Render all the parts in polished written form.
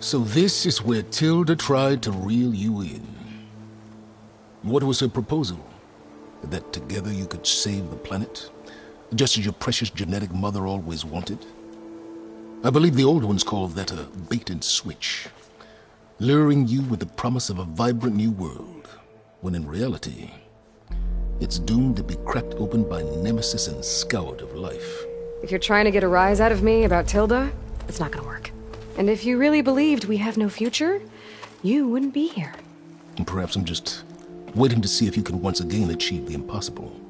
So this is where Tilda tried to reel you in. What was her proposal? That together you could save the planet? Just as your precious genetic mother always wanted? I believe the old ones called that a bait and switch. Luring you with the promise of a vibrant new world, when in reality, it's doomed to be cracked open by nemesis and scoured of life. If you're trying to get a rise out of me about Tilda, it's not gonna work. And if you really believed we have no future, you wouldn't be here. And perhaps I'm just waiting to see if you can once again achieve the impossible.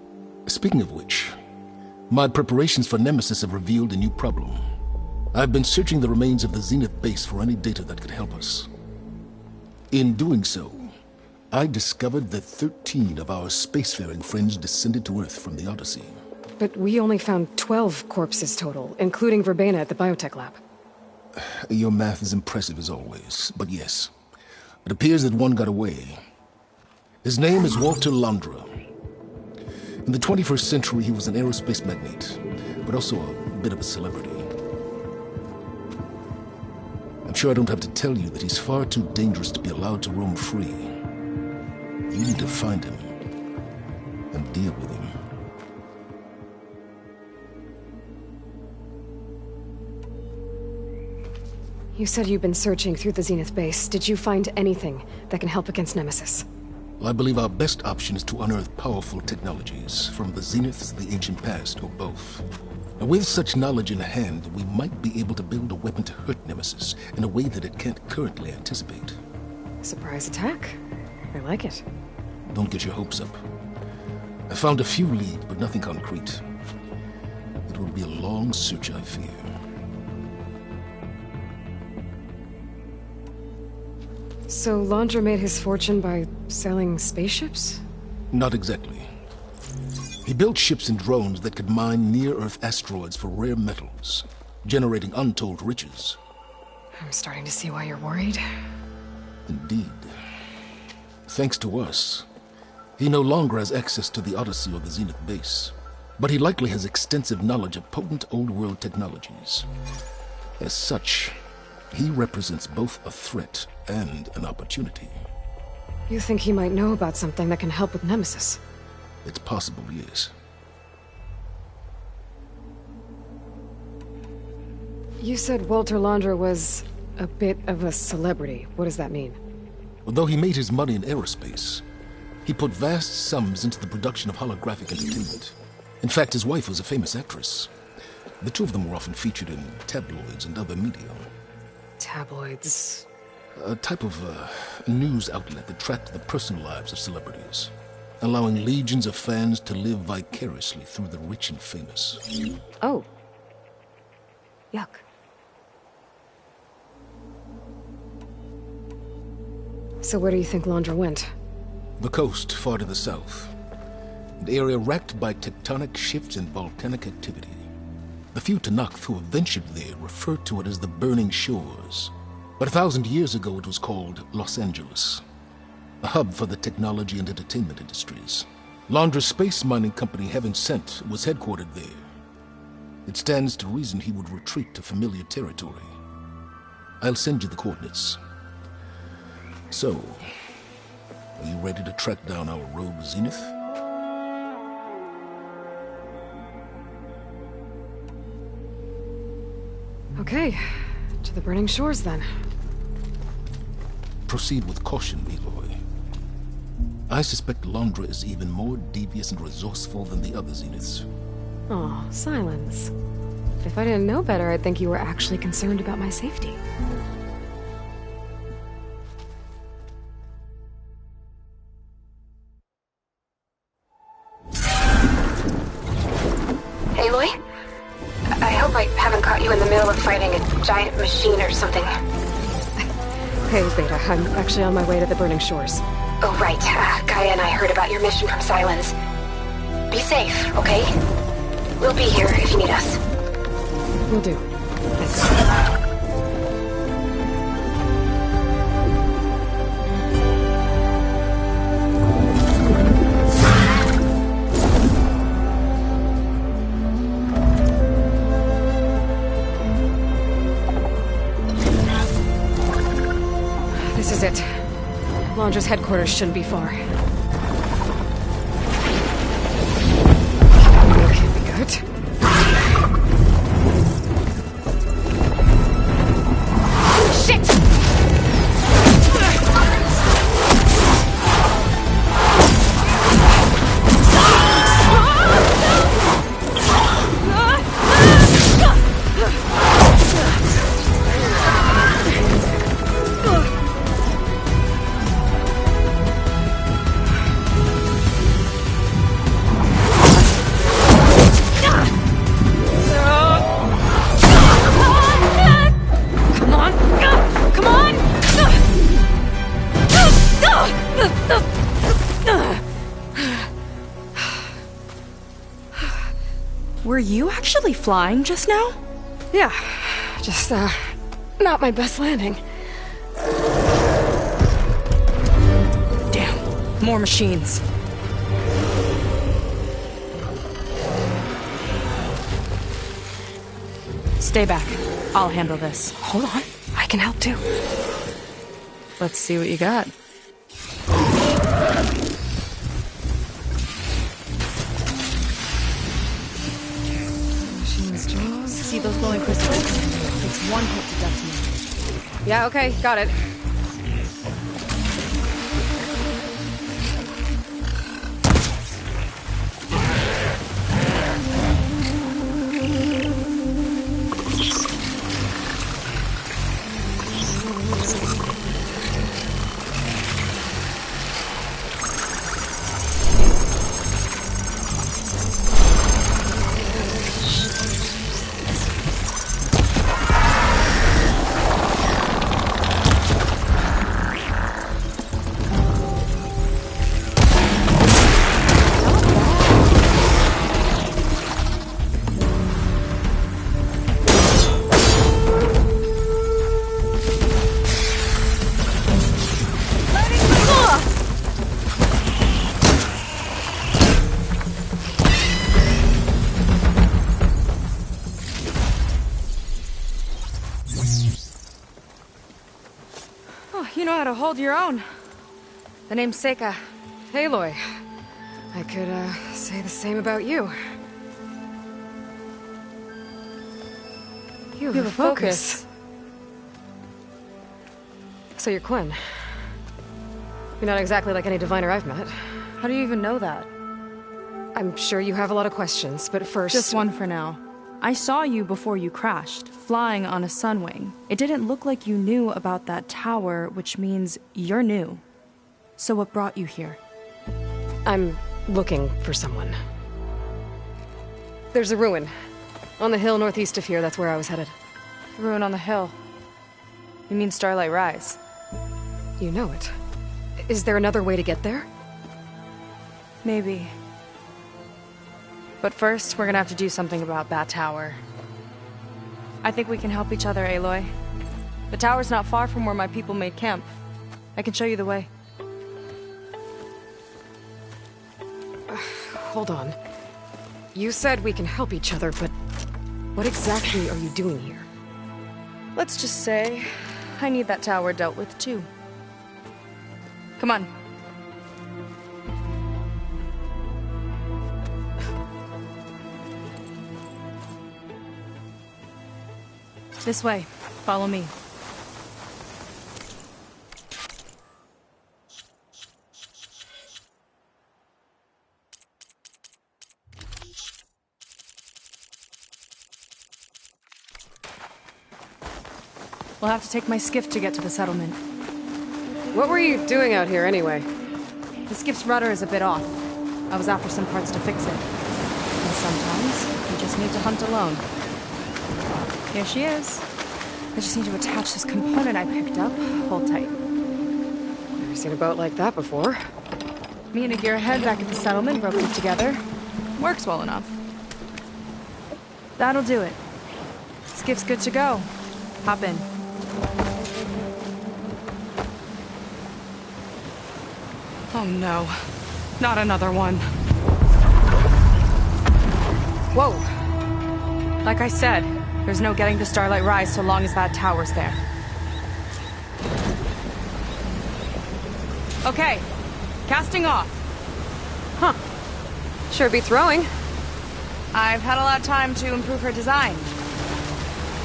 Speaking of which, my preparations for Nemesis have revealed a new problem. I've been searching the remains of the Zenith base for any data that could help us. In doing so, I discovered that 13 of our spacefaring friends descended to Earth from the Odyssey. But we only found 12 corpses total, including Verbena at the biotech lab. Your math is impressive as always, but yes, it appears that one got away. His name is Walter Londra. In the 21st century, he was an aerospace magnate, but also a bit of a celebrity. I'm sure I don't have to tell you that he's far too dangerous to be allowed to roam free. You need to find him and deal with him. You said you've been searching through the Zenith base. Did you find anything that can help against Nemesis? Well, I believe our best option is to unearth powerful technologies, from the Zeniths, the ancient past, or both. Now, with such knowledge in hand, we might be able to build a weapon to hurt Nemesis in a way that it can't currently anticipate. Surprise attack. I like it. Don't get your hopes up. I found a few leads, but nothing concrete. It will be a long search, I fear. So Londra made his fortune by selling spaceships? Not exactly. He built ships and drones that could mine near-Earth asteroids for rare metals, generating untold riches. I'm starting to see why you're worried. Indeed. Thanks to us, he no longer has access to the Odyssey or the Zenith base, but he likely has extensive knowledge of potent old-world technologies. As such, he represents both a threat and an opportunity. You think he might know about something that can help with Nemesis? It's possible, yes. You said Walter Londra was a bit of a celebrity. What does that mean? Although he made his money in aerospace, he put vast sums into the production of holographic entertainment. In fact, his wife was a famous actress. The two of them were often featured in tabloids and other media. Tabloids? A type of news outlet that tracked the personal lives of celebrities, allowing legions of fans to live vicariously through the rich and famous. Oh. Yuck. So where do you think Londra went? The coast, far to the south. An area racked by tectonic shifts and volcanic activity. The few Tanakh who have ventured there refer to it as the Burning Shores. But 1,000 years ago it was called Los Angeles. a hub for the technology and entertainment industries. Londra's space mining company Heaven Sent was headquartered there. It stands to reason he would retreat to familiar territory. I'll send you the coordinates. So, are you ready to track down our rogue Zenith? Okay, to the burning shores then. Proceed with caution, Aloy. I suspect Londra is even more devious and resourceful than the other Zeniths. Oh, Silence. If I didn't know better, I'd think you were actually concerned about my safety. Aloy? I hope I haven't caught you in the middle of fighting a giant machine or something. Hey, Beta, I'm actually on my way to the burning shores. Oh, right. Gaia and I heard about your mission from Silence. Be safe, okay? We'll be here if you need us. Will do. Thanks. This is it. Londra's headquarters shouldn't be far. That can't be good. Shit! Were you actually flying just now? Yeah, just, not my best landing. Damn, more machines. Stay back. I'll handle this. Hold on, I can help too. Let's see what you got. See those glowing crystals? It's one hit to detonate. Yeah, okay, got it. You know how to hold your own. The name's Seika. Aloy. I could, say the same about you. You have a focus. So you're Quinn. You're not exactly like any diviner I've met. How do you even know that? I'm sure you have a lot of questions, but first... Just one for now. I saw you before you crashed, flying on a sunwing. It didn't look like you knew about that tower, which means you're new. So what brought you here? I'm looking for someone. There's a ruin. On the hill northeast of here, that's where I was headed. Ruin on the hill. You mean Starlight Rise? You know it. Is there another way to get there? Maybe. But first, we're gonna have to do something about that tower. I think we can help each other, Aloy. The tower's not far from where my people made camp. I can show you the way. Hold on. You said we can help each other, but what exactly are you doing here? Let's just say I need that tower dealt with too. Come on. This way. Follow me. We'll have to take my skiff to get to the settlement. What were you doing out here anyway? The skiff's rudder is a bit off. I was after some parts to fix it. And sometimes, you just need to hunt alone. Here she is. I just need to attach this component I picked up. Hold tight. Never seen a boat like that before. Me and a gearhead back at the settlement roped it together. Works well enough. That'll do it. Skiff's good to go. Hop in. Oh no. Not another one. Whoa. Like I said, there's no getting to Starlight Rise so long as that tower's there. Okay. Casting off. Huh. Sure beats rowing. I've had a lot of time to improve her design.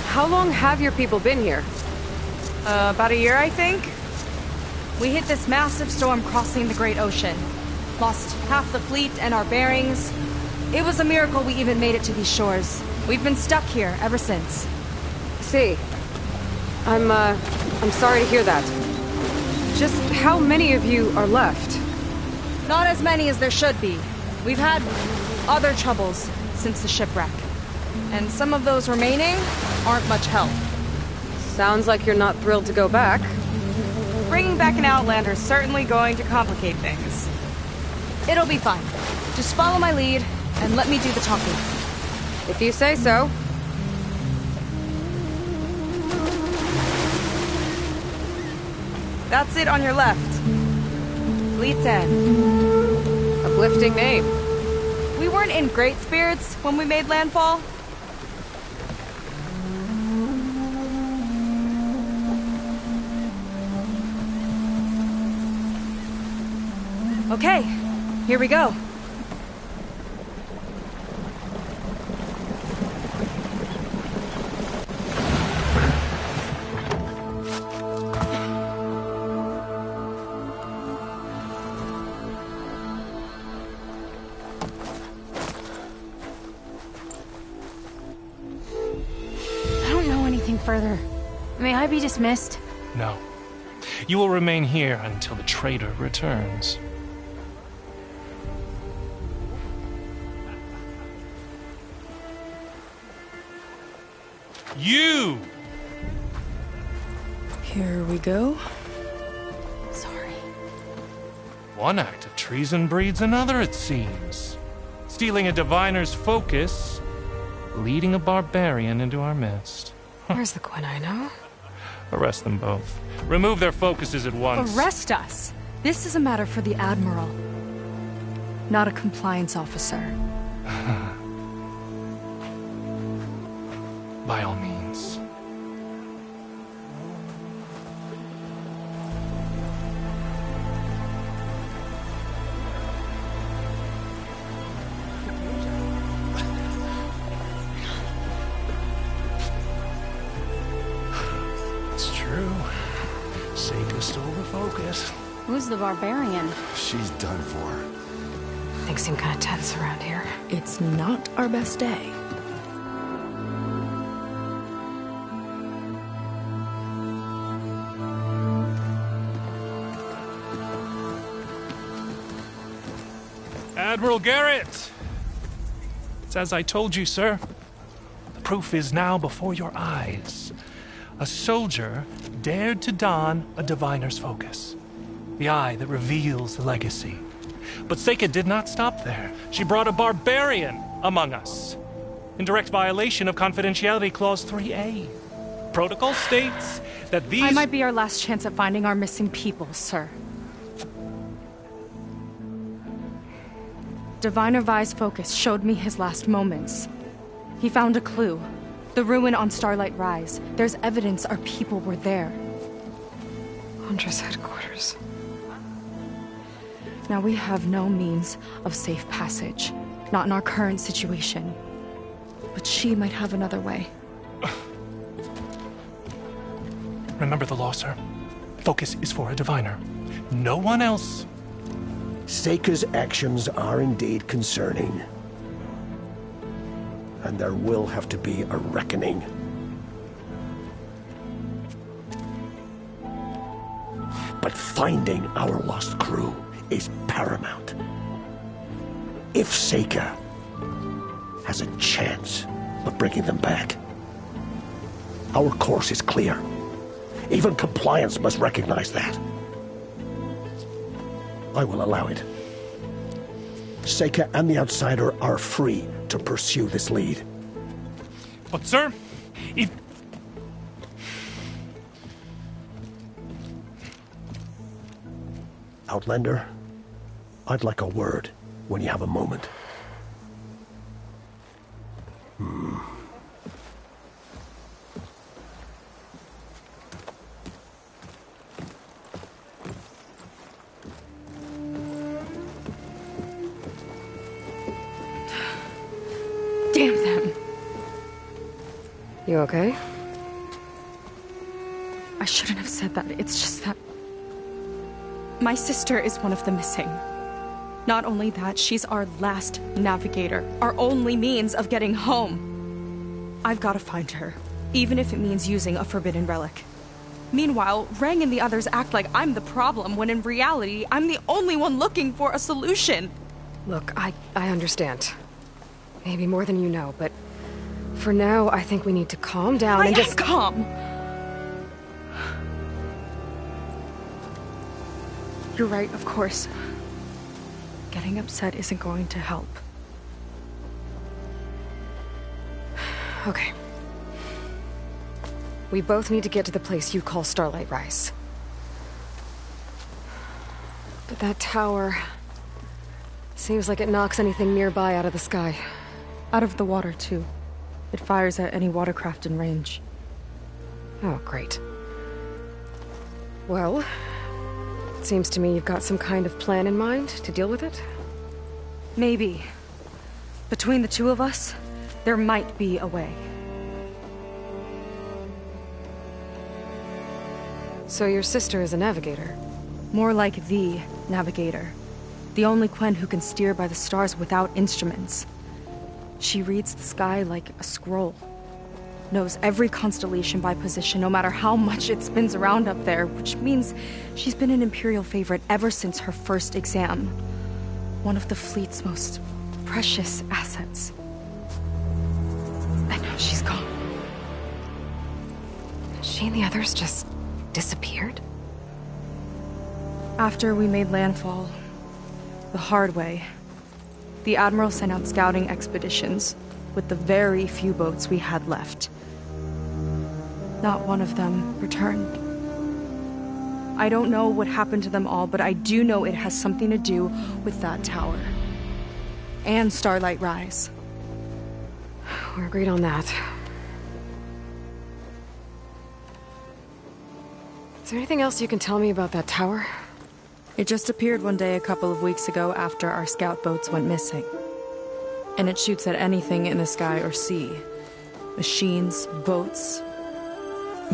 How long have your people been here? About a year, I think. We hit this massive storm crossing the Great Ocean. Lost half the fleet and our bearings. It was a miracle we even made it to these shores. We've been stuck here ever since. See. I'm sorry to hear that. Just how many of you are left? Not as many as there should be. We've had other troubles since the shipwreck. And some of those remaining aren't much help. Sounds like you're not thrilled to go back. Bringing back an Outlander is certainly going to complicate things. It'll be fine. Just follow my lead and let me do the talking. If you say so. That's it on your left. Fleet's End. Uplifting name. We weren't in great spirits when we made landfall. Okay, here we go. I don't know anything further. May I be dismissed? No. You will remain here until the traitor returns. You! Here we go. Sorry. One act of treason breeds another, it seems. Stealing a diviner's focus, leading a barbarian into our midst. Where's the quinino? Arrest them both. Remove their focuses at once. Arrest us! This is a matter for the Admiral, not a compliance officer. By all means. It's true. Seika stole the focus. Who's the barbarian? She's done for. Things seem kind of tense around here. It's not our best day. Admiral Garrett! It's as I told you, sir. The proof is now before your eyes. A soldier dared to don a diviner's focus. The eye that reveals the legacy. But Seika did not stop there. She brought a barbarian among us. In direct violation of Confidentiality Clause 3A. Protocol states that these... I might be our last chance at finding our missing people, sir. Diviner Vi's focus showed me his last moments. He found a clue. The ruin on Starlight Rise. There's evidence our people were there. Hunter's headquarters. Now we have no means of safe passage. Not in our current situation. But she might have another way. Remember the law, sir. Focus is for a diviner. No one else. Seika's actions are indeed concerning. And there will have to be a reckoning. But finding our lost crew is paramount. If Seika has a chance of bringing them back, our course is clear. Even compliance must recognize that. I will allow it. Seika and the Outsider are free to pursue this lead. But, sir, if... Outlander, I'd like a word when you have a moment. Damn them. You okay? I shouldn't have said that. It's just that... my sister is one of the missing. Not only that, she's our last navigator. Our only means of getting home. I've got to find her. Even if it means using a forbidden relic. Meanwhile, Rang and the others act like I'm the problem, when in reality, I'm the only one looking for a solution. Look, I understand. Maybe more than you know, but for now, I think we need to calm down and just... calm! You're right, of course. Getting upset isn't going to help. Okay. We both need to get to the place you call Starlight Rise. But that tower... seems like it knocks anything nearby out of the sky. Out of the water, too. It fires at any watercraft in range. Oh, great. Well, it seems to me you've got some kind of plan in mind to deal with it. Maybe. Between the two of us, there might be a way. So your sister is a navigator? More like the navigator. The only Quen who can steer by the stars without instruments. She reads the sky like a scroll. Knows every constellation by position, no matter how much it spins around up there, which means she's been an Imperial favorite ever since her first exam. One of the fleet's most precious assets. And now she's gone. She and the others just disappeared? After we made landfall, the hard way, the Admiral sent out scouting expeditions with the very few boats we had left. Not one of them returned. I don't know what happened to them all, but I do know it has something to do with that tower. And Starlight Rise. We're agreed on that. Is there anything else you can tell me about that tower? It just appeared one day a couple of weeks ago after our scout boats went missing. And it shoots at anything in the sky or sea. Machines, boats...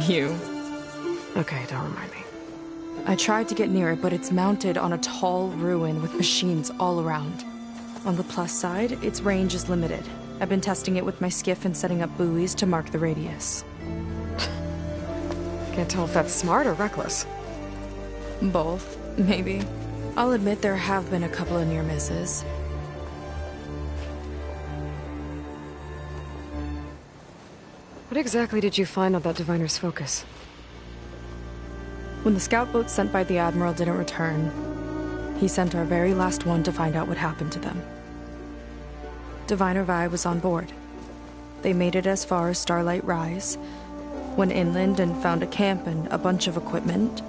you. Okay, don't remind me. I tried to get near it, but it's mounted on a tall ruin with machines all around. On the plus side, its range is limited. I've been testing it with my skiff and setting up buoys to mark the radius. Can't tell if that's smart or reckless. Both, maybe. I'll admit there have been a couple of near misses. What exactly did you find on that Diviner's focus? When the scout boats sent by the Admiral didn't return, he sent our very last one to find out what happened to them. Diviner Vi was on board. They made it as far as Starlight Rise, went inland and found a camp and a bunch of equipment.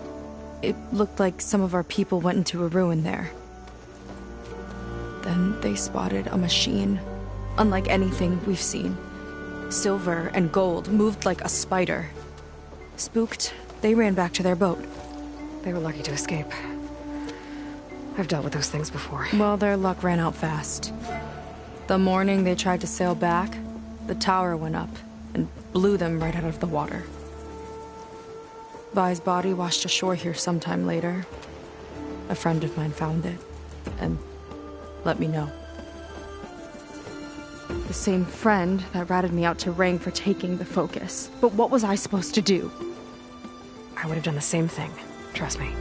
It looked like some of our people went into a ruin there. Then they spotted a machine, unlike anything we've seen. Silver and gold moved like a spider. Spooked, they ran back to their boat. They were lucky to escape. I've dealt with those things before. Well, their luck ran out fast. The morning they tried to sail back, the tower went up and blew them right out of the water. Vi's body washed ashore here sometime later. A friend of mine found it and let me know. The same friend that ratted me out to Rang for taking the focus. But what was I supposed to do? I would have done the same thing. Trust me.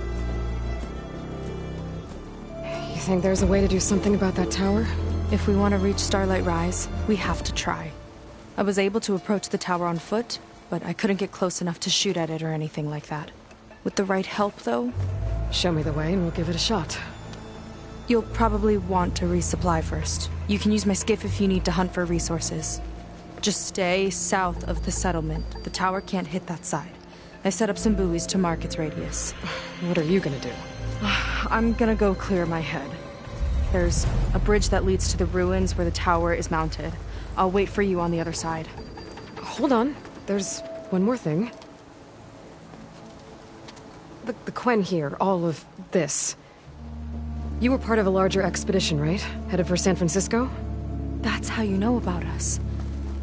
You think there's a way to do something about that tower? If we want to reach Starlight Rise, we have to try. I was able to approach the tower on foot, but I couldn't get close enough to shoot at it or anything like that. With the right help, though... Show me the way and we'll give it a shot. You'll probably want to resupply first. You can use my skiff if you need to hunt for resources. Just stay south of the settlement. The tower can't hit that side. I set up some buoys to mark its radius. What are you gonna do? I'm gonna go clear my head. There's a bridge that leads to the ruins where the tower is mounted. I'll wait for you on the other side. Hold on. There's one more thing. The Quen here, all of this. You were part of a larger expedition, right? Headed for San Francisco? That's how you know about us.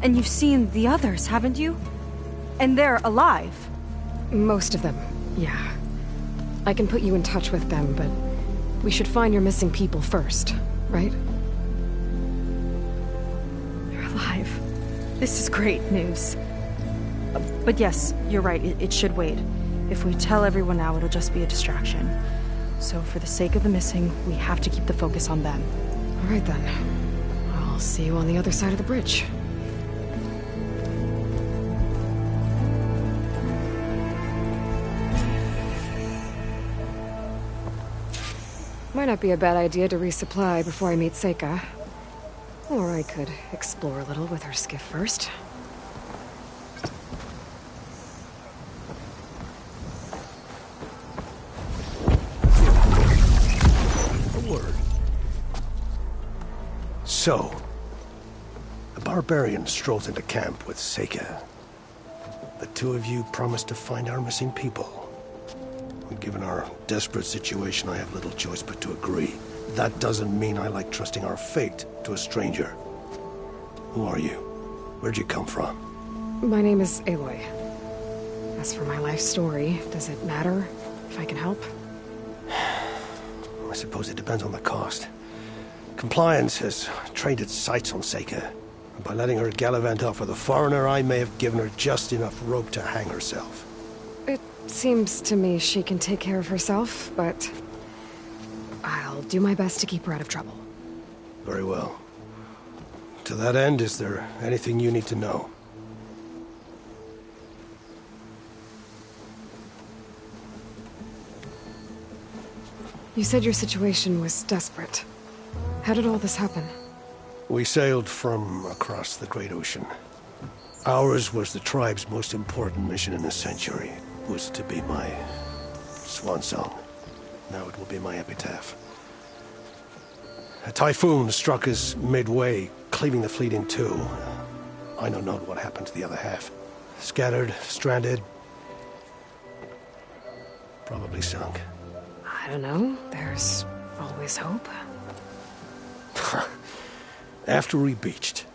And you've seen the others, haven't you? And they're alive. Most of them, yeah. I can put you in touch with them, but we should find your missing people first, right? They're alive. This is great news. But yes, you're right, it should wait. If we tell everyone now, it'll just be a distraction. So for the sake of the missing, we have to keep the focus on them. All right then. I'll see you on the other side of the bridge. Might not be a bad idea to resupply before I meet Seika. Or I could explore a little with her skiff first. So, the barbarian strolls into camp with Seika. The two of you promised to find our missing people. Given our desperate situation, I have little choice but to agree. That doesn't mean I like trusting our fate to a stranger. Who are you? Where'd you come from? My name is Aloy. As for my life story, does it matter if I can help? I suppose it depends on the cost. Compliance has trained its sights on Seika. And by letting her gallivant off with a foreigner, I may have given her just enough rope to hang herself. It seems to me she can take care of herself, but I'll do my best to keep her out of trouble. Very well. To that end, is there anything you need to know? You said your situation was desperate. How did all this happen? We sailed from across the Great Ocean. Ours was the tribe's most important mission in the century. It was to be my swan song. Now it will be my epitaph. A typhoon struck us midway, cleaving the fleet in two. I know not what happened to the other half. Scattered, stranded, probably sunk. I don't know. There's always hope. After we beached,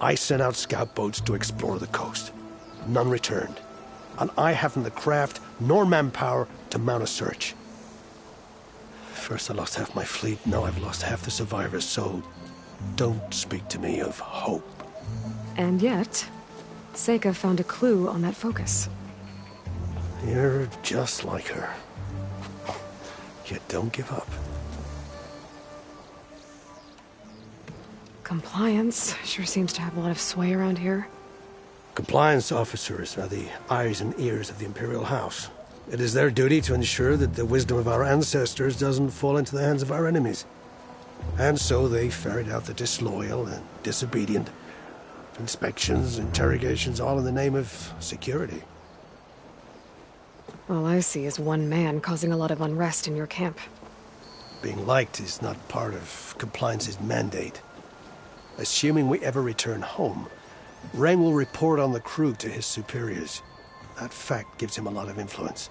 I sent out scout boats to explore the coast. None returned. And I haven't the craft nor manpower to mount a search. First I lost half my fleet, now I've lost half the survivors, so don't speak to me of hope. And yet, Seika found a clue on that focus. You're just like her. Yet don't give up. Compliance sure seems to have a lot of sway around here. Compliance officers are the eyes and ears of the Imperial House. It is their duty to ensure that the wisdom of our ancestors doesn't fall into the hands of our enemies. And so they ferret out the disloyal and disobedient. Inspections, interrogations, all in the name of security. All I see is one man causing a lot of unrest in your camp. Being liked is not part of compliance's mandate. Assuming we ever return home, Rain will report on the crew to his superiors. That fact gives him a lot of influence.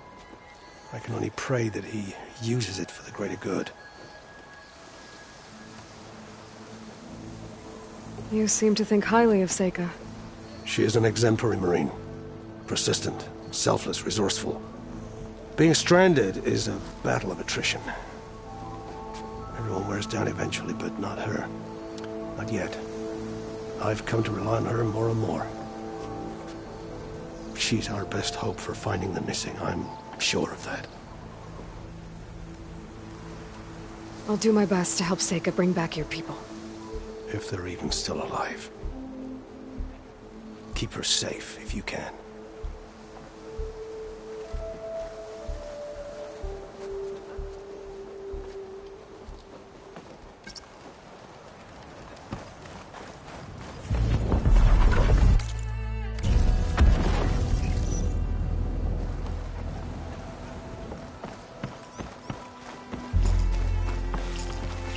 I can only pray that he uses it for the greater good. You seem to think highly of Seika. She is an exemplary Marine. Persistent, selfless, resourceful. Being stranded is a battle of attrition. Everyone wears down eventually, but not her. Not yet. I've come to rely on her more and more. She's our best hope for finding the missing, I'm sure of that. I'll do my best to help Seika bring back your people. If they're even still alive. Keep her safe if you can.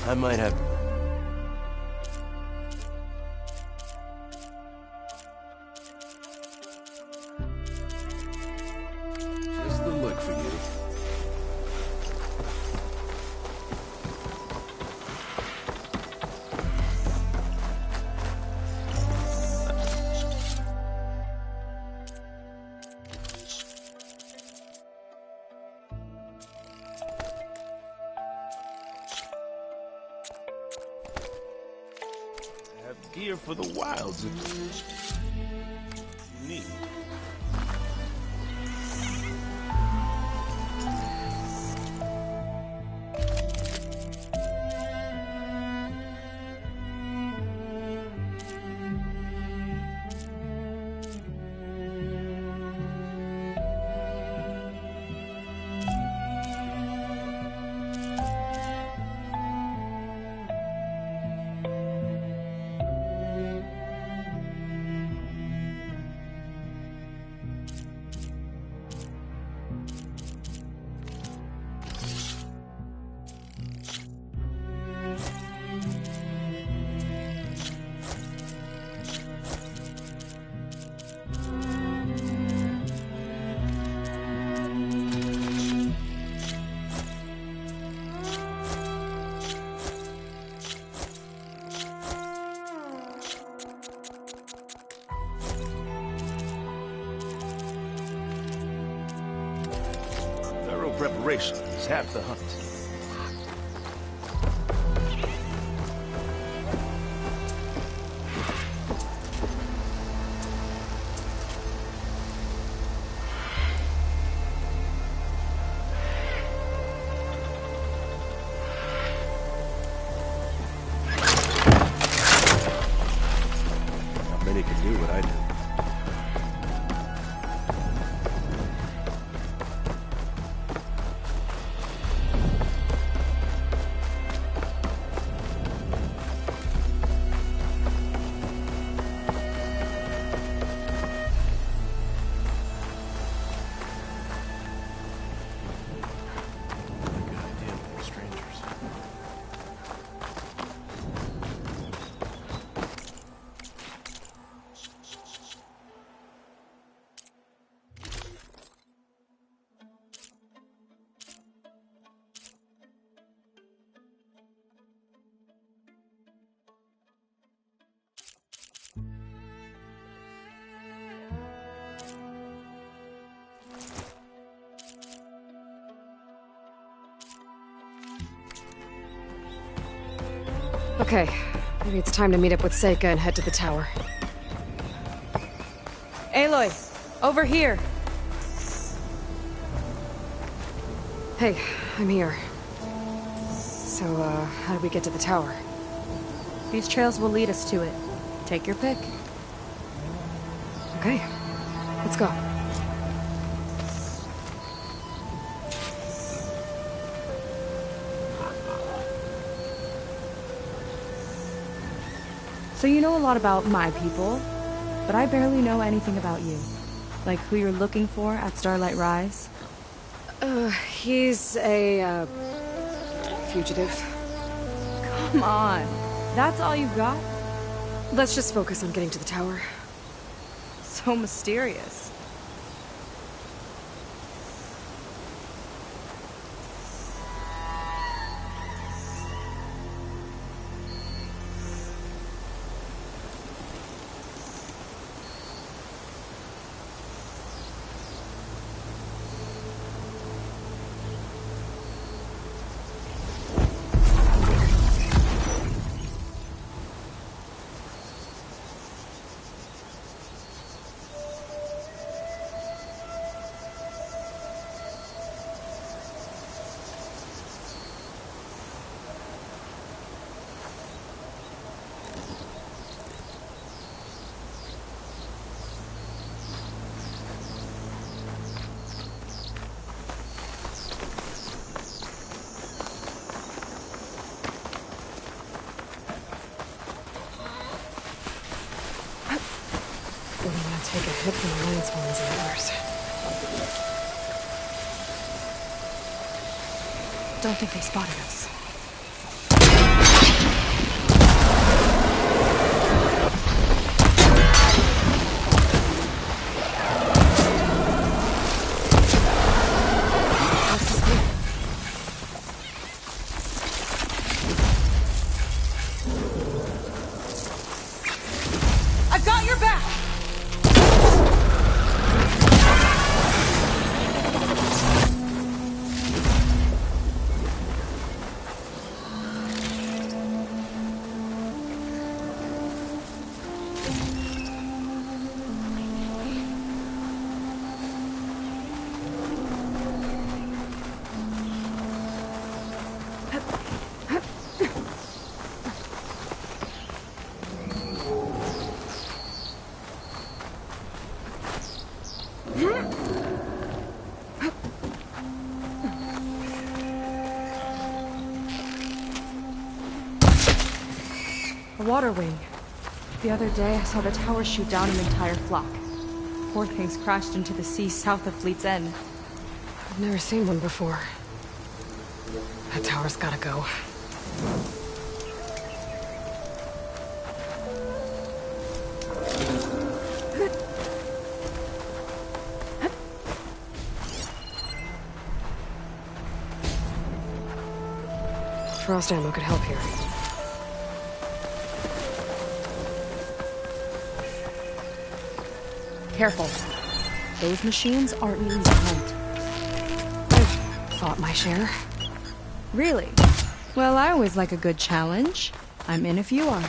I might have... Just the look for you. gear for the wilds if you need. Preparation is half the hunt. Not many can do what I do. Okay, maybe it's time to meet up with Seika and head to the tower. Aloy, over here. Hey, I'm here. So, how do we get to the tower? These trails will lead us to it. Take your pick. Okay, let's go. So you know a lot about my people, but I barely know anything about you. Like who you're looking for at Starlight Rise? He's a, fugitive. Come on. That's all you've got? Let's just focus on getting to the tower. So mysterious. Wouldn't want to take a hit from the lion's horns antlers. Don't think they spotted us. I've got your back! A water wing. The other day, I saw the tower shoot down an entire flock. Poor things crashed into the sea south of Fleet's End. I've never seen one before. That tower's gotta go. Frost ammo could help here. Careful. Those machines aren't easy to hunt. I've fought my share. Really? Well, I always like a good challenge. I'm in if you are.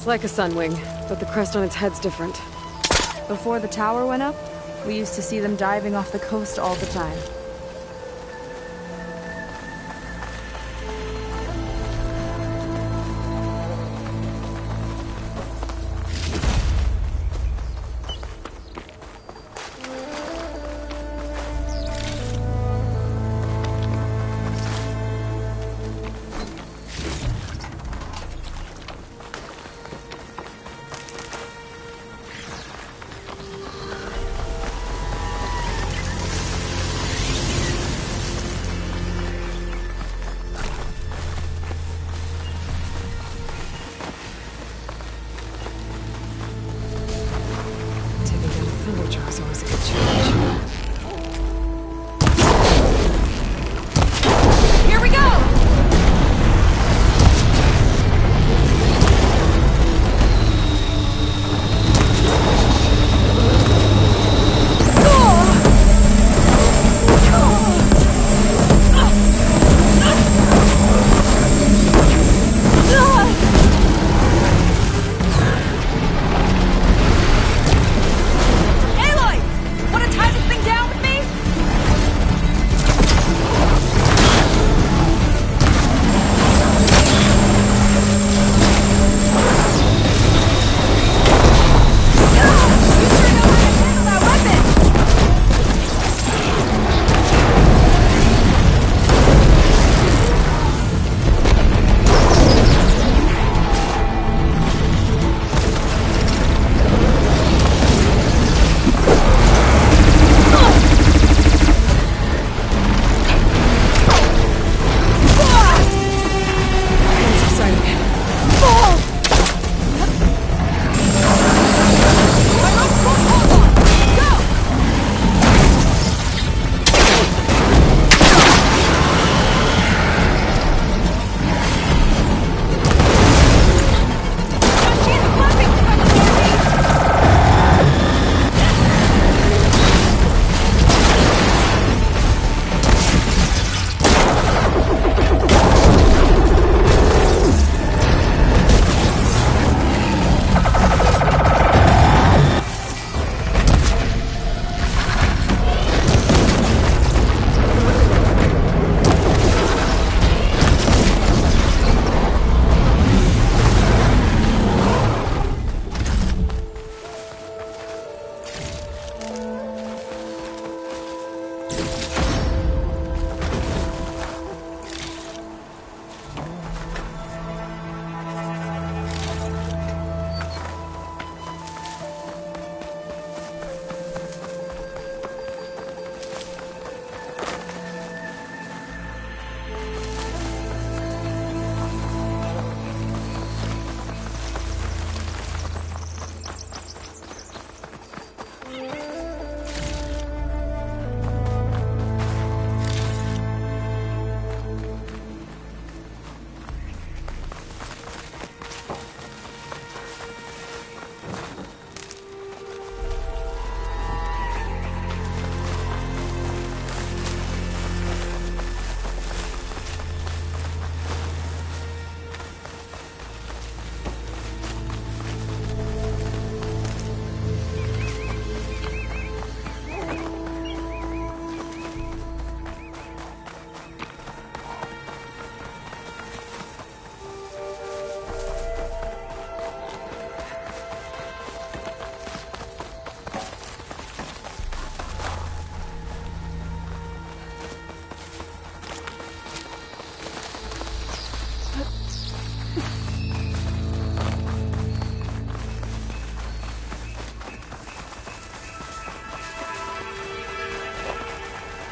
like a sunwing, but the crest on its head's different. Before the tower went up, we used to see them diving off the coast all the time.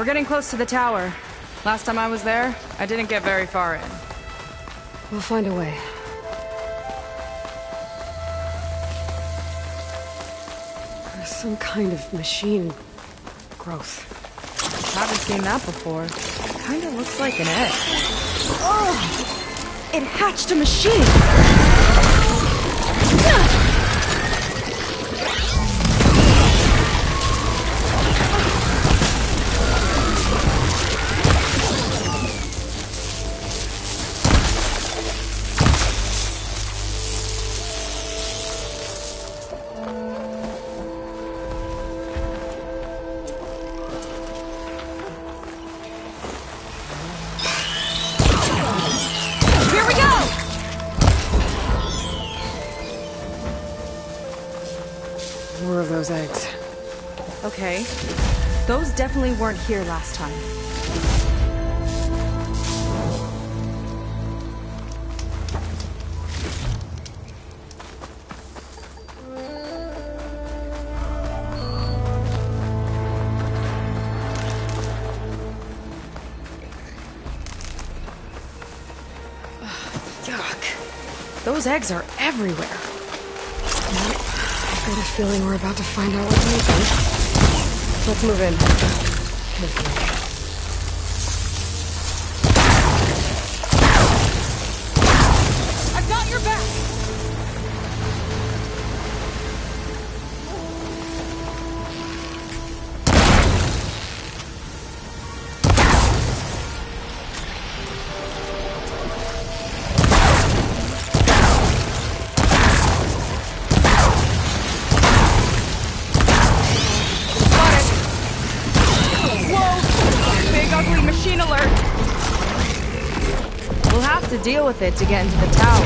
We're getting close to the tower. Last time I was there, I didn't get very far in. We'll find a way. There's some kind of machine growth. Haven't seen that before. Kinda looks like an egg. Oh! It hatched a machine! those eggs. Okay. Those definitely weren't here last time. Yuck. Those eggs are everywhere. I've got a feeling we're about to find out what's missing. Let's move in. Carefully. I've got your back! Deal with it to get into the tower.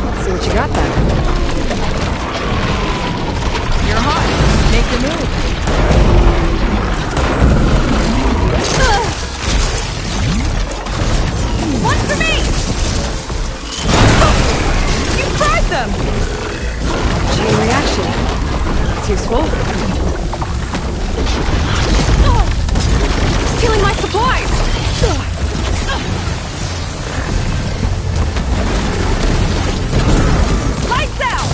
Let's see what you got there. You're hot. Make the move. One for me! You fried them! Chain reaction. It's useful. Stealing my supplies! Lights out!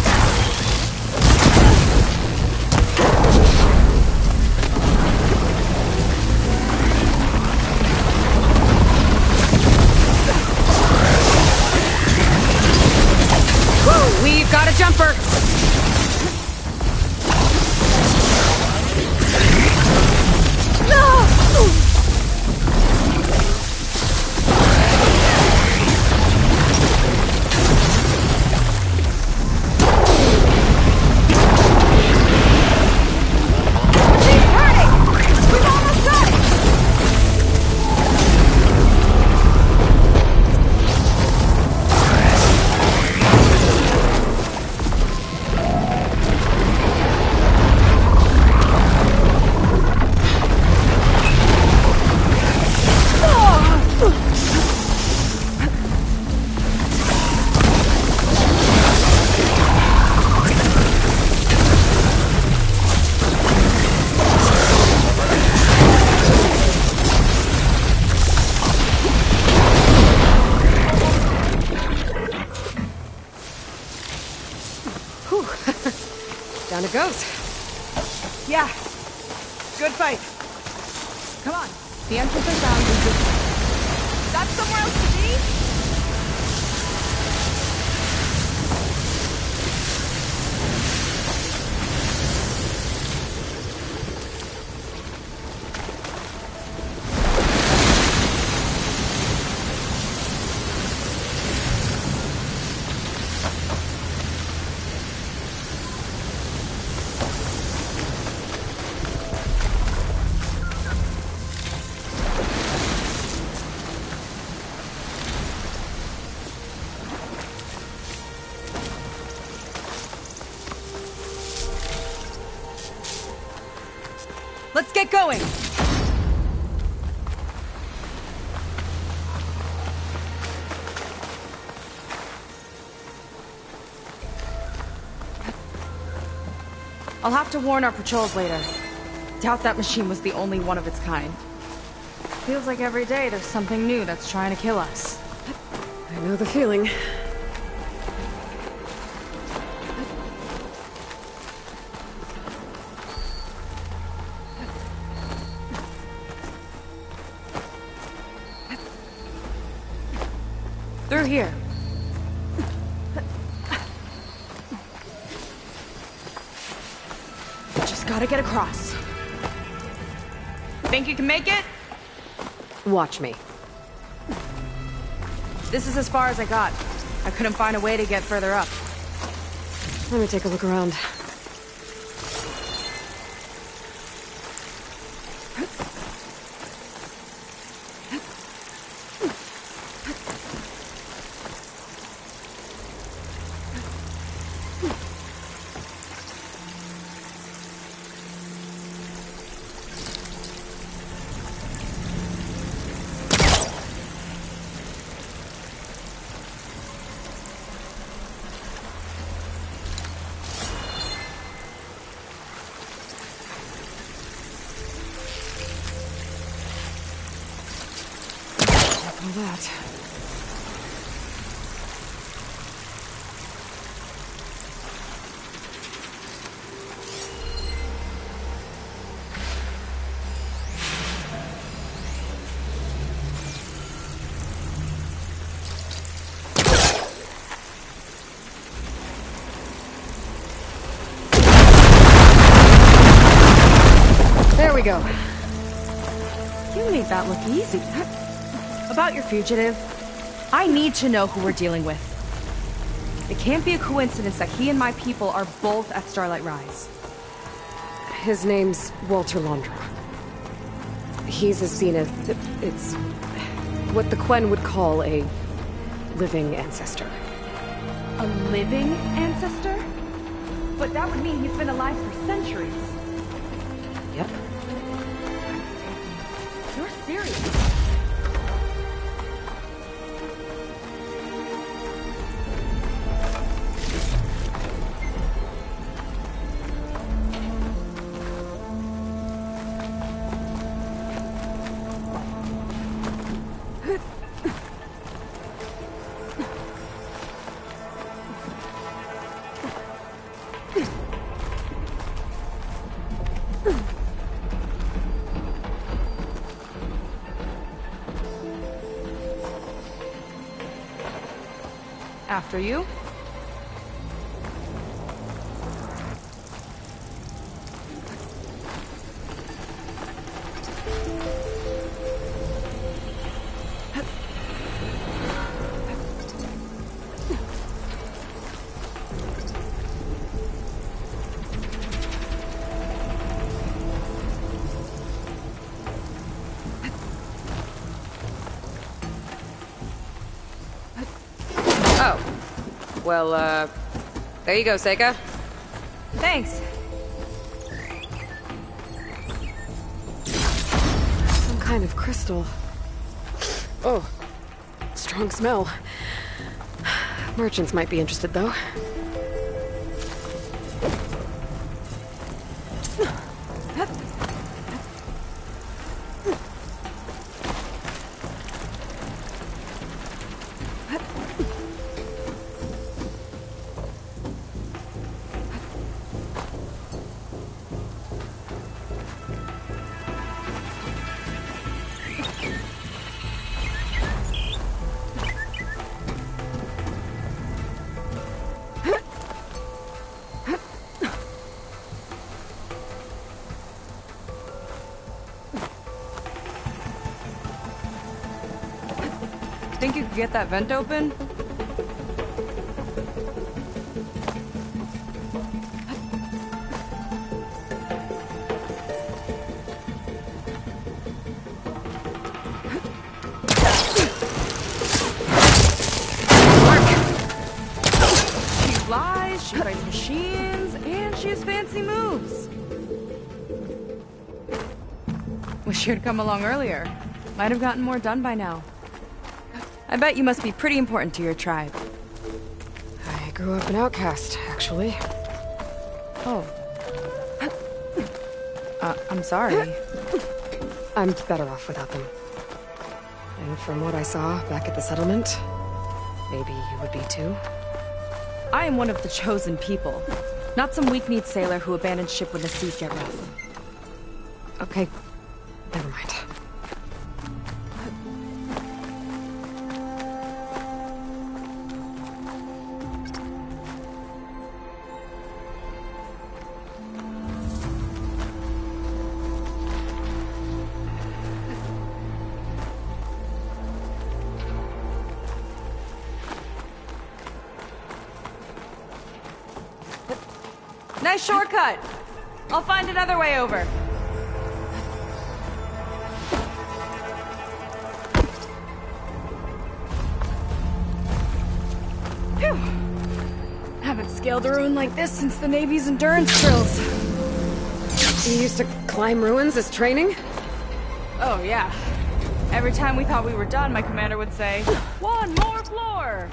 Woo! We've got a jumper! Down it goes. Yeah. Good fight. Come on. The entrance I found is this way. That's somewhere else to be? Let's get going! I'll have to warn our patrols later. Doubt that machine was the only one of its kind. Feels like every day there's something new that's trying to kill us. I know the feeling. Through here. Just gotta get across. Think you can make it? Watch me. This is as far as I got. I couldn't find a way to get further up. Let me take a look around. call that? There we go. You made that look easy. About your fugitive, I need to know who we're dealing with. It can't be a coincidence that he and my people are both at Starlight Rise. His name's Walter Londra. He's a Zenith. It's what the Quen would call a living ancestor. A living ancestor? But that would mean he's been alive for centuries. Yep. You're serious. After you. Well, there you go, Seika. Thanks. Some kind of crystal. Oh, strong smell. Merchants might be interested, though. Think you could get that vent open? She flies, she fights machines, and she has fancy moves. Wish you'd come along earlier. Might have gotten more done by now. I bet you must be pretty important to your tribe. I grew up an outcast, actually. Oh. I'm sorry. I'm better off without them. And from what I saw back at the settlement, maybe you would be too. I am one of the chosen people. Not some weak-kneed sailor who abandons ship when the seas get rough. Okay, never mind. Nice shortcut! I'll find another way over. Phew! Haven't scaled a ruin like this since the Navy's endurance drills. You used to climb ruins as training? Oh, yeah. Every time we thought we were done, my commander would say, "One more floor!"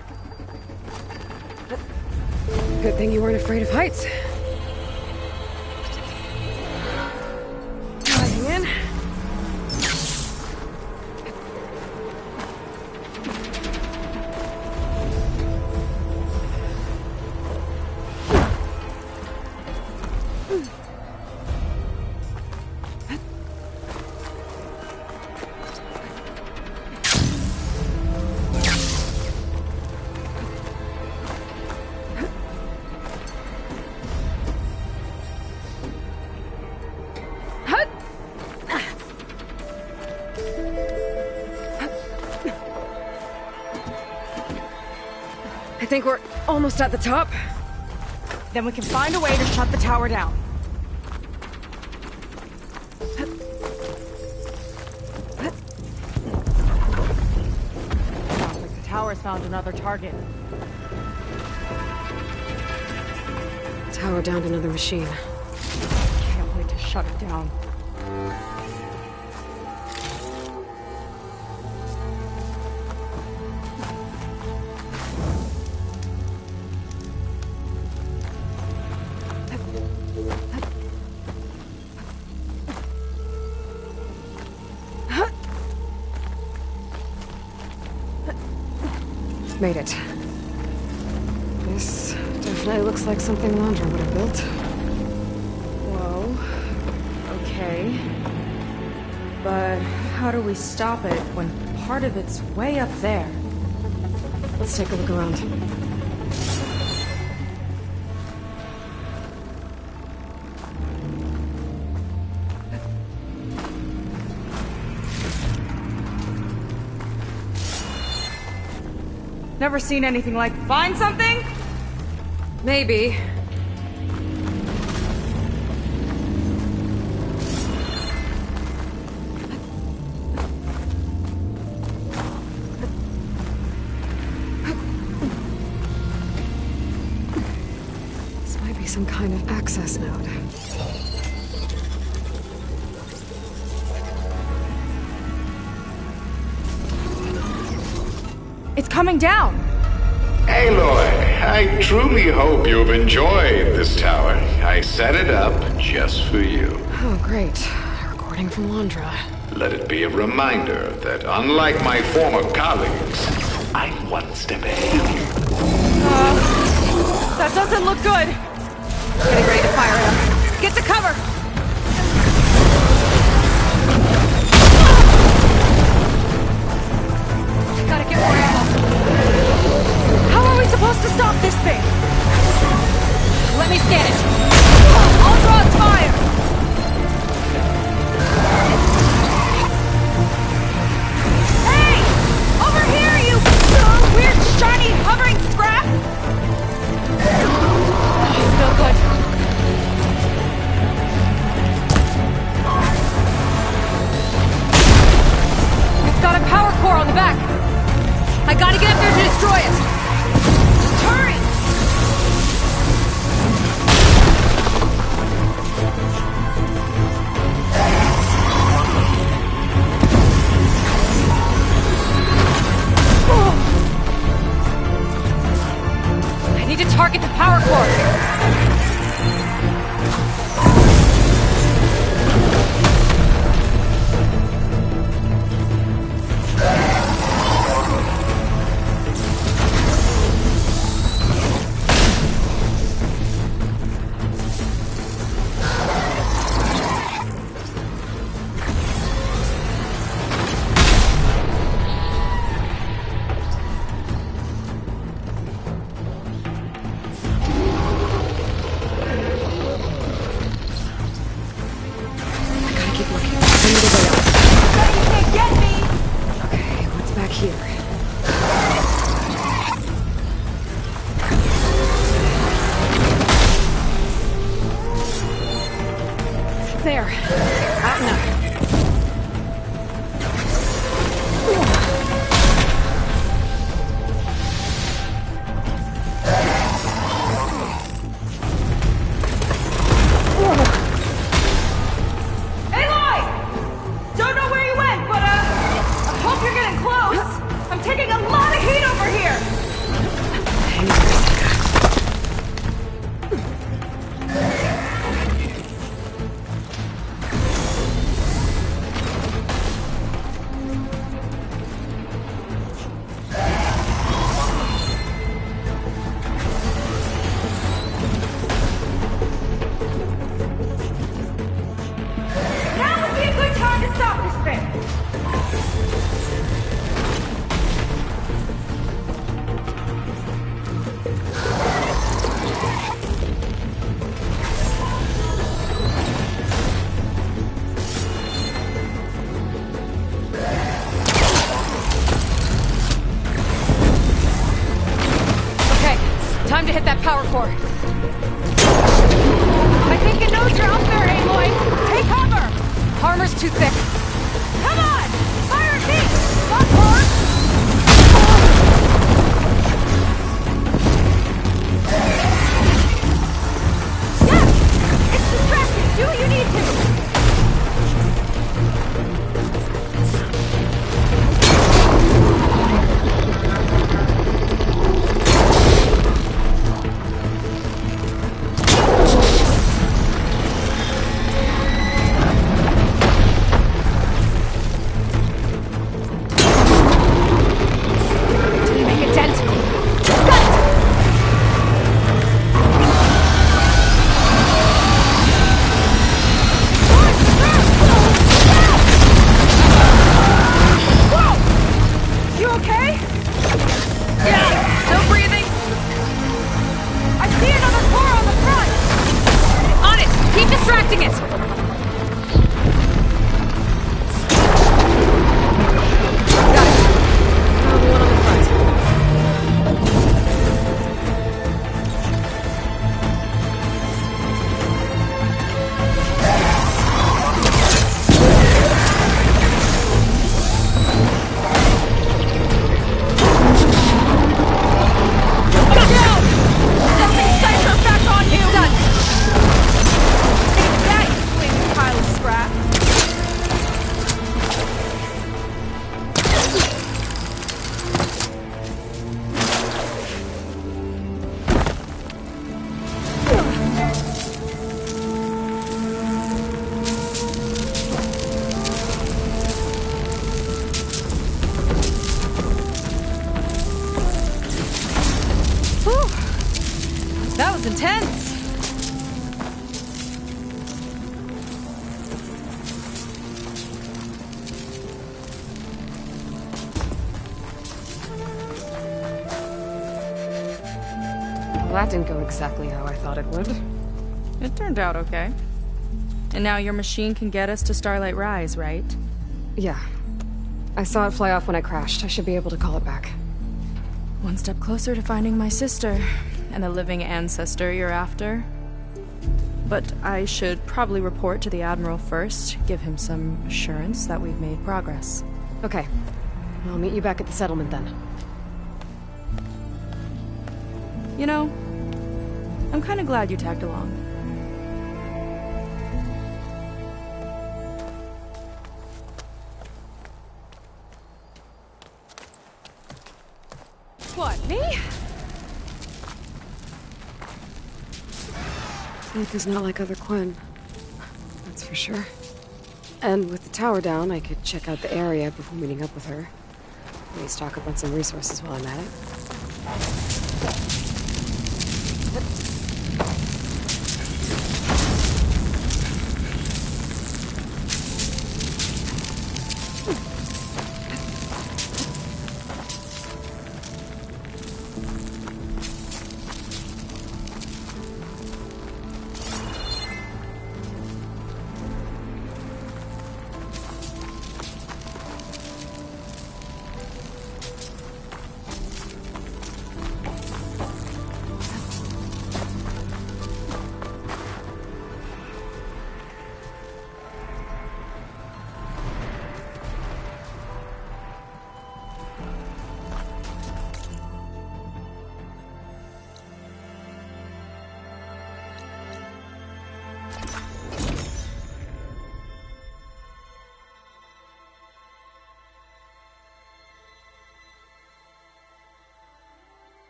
Good thing you weren't afraid of heights. Diving in. I think we're almost at the top. Then we can find a way to shut the tower down. Sounds like the tower's found another target. Tower downed another machine. Can't wait to shut it down. Made it. This definitely looks like something Landra would have built. Whoa. Okay. But how do we stop it when part of it's way up there? Let's take a look around. Never seen anything like... Find something? Maybe. This might be some kind of access node. It's coming down! Aloy, I truly hope you've enjoyed this tower. I set it up just for you. Oh, great. A recording from Landra. Let it be a reminder that unlike my former colleagues, I'm one step ahead. That doesn't look good! Getting ready to fire it up. Get to cover! Gotta get more ammo. How are we supposed to stop this thing? Let me scan it. I'll draw its fire. Hey! Over here, you weird, shiny, hovering scrap! No good. It's got a power core on the back. I gotta get up there to destroy it! Just hurry! I need to target the power core! There. Out enough. Time to hit that power core. I think it knows you're up there, Aloy. Take cover! Armor's too thick. Come on! Fire at me! Not hard! Yes! It's distracted! Do what you need to! That was intense. Well, that didn't go exactly how I thought it would. It turned out okay. And now your machine can get us to Starlight Rise, right? Yeah. I saw it fly off when I crashed. I should be able to call it back. One step closer to finding my sister, and the living ancestor you're after. But I should probably report to the Admiral first, give him some assurance that we've made progress. Okay. I'll meet you back at the settlement then. You know, I'm kinda glad you tagged along. What, me? Seika's not like other Quen. That's for sure. And with the tower down, I could check out the area before meeting up with her. Maybe stock up on some resources while I'm at it.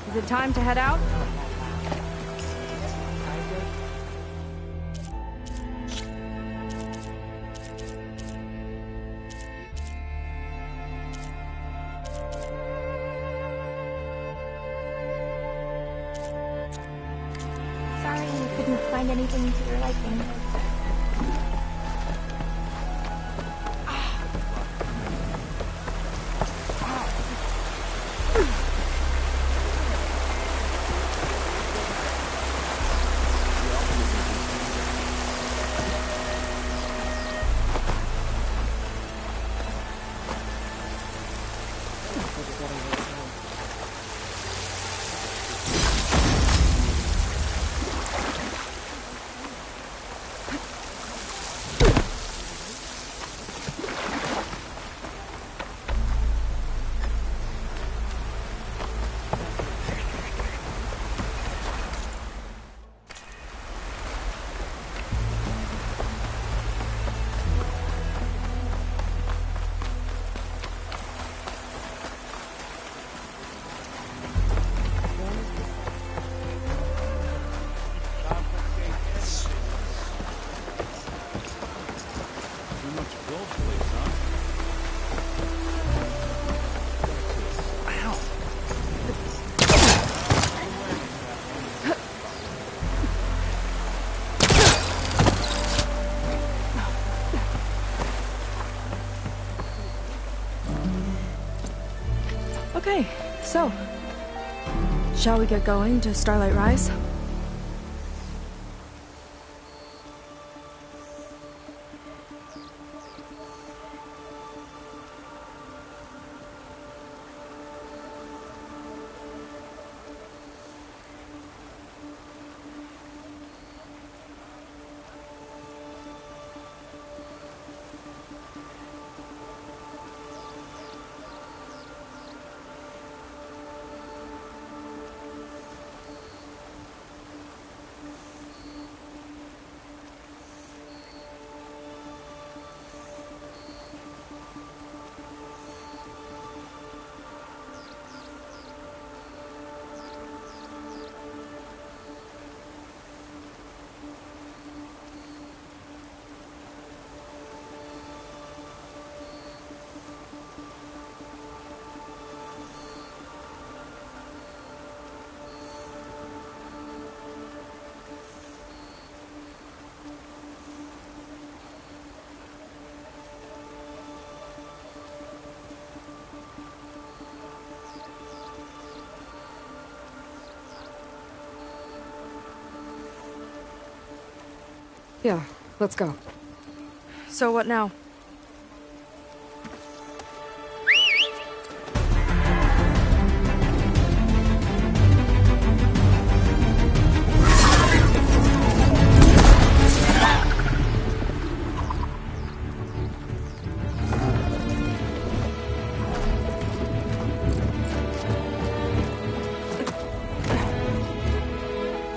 Is it time to head out? Sorry you couldn't find anything to your liking. So, shall we get going to Starlight Rise? Yeah, let's go. So what now?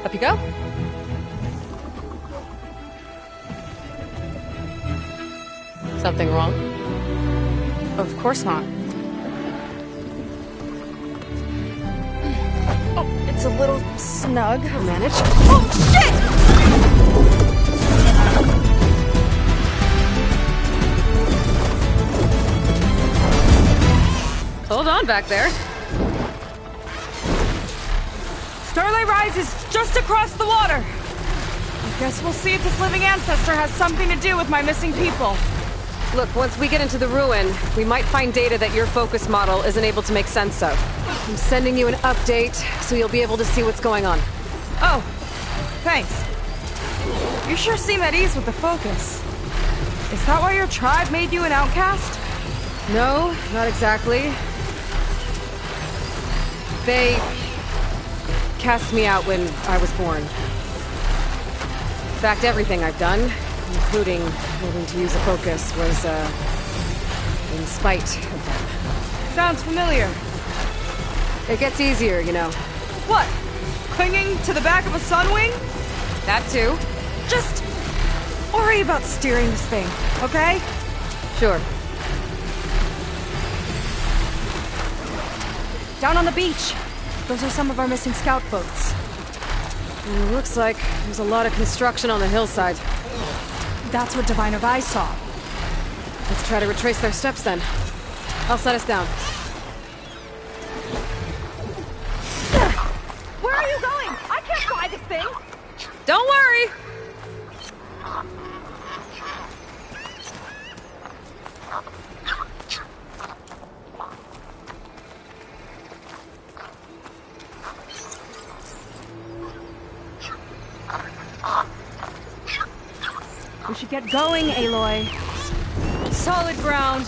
Up you go. Something wrong? Of course not. Oh, it's a little snug. I'll manage. Oh, shit! Hold on back there. Starlight Rise is just across the water. I guess we'll see if this living ancestor has something to do with my missing people. Look, once we get into the ruin, we might find data that your focus model isn't able to make sense of. I'm sending you an update, so you'll be able to see what's going on. Oh, thanks. You sure seem at ease with the focus. Is that why your tribe made you an outcast? No, not exactly. They cast me out when I was born. In fact, everything I've done, including learning to use a focus, was, in spite of them. Sounds familiar. It gets easier, you know. What? Clinging to the back of a sunwing? That too. Just worry about steering this thing, okay? Sure. Down on the beach. Those are some of our missing scout boats. And it looks like there's a lot of construction on the hillside. That's what Diviner's eyes saw. Let's try to retrace their steps then. I'll set us down. Where are you going? I can't fly this thing! Don't worry! We should get going, Aloy. Solid ground.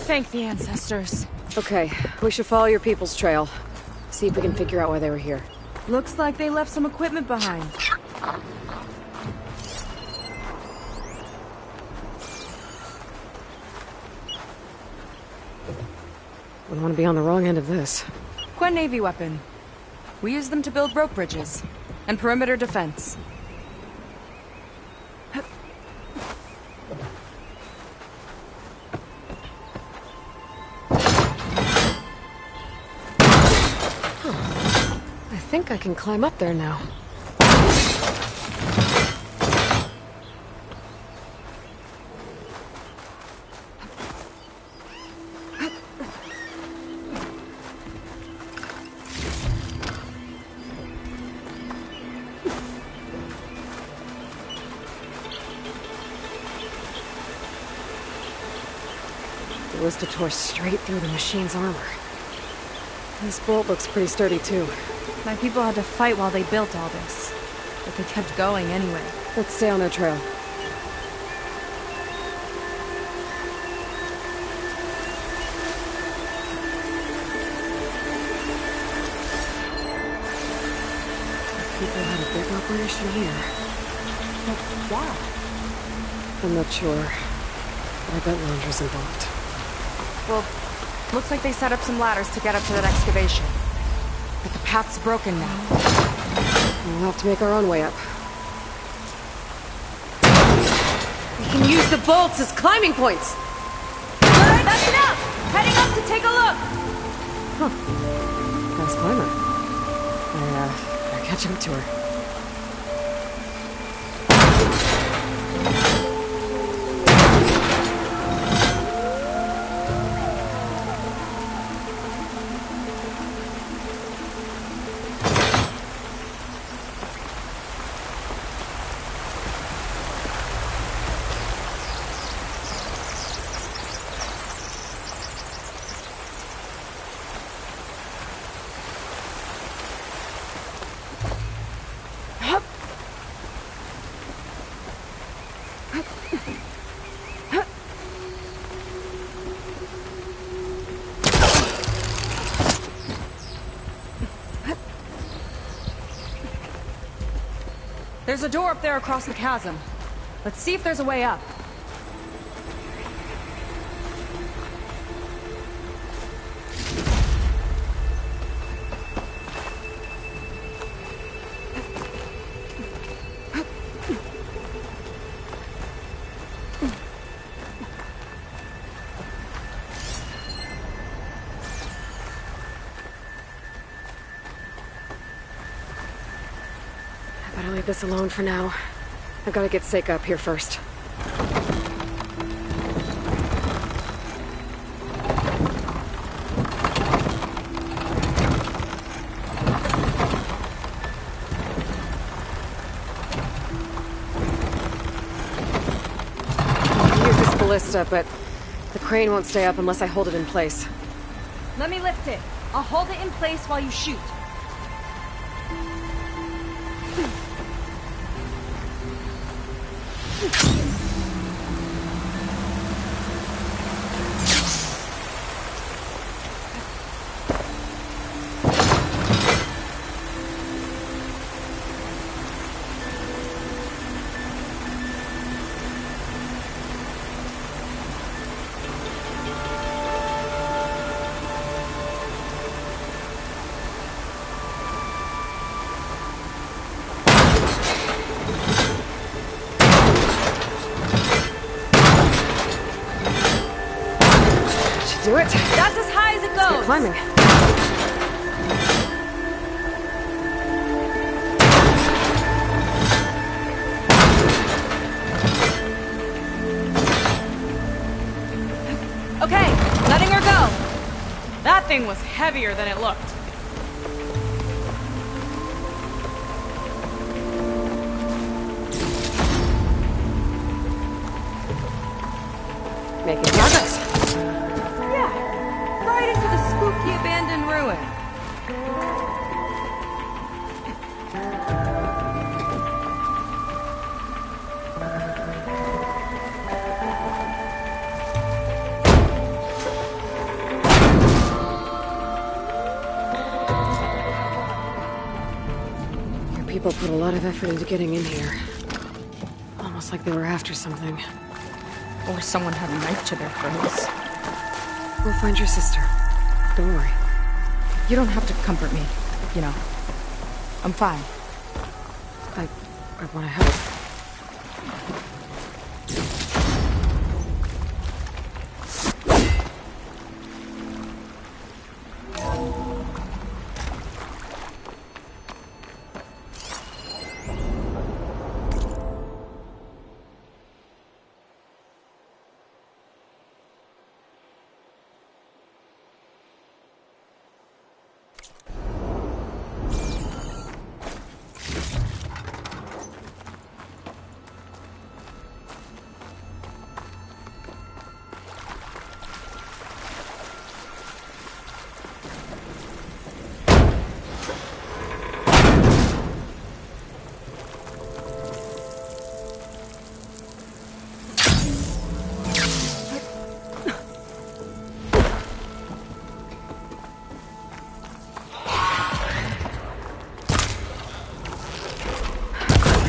Thank the ancestors. Okay, we should follow your people's trail. See if we can figure out why they were here. Looks like they left some equipment behind. Wouldn't want to be on the wrong end of this. Quen Navy weapon. We use them to build rope bridges and perimeter defense. I think I can climb up there now. The Ballista tore straight through the machine's armor. This bolt looks pretty sturdy, too. My people had to fight while they built all this. But they kept going anyway. Let's stay on their trail. People had a big operation here. But why? I'm not sure. But I bet Londra's involved. Well, looks like they set up some ladders to get up to that excavation. But the path's broken now. We'll have to make our own way up. We can use the bolts as climbing points! Good, that's enough! Heading up to take a look! Huh. Nice climber. Better catch up to her. There's a door up there across the chasm. Let's see if there's a way up. Better leave this alone for now. I've got to get Seika up here first. I can use this ballista, but the crane won't stay up unless I hold it in place. Let me lift it. I'll hold it in place while you shoot. Do it. That's as high as it Let's goes. get climbing. Okay, letting her go. That thing was heavier than it looked. Making progress. Right into the spooky abandoned ruin. Your people put a lot of effort into getting in here. Almost like they were after something. Or someone had a knife to their throats. We'll find your sister. Don't worry. You don't have to comfort me, you know. I'm fine. I want to help.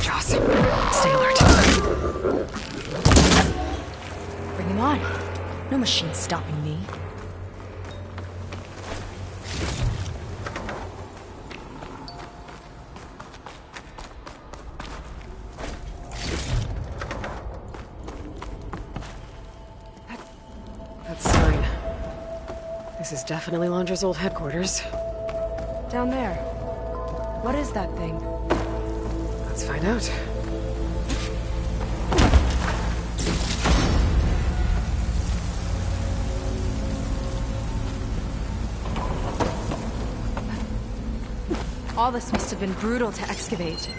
Jaws. Stay alert. Bring him on. No machine stopping me. That sign. This is definitely Londra's old headquarters. Down there. What is that thing? Let's find out. All this must have been brutal to excavate.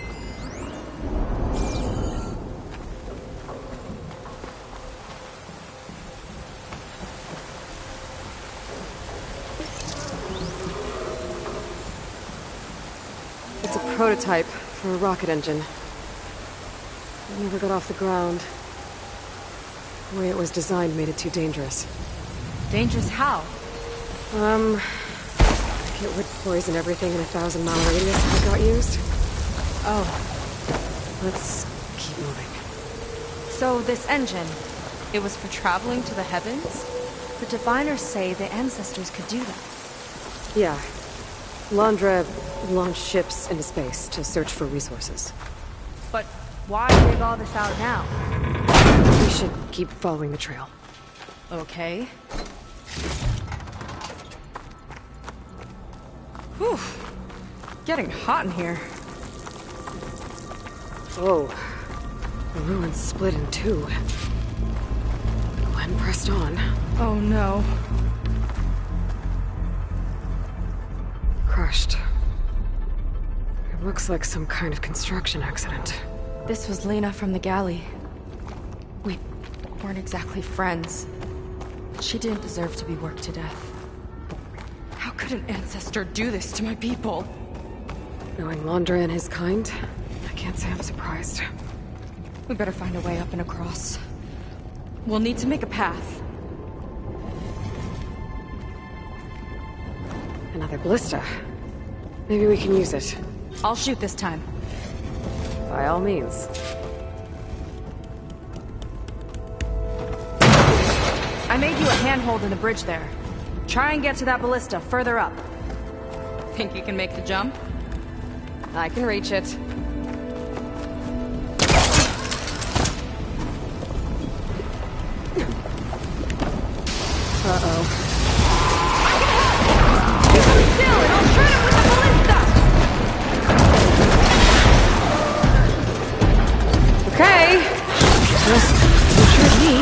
It's a prototype for a rocket engine. It never got off the ground. The way it was designed made it too dangerous. Dangerous how? Like it would poison everything in a 1,000-mile radius if it got used. Oh. Let's keep moving. So this engine, it was for traveling to the heavens? The diviners say the ancestors could do that. Yeah. Londra launched ships into space to search for resources. But why dig all this out now? We should keep following the trail. Okay. Whew. Getting hot in here. Whoa. The ruins split in two. Glenn pressed on. Oh no. Crushed. It looks like some kind of construction accident. This was Lena from the galley. We weren't exactly friends. She didn't deserve to be worked to death. How could an ancestor do this to my people? Knowing Londra and his kind, I can't say I'm surprised. We better find a way up and across. We'll need to make a path. Another ballista. Maybe we can use it. I'll shoot this time. By all means. I made you a handhold in the bridge there. Try and get to that ballista further up. Think you can make the jump? I can reach it. Uh-oh. You hold still and I'll shoot it with the ballista! Okay. Just shoot me.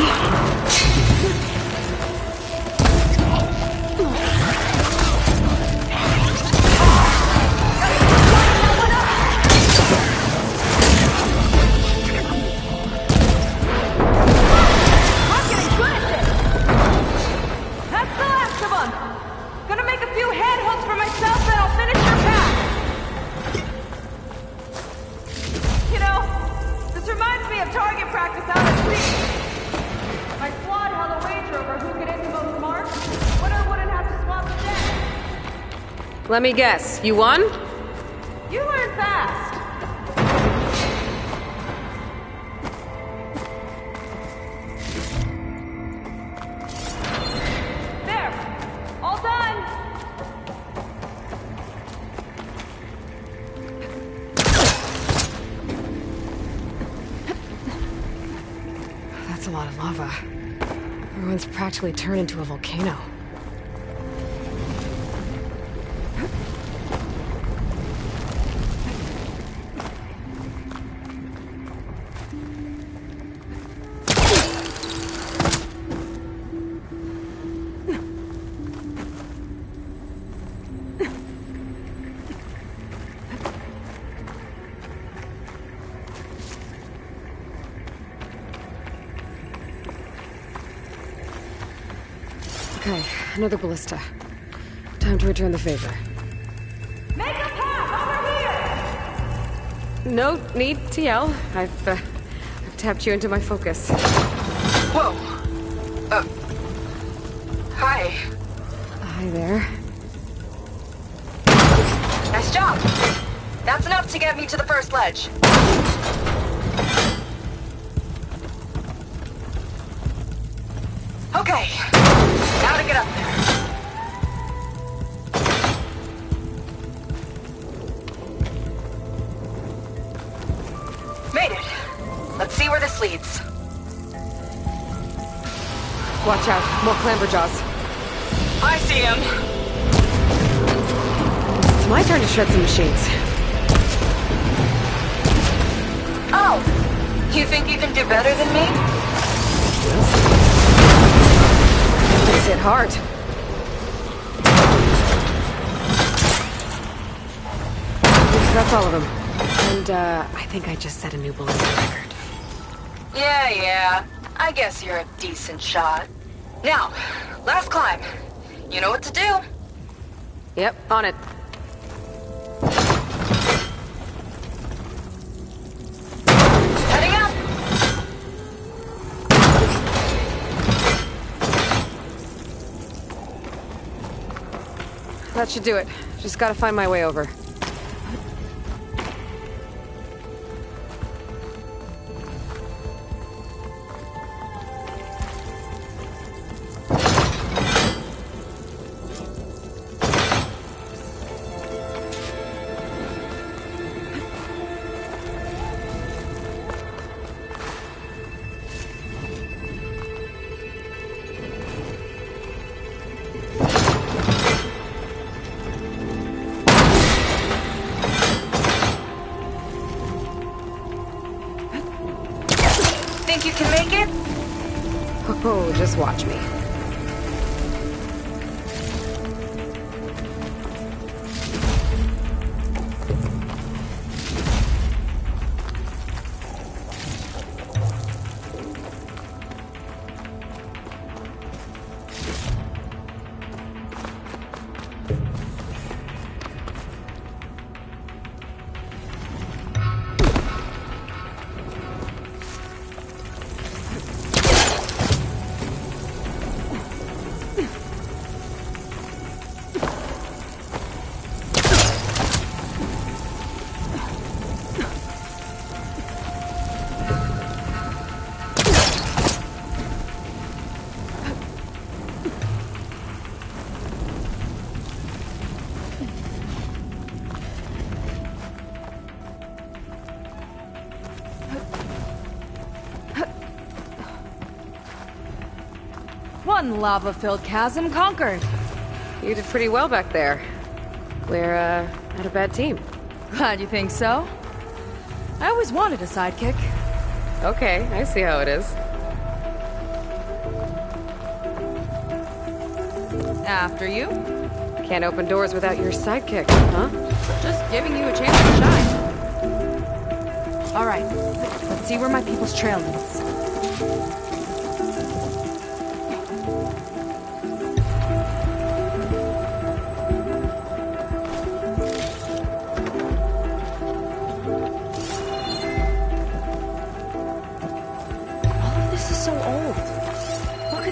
Let me guess, you won? You learn fast. There, all done. That's a lot of lava. The ruins practically turned into a volcano. Okay, another ballista. Time to return the favor. Make a path over here! No need to yell. I've tapped you into my focus. Whoa. Hi. Hi there. Nice job. That's enough to get me to the first ledge. Made it. Let's see where this leads. Watch out, more clamberjaws. I see him. It's my turn to shred some machines. Oh, you think you can do better than me? Things hit hard. That's all of them. And, I think I just set a new ballistic record. Yeah. I guess you're a decent shot. Now, last climb. You know what to do. Yep, on it. Heading up. That should do it. Just gotta find my way over. Think you can make it? Oh, just watch me. One lava-filled chasm conquered. You did pretty well back there. We're, not a bad team. Glad you think so. I always wanted a sidekick. Okay, I see how it is. After you. Can't open doors without your sidekick, huh? Just giving you a chance to shine. All right, let's see where my people's trail leads.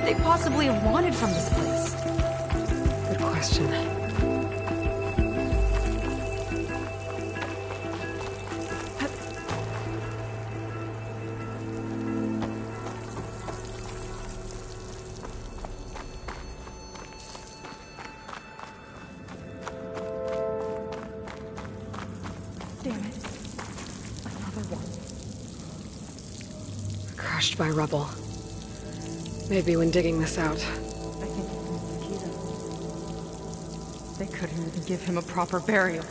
They possibly have wanted from this place? Good question. Damn it. Another one. Crushed by rubble. Maybe when digging this out. I think Kita. They couldn't even give him a proper burial.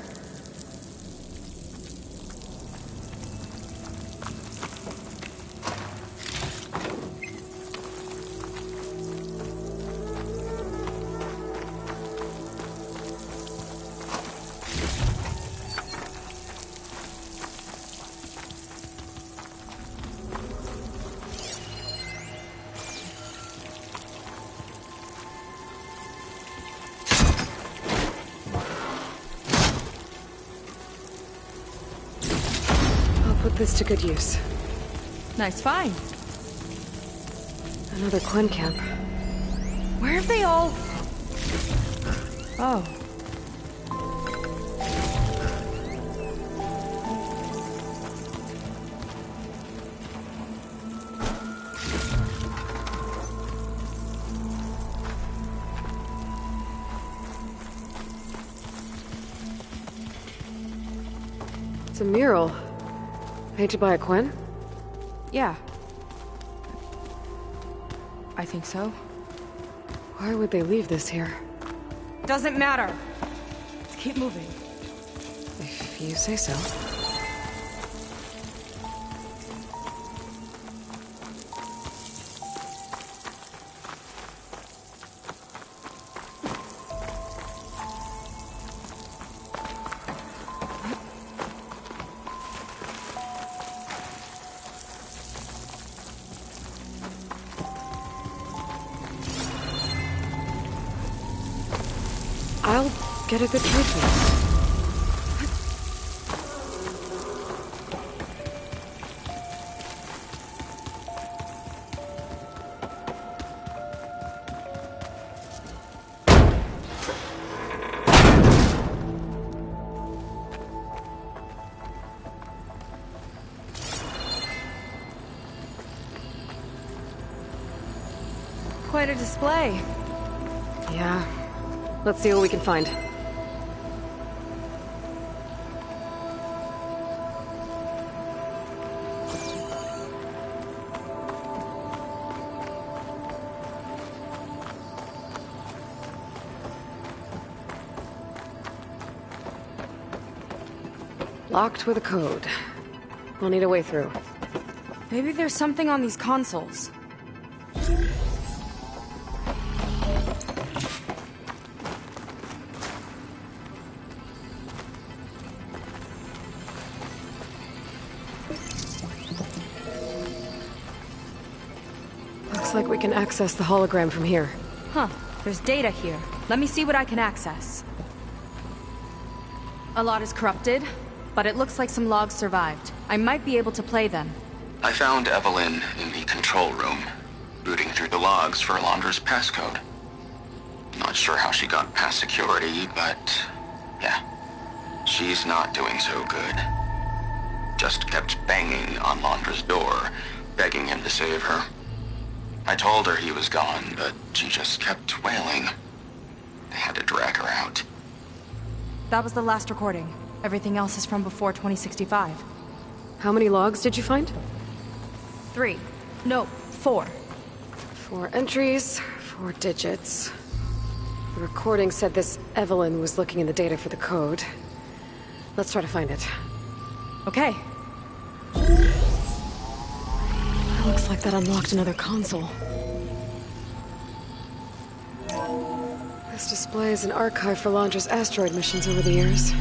Put this to good use. Nice find. Another Quen camp. Where have they all... Oh. It's a mural. Painted by a Quinn? Yeah. I think so. Why would they leave this here? Doesn't matter. Let's keep moving. If you say so. I'll get a good read for this. Quite a display. Yeah. Let's see what we can find. Locked with a code. We'll need a way through. Maybe there's something on these consoles. Looks like we can access the hologram from here. Huh. There's data here. Let me see what I can access. A lot is corrupted, but it looks like some logs survived. I might be able to play them. I found Evelyn in the control room, rooting through the logs for Alondra's passcode. Not sure how she got past security, but yeah, she's not doing so good. Just kept banging on Alondra's door, begging him to save her. I told her he was gone, but she just kept wailing. I had to drag her out. That was the last recording. Everything else is from before 2065. How many logs did you find? 3. No, 4. 4 entries, 4 digits. The recording said this Evelyn was looking in the data for the code. Let's try to find it. Okay. Looks like that unlocked another console. This displays an archive for Alondra's asteroid missions over the years.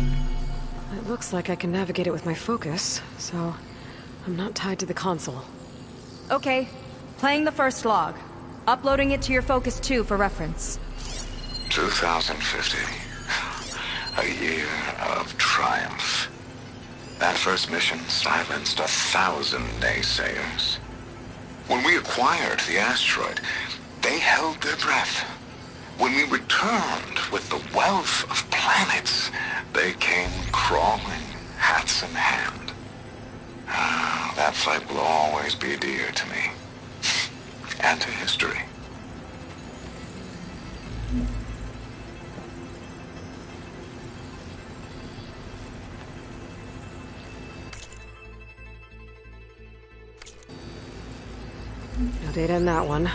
It looks like I can navigate it with my focus, so I'm not tied to the console. Okay. Playing the first log. Uploading it to your Focus 2 for reference. 2050. A year of triumph. That first mission silenced 1,000 naysayers. When we acquired the asteroid, they held their breath. When we returned with the wealth of planets, they came crawling, hats in hand. That fight will always be dear to me. And to history. No data in that one.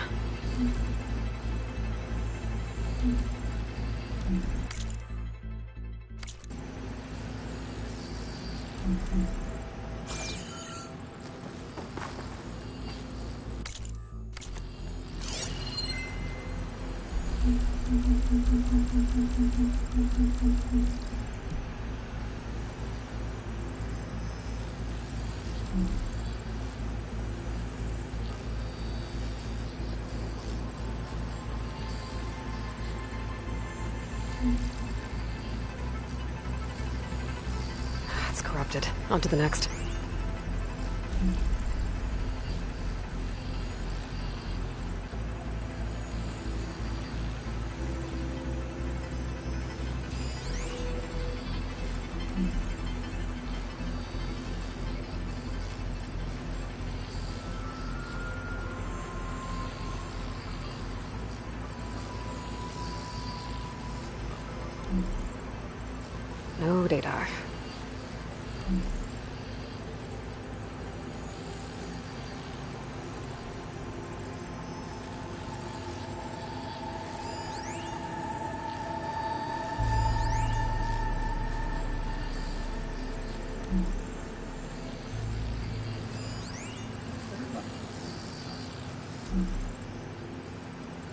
It's corrupted. On to the next. No data.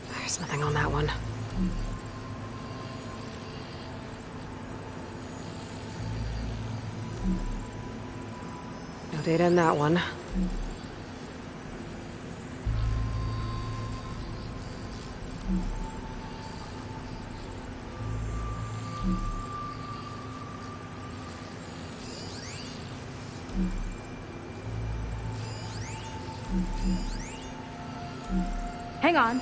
There's nothing on that one. No data in that one. Hang on.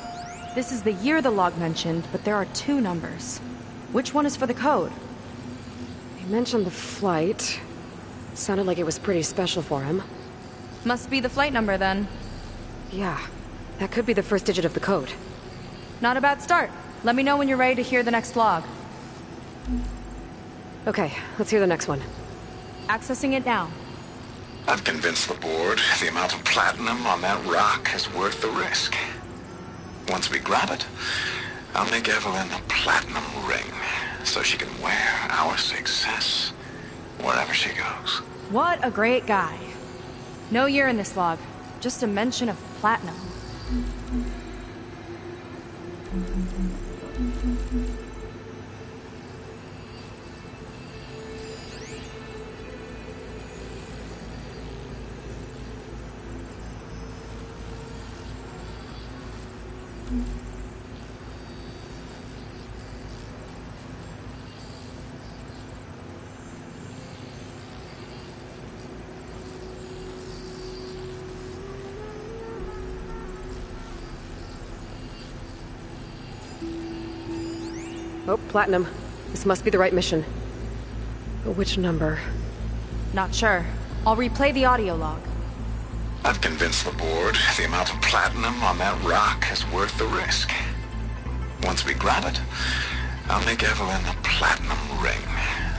This is the year the log mentioned, but there are 2 numbers. Which one is for the code? He mentioned the flight. Sounded like it was pretty special for him. Must be the flight number then. Yeah, that could be the first digit of the code. Not a bad start. Let me know when you're ready to hear the next log. Okay, let's hear the next one. Accessing it now. I've convinced the board the amount of platinum on that rock is worth the risk. Once we grab it, I'll make Evelyn a platinum ring so she can wear our success wherever she goes. What a great guy. No year in this log, just a mention of platinum. Oh, platinum. This must be the right mission. But which number? Not sure. I'll replay the audio log. I've convinced the board the amount of platinum on that rock is worth the risk. Once we grab it, I'll make Evelyn a platinum ring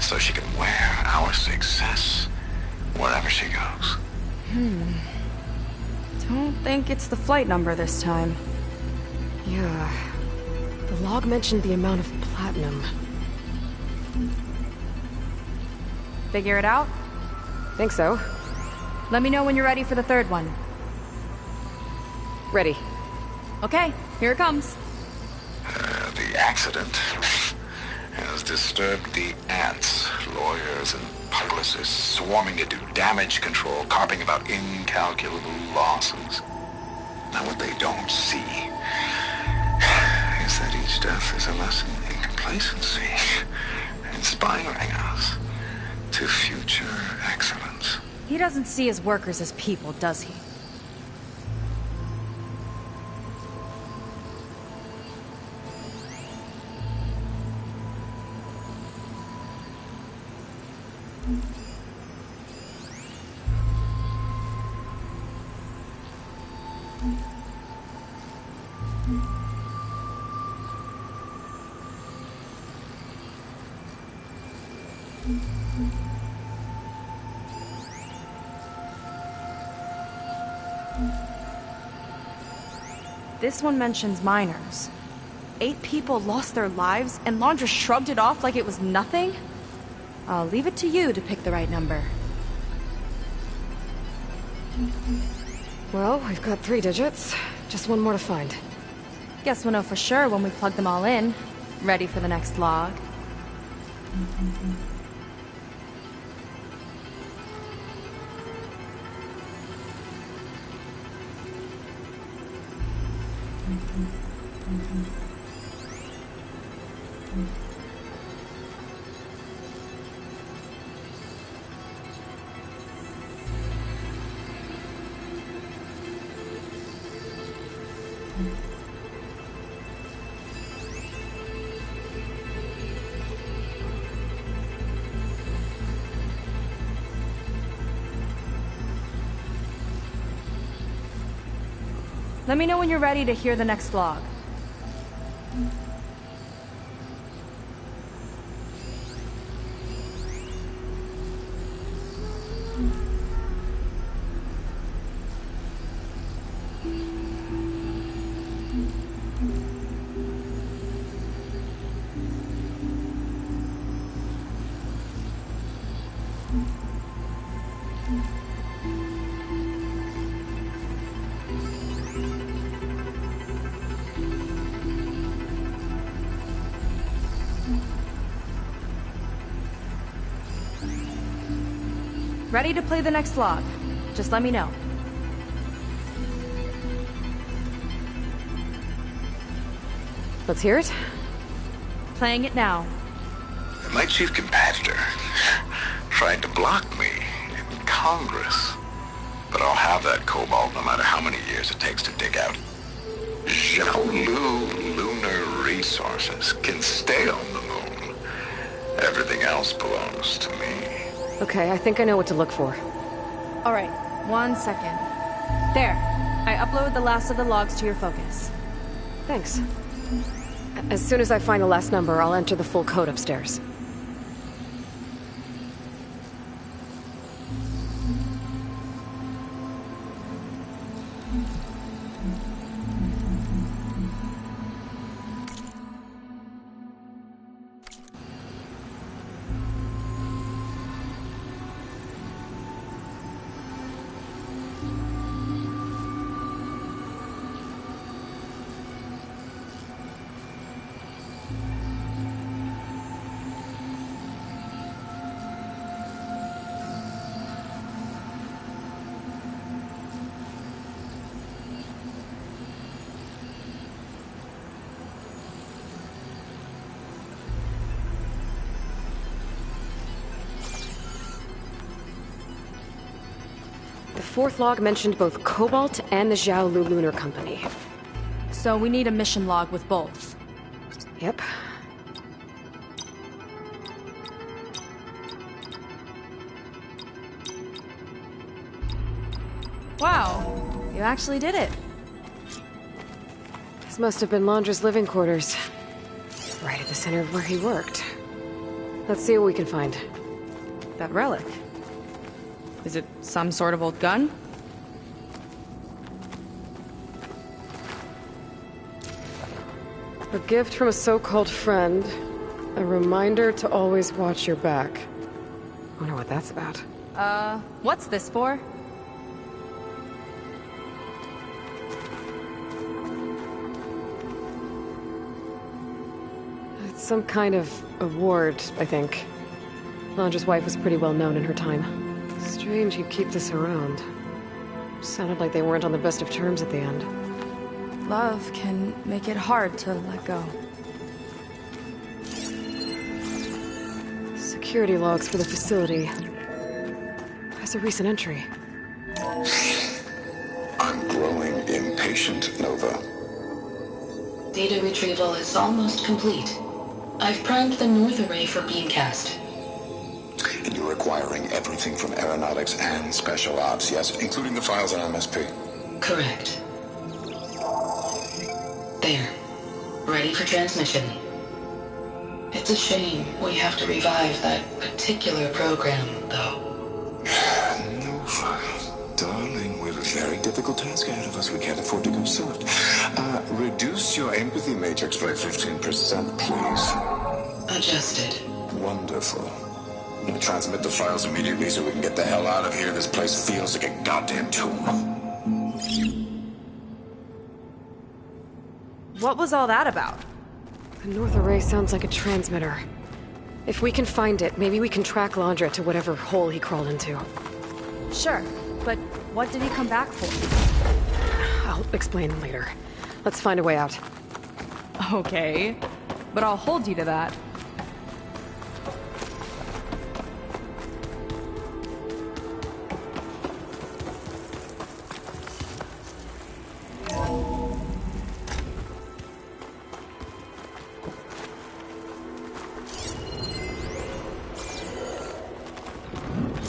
so she can wear our success wherever she goes. Don't think it's the flight number this time. Yeah. The log mentioned the amount of platinum. Figure it out? Think so. Let me know when you're ready for the third one. Ready. Okay, here it comes. The accident has disturbed the ants, lawyers and publicists swarming to do damage control, carping about incalculable losses. Now what they don't see is that each death is a lesson in complacency, inspiring us to future excellence. He doesn't see his workers as people, does he? This one mentions miners. 8 people lost their lives, and Laundra shrugged it off like it was nothing? I'll leave it to you to pick the right number. Well, we've got 3 digits. Just one more to find. Guess we'll know for sure when we plug them all in. Ready for the next log. Let me know when you're ready to hear the next log. ready to play the next log. Just let me know. Let's hear it. Playing it now. My chief competitor tried to block me in Congress. But I'll have that cobalt no matter how many years it takes to dig out. Xiaolu lunar resources can stay on the moon. Everything else belongs to me. Okay, I think I know what to look for. All right, 1 second. There. I uploaded the last of the logs to your focus. Thanks. As soon as I find the last number, I'll enter the full code upstairs. The fourth log mentioned both Cobalt and the Xiaolu Lunar Company. So we need a mission log with both. Yep. Wow, you actually did it. This must have been Londra's living quarters. Right at the center of where he worked. Let's see what we can find. That relic. Is it some sort of old gun? A gift from a so-called friend. A reminder to always watch your back. Wonder what that's about. What's this for? It's some kind of award, I think. Londra's wife was pretty well known in her time. Strange he'd keep this around. Sounded like they weren't on the best of terms at the end. Love can make it hard to let go. Security logs for the facility. There's a recent entry. I'm growing impatient, Nova. Data retrieval is almost complete. I've primed the north array for beamcast. And you're acquiring everything from aeronautics and special ops, yes? Including the files on MSP? Correct. There. Ready for transmission. It's a shame we have to revive that particular program, though. Nova, darling, we have a very difficult task ahead of us. We can't afford to go soft. Reduce your empathy matrix by 15%, please. Adjusted. Wonderful. Transmit the files immediately so we can get the hell out of here. This place feels like a goddamn tomb. What was all that about? The north array sounds like a transmitter. If we can find it, maybe we can track Londra to whatever hole he crawled into. Sure, but what did he come back for? I'll explain later. Let's find a way out. Okay, but I'll hold you to that.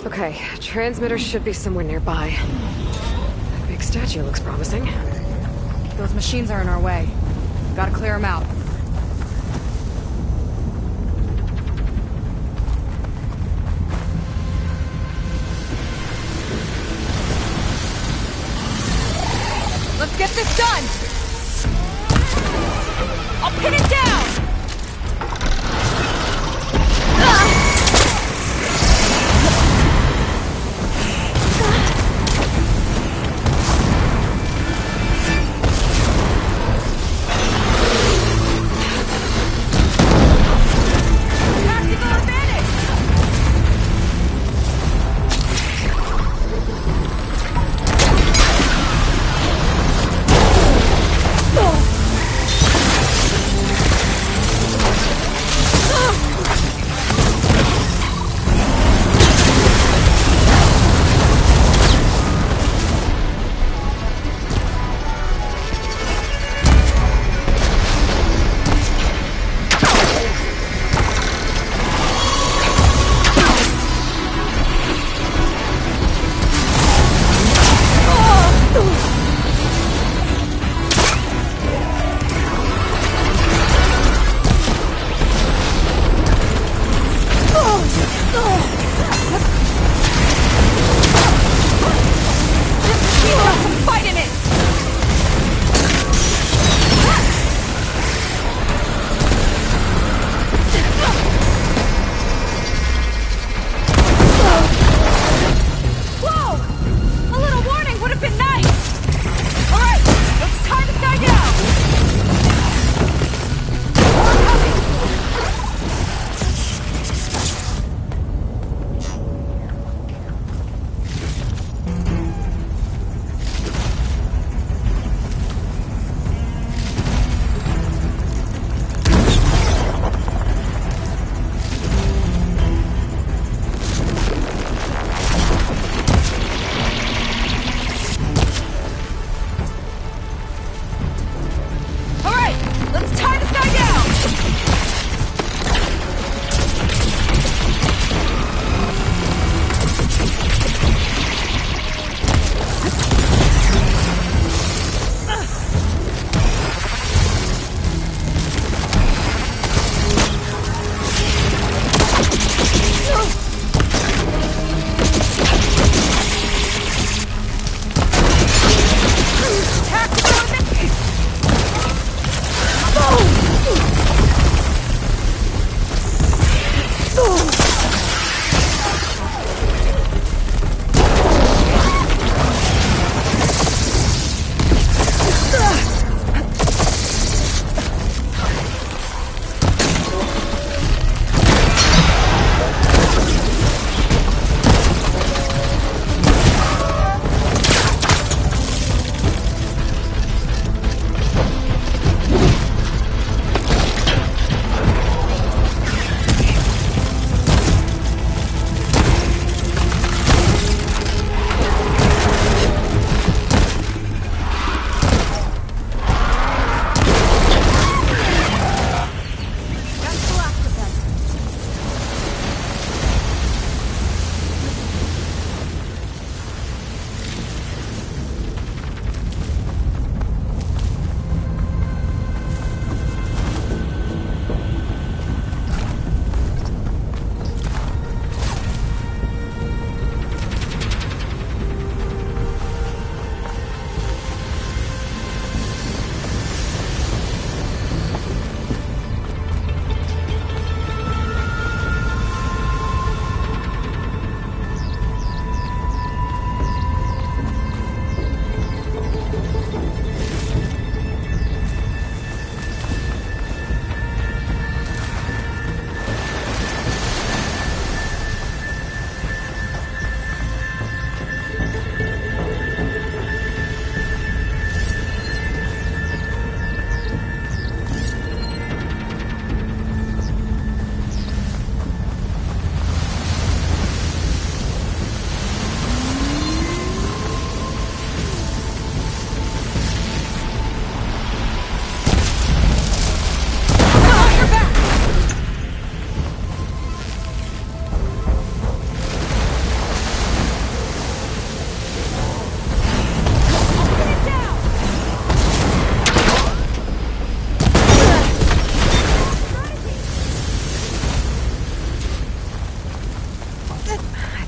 Okay, transmitter should be somewhere nearby. That big statue looks promising. Those machines are in our way. Gotta clear them out. Let's get this done! I'll pin it down!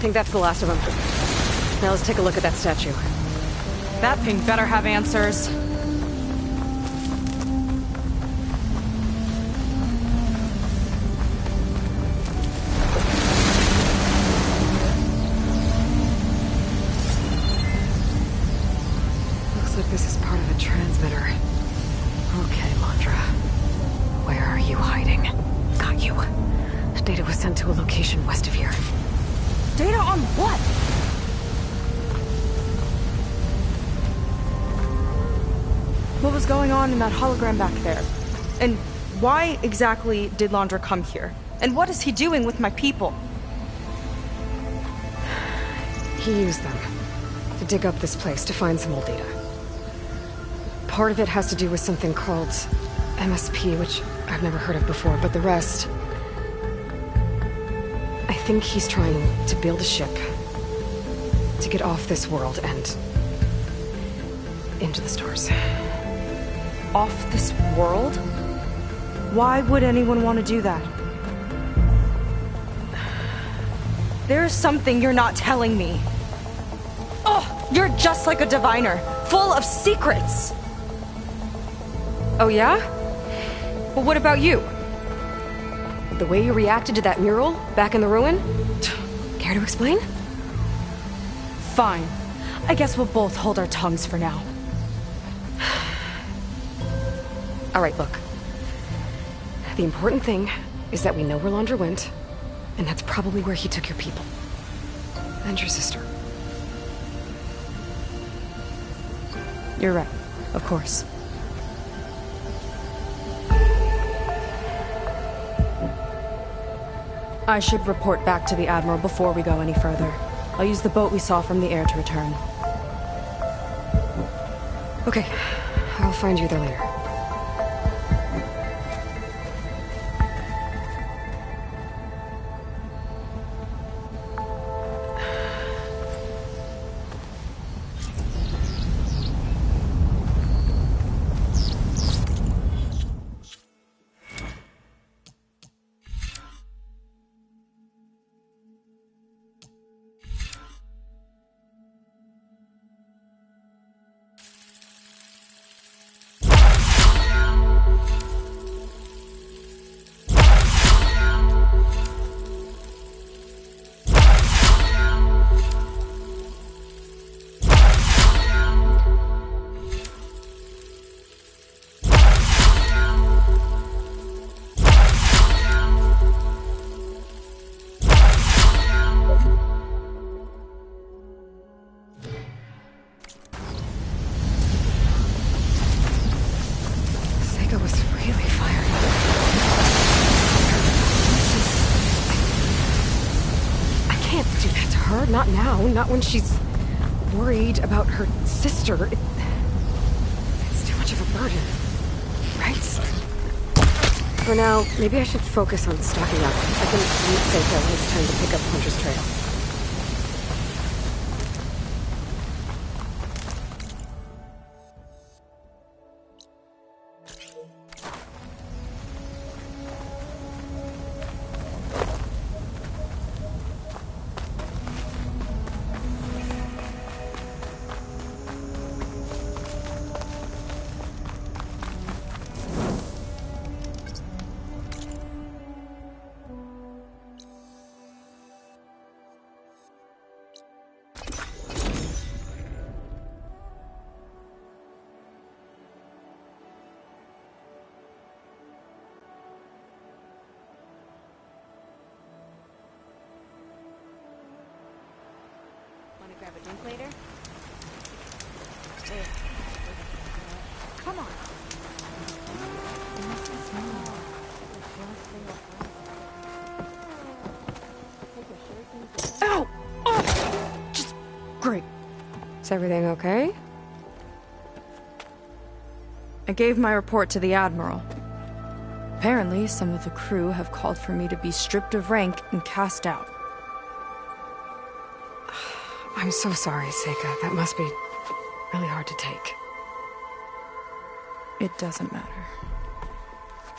think that's the last of them. Now let's take a look at that statue. That thing better have answers. Looks like this is part of a transmitter. Okay, Landra. Where are you hiding? Got you. Data was sent to a location west of here. Data on what? What was going on in that hologram back there? And why exactly did Landra come here? And what is he doing with my people? He used them to dig up this place to find some old data. Part of it has to do with something called MSP, which I've never heard of before, but the rest... I think he's trying to build a ship to get off this world and into the stars. Off this world? Why would anyone want to do that? There's something you're not telling me. Oh, you're just like a diviner, full of secrets. Oh yeah? Well, what about you? The way you reacted to that mural back in the ruin? Care to explain? Fine. I guess we'll both hold our tongues for now. All right, look. The important thing is that we know where Landra went, and that's probably where he took your people. And your sister. You're right. Of course. I should report back to the Admiral before we go any further. I'll use the boat we saw from the air to return. Okay. I'll find you there later. Not now, not when she's worried about her sister. It's too much of a burden, right? For now, maybe I should focus on stocking up. I can meet Seiko when it's time to pick up Hunter's trail. Grab a drink later? Hey. Come on. Ow! Oh! Just great. Is everything okay? I gave my report to the Admiral. Apparently, some of the crew have called for me to be stripped of rank and cast out. I'm so sorry, Seika. That must be really hard to take. It doesn't matter.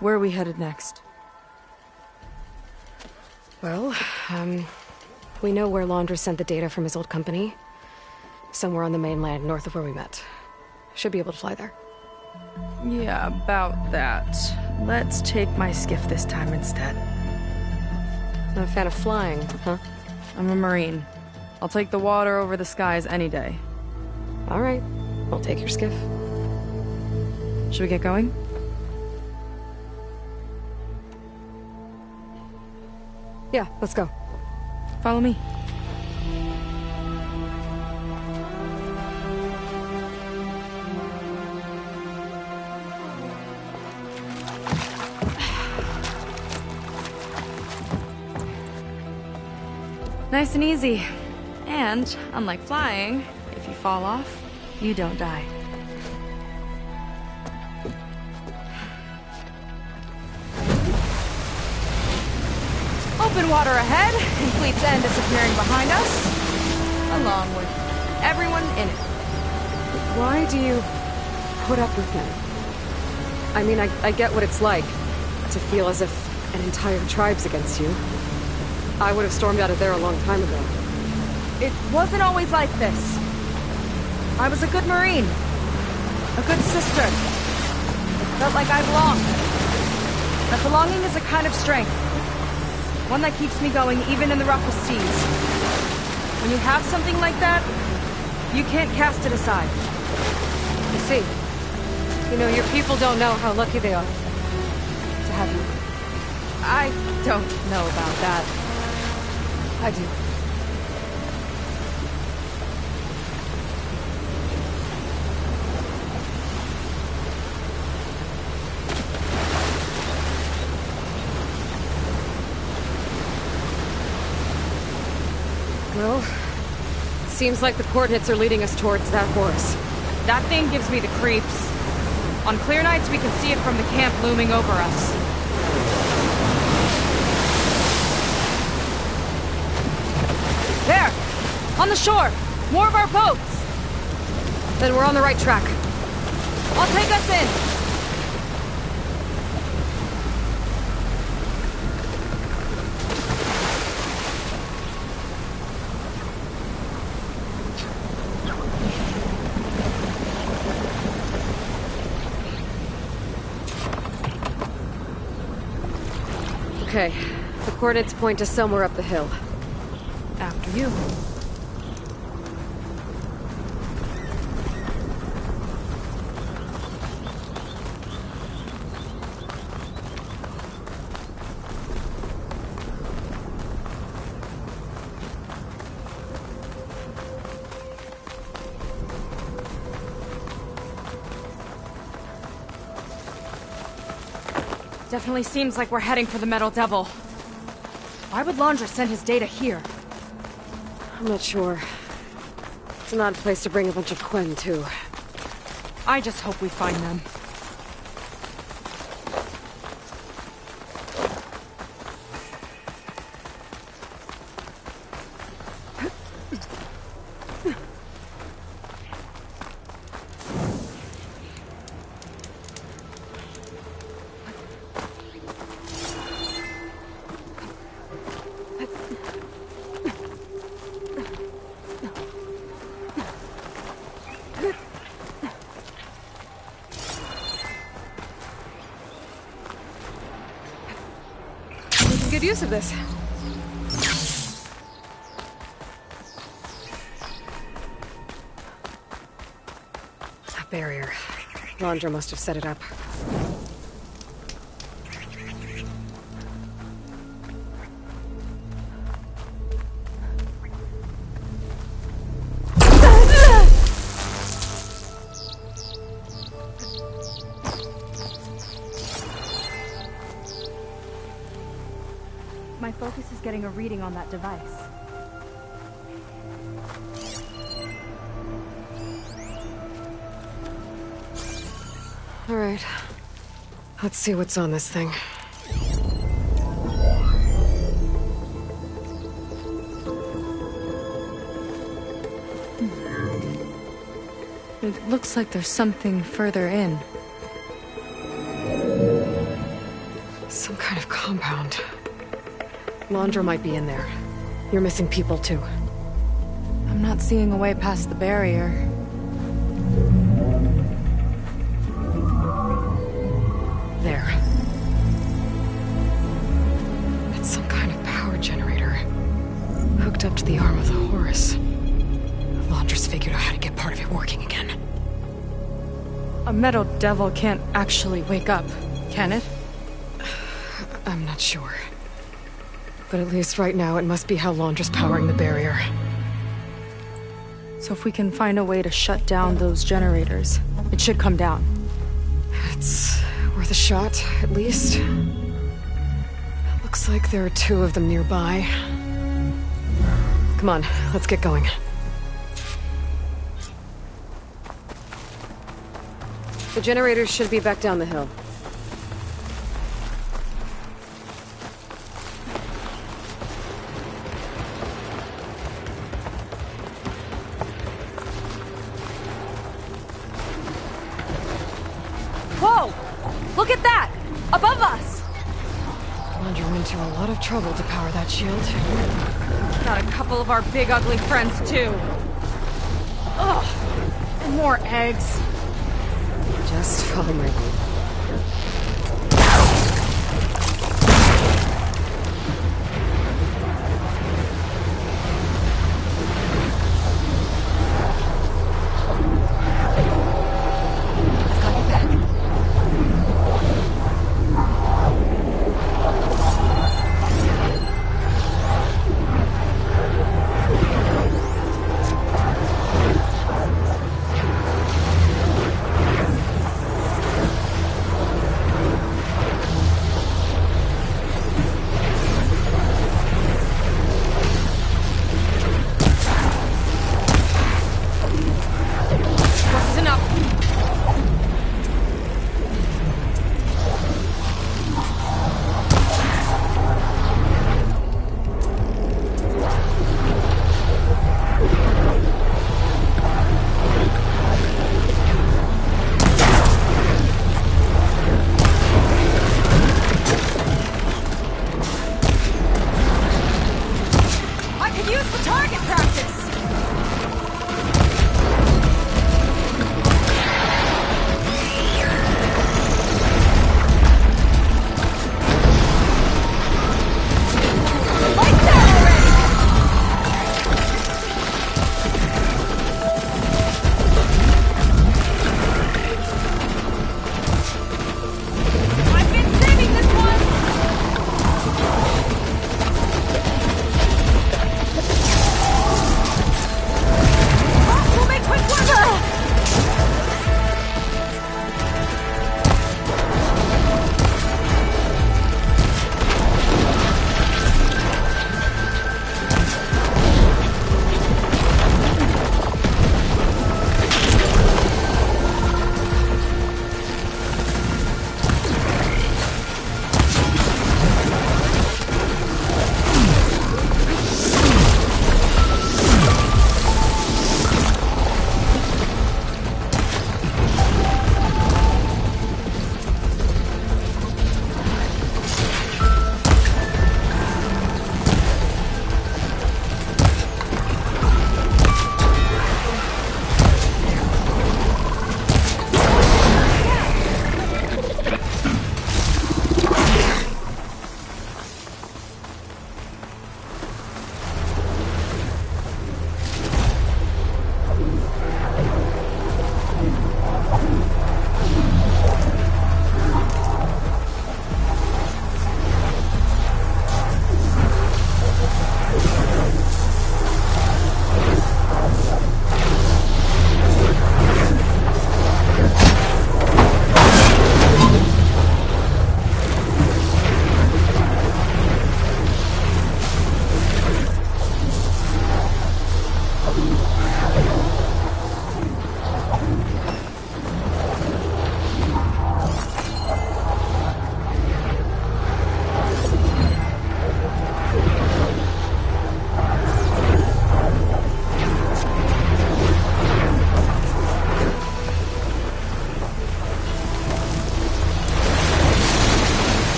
Where are we headed next? Well, We know where Laundra sent the data from his old company. Somewhere on the mainland, north of where we met. Should be able to fly there. Yeah, about that. Let's take my skiff this time instead. Not a fan of flying, huh? I'm a Marine. I'll take the water over the skies any day. All right. I'll take your skiff. Should we get going? Yeah, let's go. Follow me. Nice and easy. And, unlike flying, if you fall off, you don't die. Open water ahead, and Fleet's End disappearing behind us, along with everyone in it. Why do you put up with them? I mean, I get what it's like to feel as if an entire tribe's against you. I would have stormed out of there a long time ago. It wasn't always like this. I was a good Marine. A good sister. It felt like I belonged. That belonging is a kind of strength. One that keeps me going even in the roughest seas. When you have something like that, you can't cast it aside. I see. You know, your people don't know how lucky they are to have you. I don't know about that. I do. Well, seems like the coordinates are leading us towards that horse. That thing gives me the creeps. On clear nights, we can see it from the camp looming over us. There! On the shore! More of our boats! Then we're on the right track. I'll take us in! Okay, the coordinates point to somewhere up the hill. After you. Definitely seems like we're heading for the Metal Devil. Why would Laundra send his data here? I'm not sure. It's an odd place to bring a bunch of Quen, too. I just hope we find them. Good use of this. A barrier. Laundra must have set it up. My focus is getting a reading on that device. All right. Let's see what's on this thing. It looks like there's something further in. Some kind of compound. Laundra might be in there. You're missing people too. I'm not seeing a way past the barrier. There. It's some kind of power generator. Hooked up to the arm of the Horus. Laundress figured out how to get part of it working again. A metal devil can't actually wake up, can it? I'm not sure. But at least right now, it must be how Laundra's powering the barrier. So if we can find a way to shut down those generators, it should come down. It's worth a shot, at least. Looks like there are 2 of them nearby. Come on, let's get going. The generators should be back down the hill. Whoa! Look at that! Above us! Laundra went to a lot of trouble to power that shield. Got a couple of our big ugly friends, too. Ugh! And more eggs. Just follow my lead.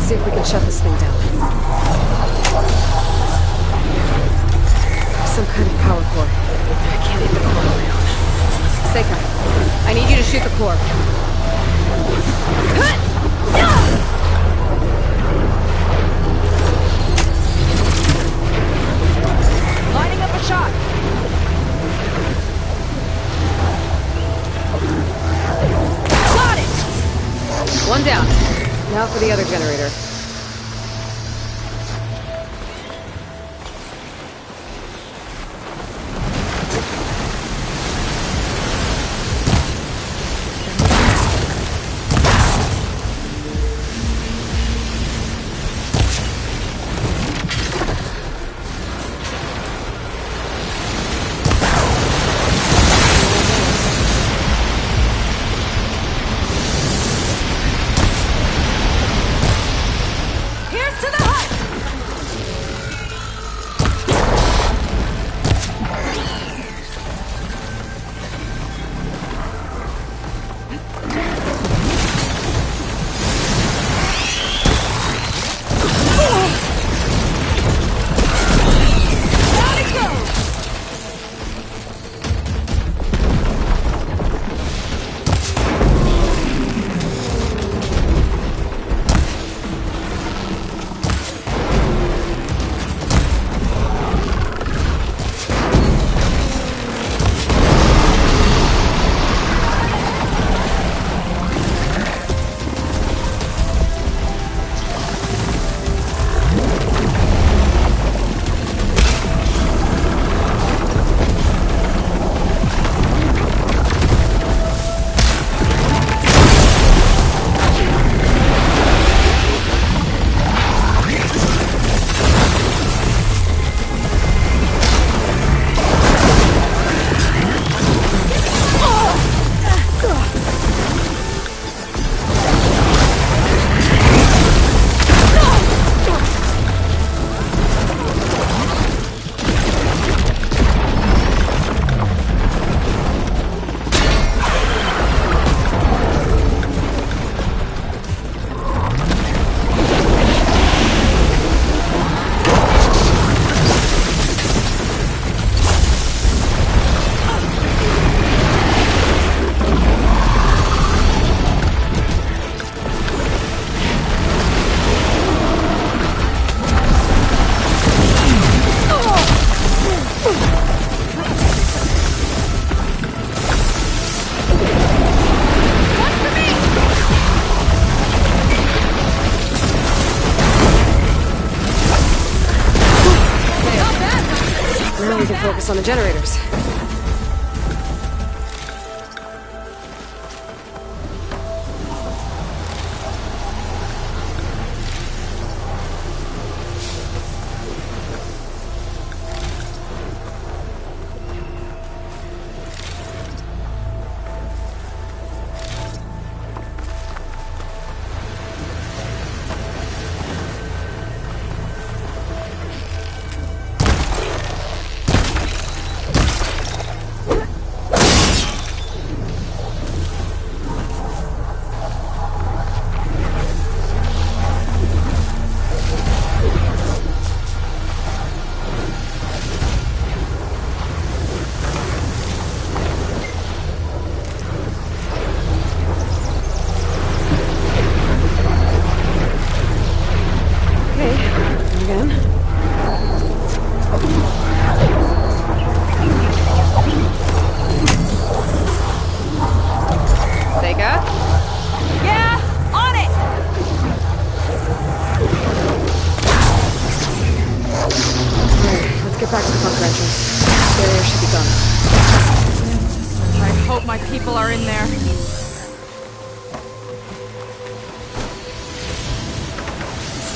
see if we can shut this thing down. Some kind of power core. I can't hit the core on my own. Seika, I need you to shoot the core. Lining up a shot. Got it! One down. Now for the other generator. Focus on the generators.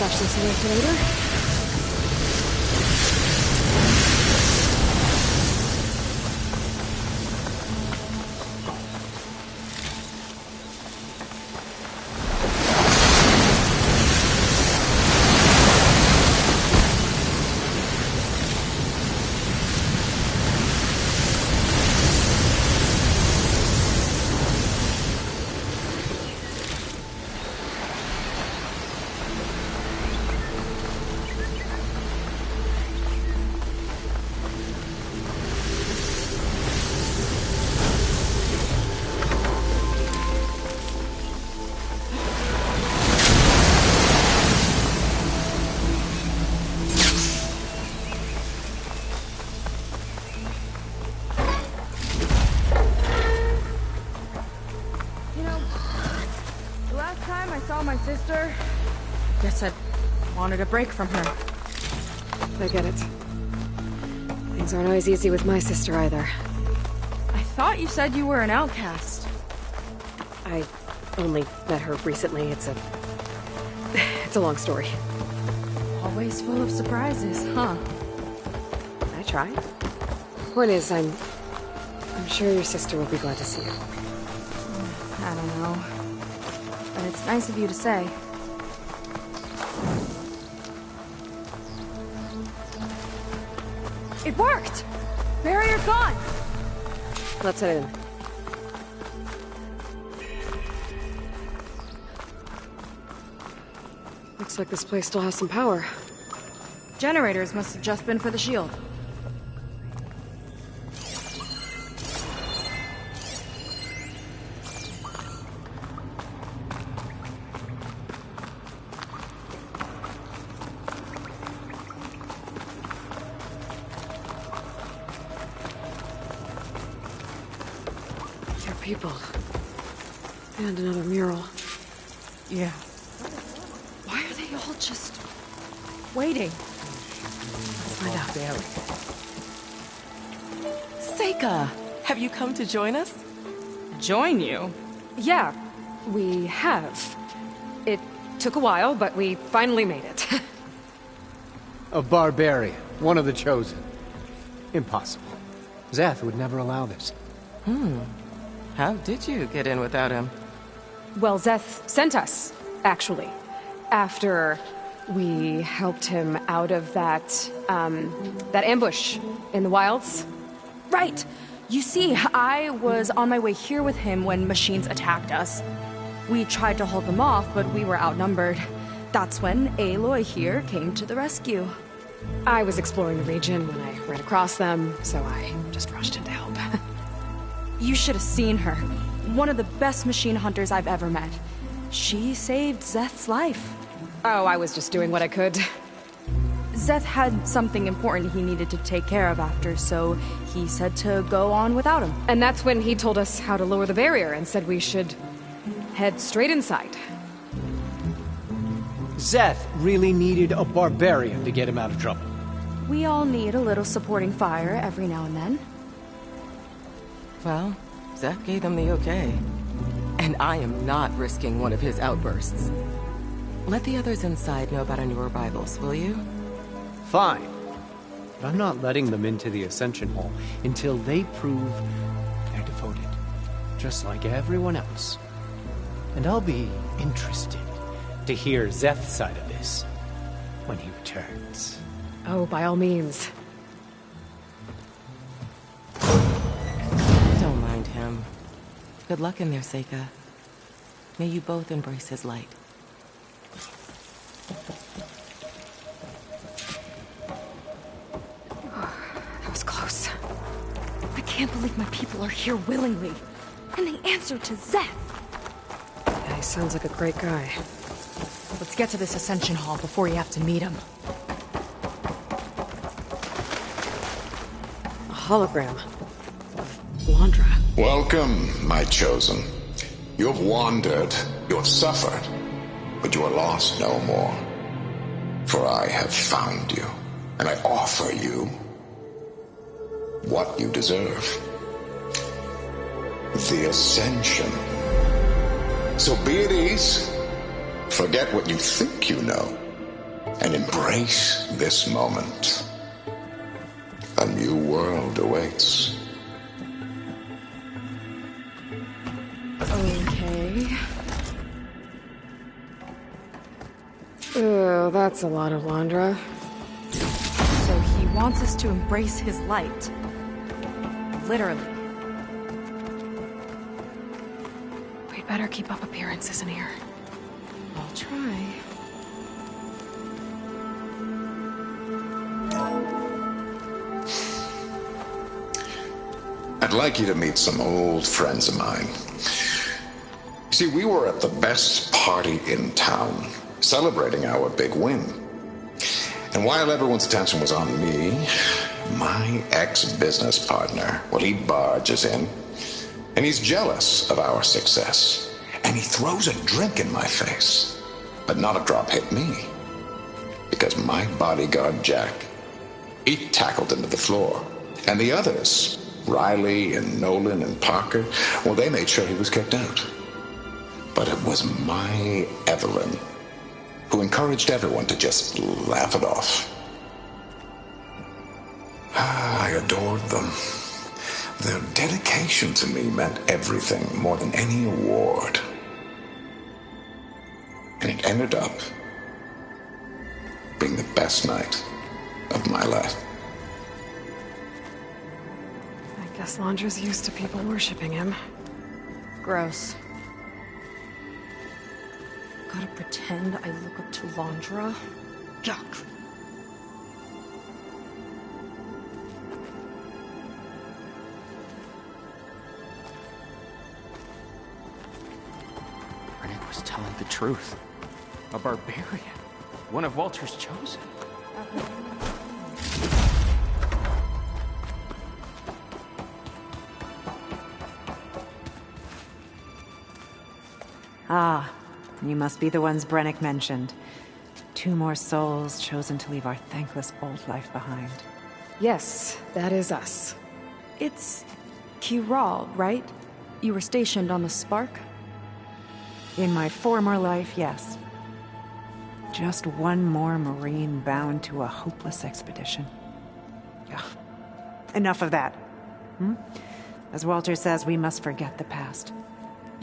Stash this away for later. sister. Guess I wanted a break from her. I get it. Things aren't always easy with my sister either. I thought you said you were an outcast. I only met her recently. It's a long story. Always full of surprises, huh? I try. Point is, I'm sure your sister will be glad to see you. I don't know. But it's nice of you to say. It worked! Barrier gone! Let's head in. Looks like this place still has some power. Generators must have just been for the shield. There are people. And another mural. Yeah. Why are they all just waiting? Let's find out. Seika, have you come to join us? Join you? Yeah, we have. It took a while, but we finally made it. A barbarian, one of the chosen. Impossible. Zeth would never allow this. How did you get in without him? Well, Zeth sent us, actually. After we helped him out of that ambush in the wilds. Right! You see, I was on my way here with him when machines attacked us. We tried to hold them off, but we were outnumbered. That's when Aloy here came to the rescue. I was exploring the region when I ran across them, so I just rushed in to help. You should have seen her. One of the best machine hunters I've ever met. She saved Zeth's life. Oh, I was just doing what I could. Zeth had something important he needed to take care of after, so he said to go on without him. And that's when he told us how to lower the barrier and said we should head straight inside. Zeth really needed a barbarian to get him out of trouble. We all need a little supporting fire every now and then. Well, Zeth gave them the okay. And I am not risking one of his outbursts. Let the others inside know about our new arrivals, will you? Fine. But I'm not letting them into the Ascension Hall until they prove they're devoted. Just like everyone else. And I'll be interested to hear Zeth's side of this when he returns. Oh, by all means. Don't mind him. Good luck in there, Seika. May you both embrace his light. That was close. I can't believe my people are here willingly. And they answered to Zeth. Yeah, he sounds like a great guy. Let's get to this Ascension Hall before you have to meet him. A hologram of Londra. Welcome, my chosen. You have wandered, you have suffered, but you are lost no more. For I have found you, and I offer you what you deserve. The Ascension. So be at ease, forget what you think you know, and embrace this moment. A new world awaits. Okay. Oh, that's a lot of Londra. So he wants us to embrace his light. Literally. We'd better keep up appearances in here. I'll try. I'd like you to meet some old friends of mine. See, we were at the best party in town, celebrating our big win. And while everyone's attention was on me, my ex-business partner, well, he barges in, and he's jealous of our success. And he throws a drink in my face. But not a drop hit me. Because my bodyguard, Jack, he tackled him to the floor. And the others, Riley and Nolan and Parker, well, they made sure he was kicked out. But it was my Evelyn who encouraged everyone to just laugh it off. I adored them. Their dedication to me meant everything, more than any award. And it ended up being the best night of my life. I guess Londra's used to people worshipping him. Gross. Gotta pretend I look up to Londra? Yuck. Rennick was telling the truth. A barbarian. One of Walter's chosen. Ah, you must be the ones Brennick mentioned. 2 more souls chosen to leave our thankless old life behind. Yes, that is us. It's Kiral, right? You were stationed on the Spark? In my former life, yes. Just one more Marine bound to a hopeless expedition. Yeah. Enough of that. As Walter says, we must forget the past.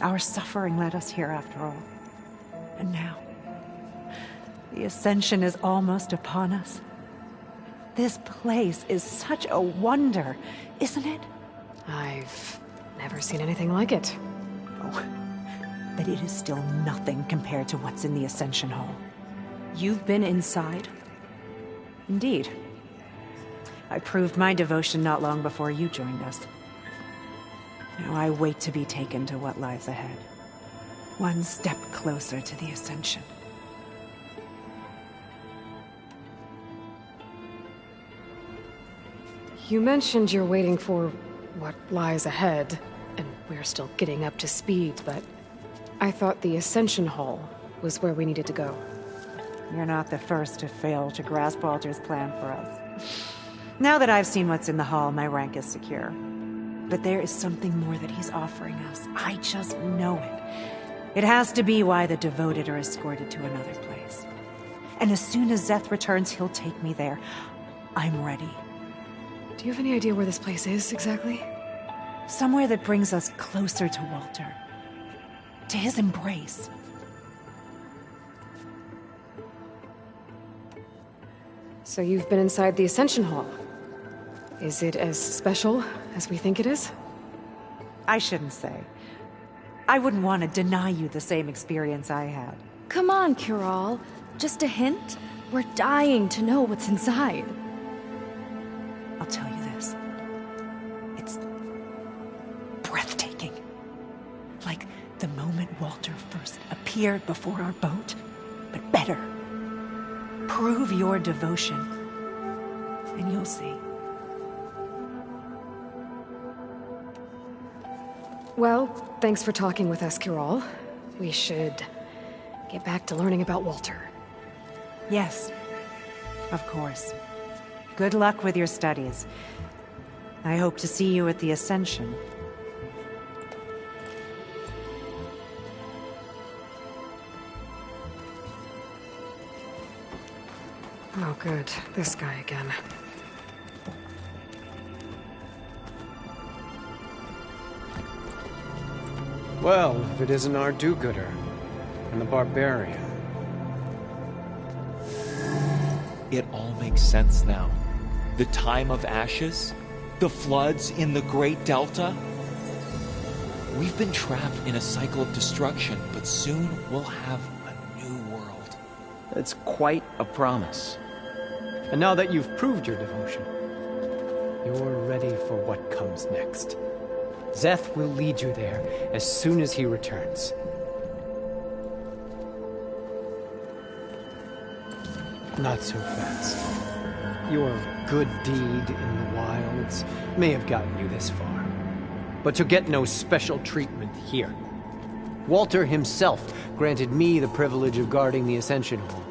Our suffering led us here after all. And now, the Ascension is almost upon us. This place is such a wonder, isn't it? I've never seen anything like it. Oh, but it is still nothing compared to what's in the Ascension Hall. You've been inside? Indeed. I proved my devotion not long before you joined us. Now I wait to be taken to what lies ahead. One step closer to the Ascension. You mentioned you're waiting for what lies ahead, and we're still getting up to speed, but I thought the Ascension Hall was where we needed to go. You're not the first to fail to grasp Walter's plan for us. Now that I've seen what's in the hall, my rank is secure. But there is something more that he's offering us. I just know it. It has to be why the devoted are escorted to another place. And as soon as Zeth returns, he'll take me there. I'm ready. Do you have any idea where this place is, exactly? Somewhere that brings us closer to Walter. To his embrace. So you've been inside the Ascension Hall. Is it as special as we think it is? I shouldn't say. I wouldn't want to deny you the same experience I had. Come on, Kiral. Just a hint? We're dying to know what's inside. I'll tell you this. It's breathtaking. Like the moment Walter first appeared before our boat, but better. Prove your devotion, and you'll see. Well, thanks for talking with us, Kiral. We should get back to learning about Walter. Yes, of course. Good luck with your studies. I hope to see you at the Ascension. Oh, good. This guy again. Well, if it isn't our do-gooder and the barbarian. It all makes sense now. The time of ashes, the floods in the Great Delta. We've been trapped in a cycle of destruction, but soon we'll have a new world. It's quite a promise. And now that you've proved your devotion, you're ready for what comes next. Zeth will lead you there as soon as he returns. Not so fast. Your good deed in the wilds may have gotten you this far, but you'll get no special treatment here. Walter himself granted me the privilege of guarding the Ascension Hall.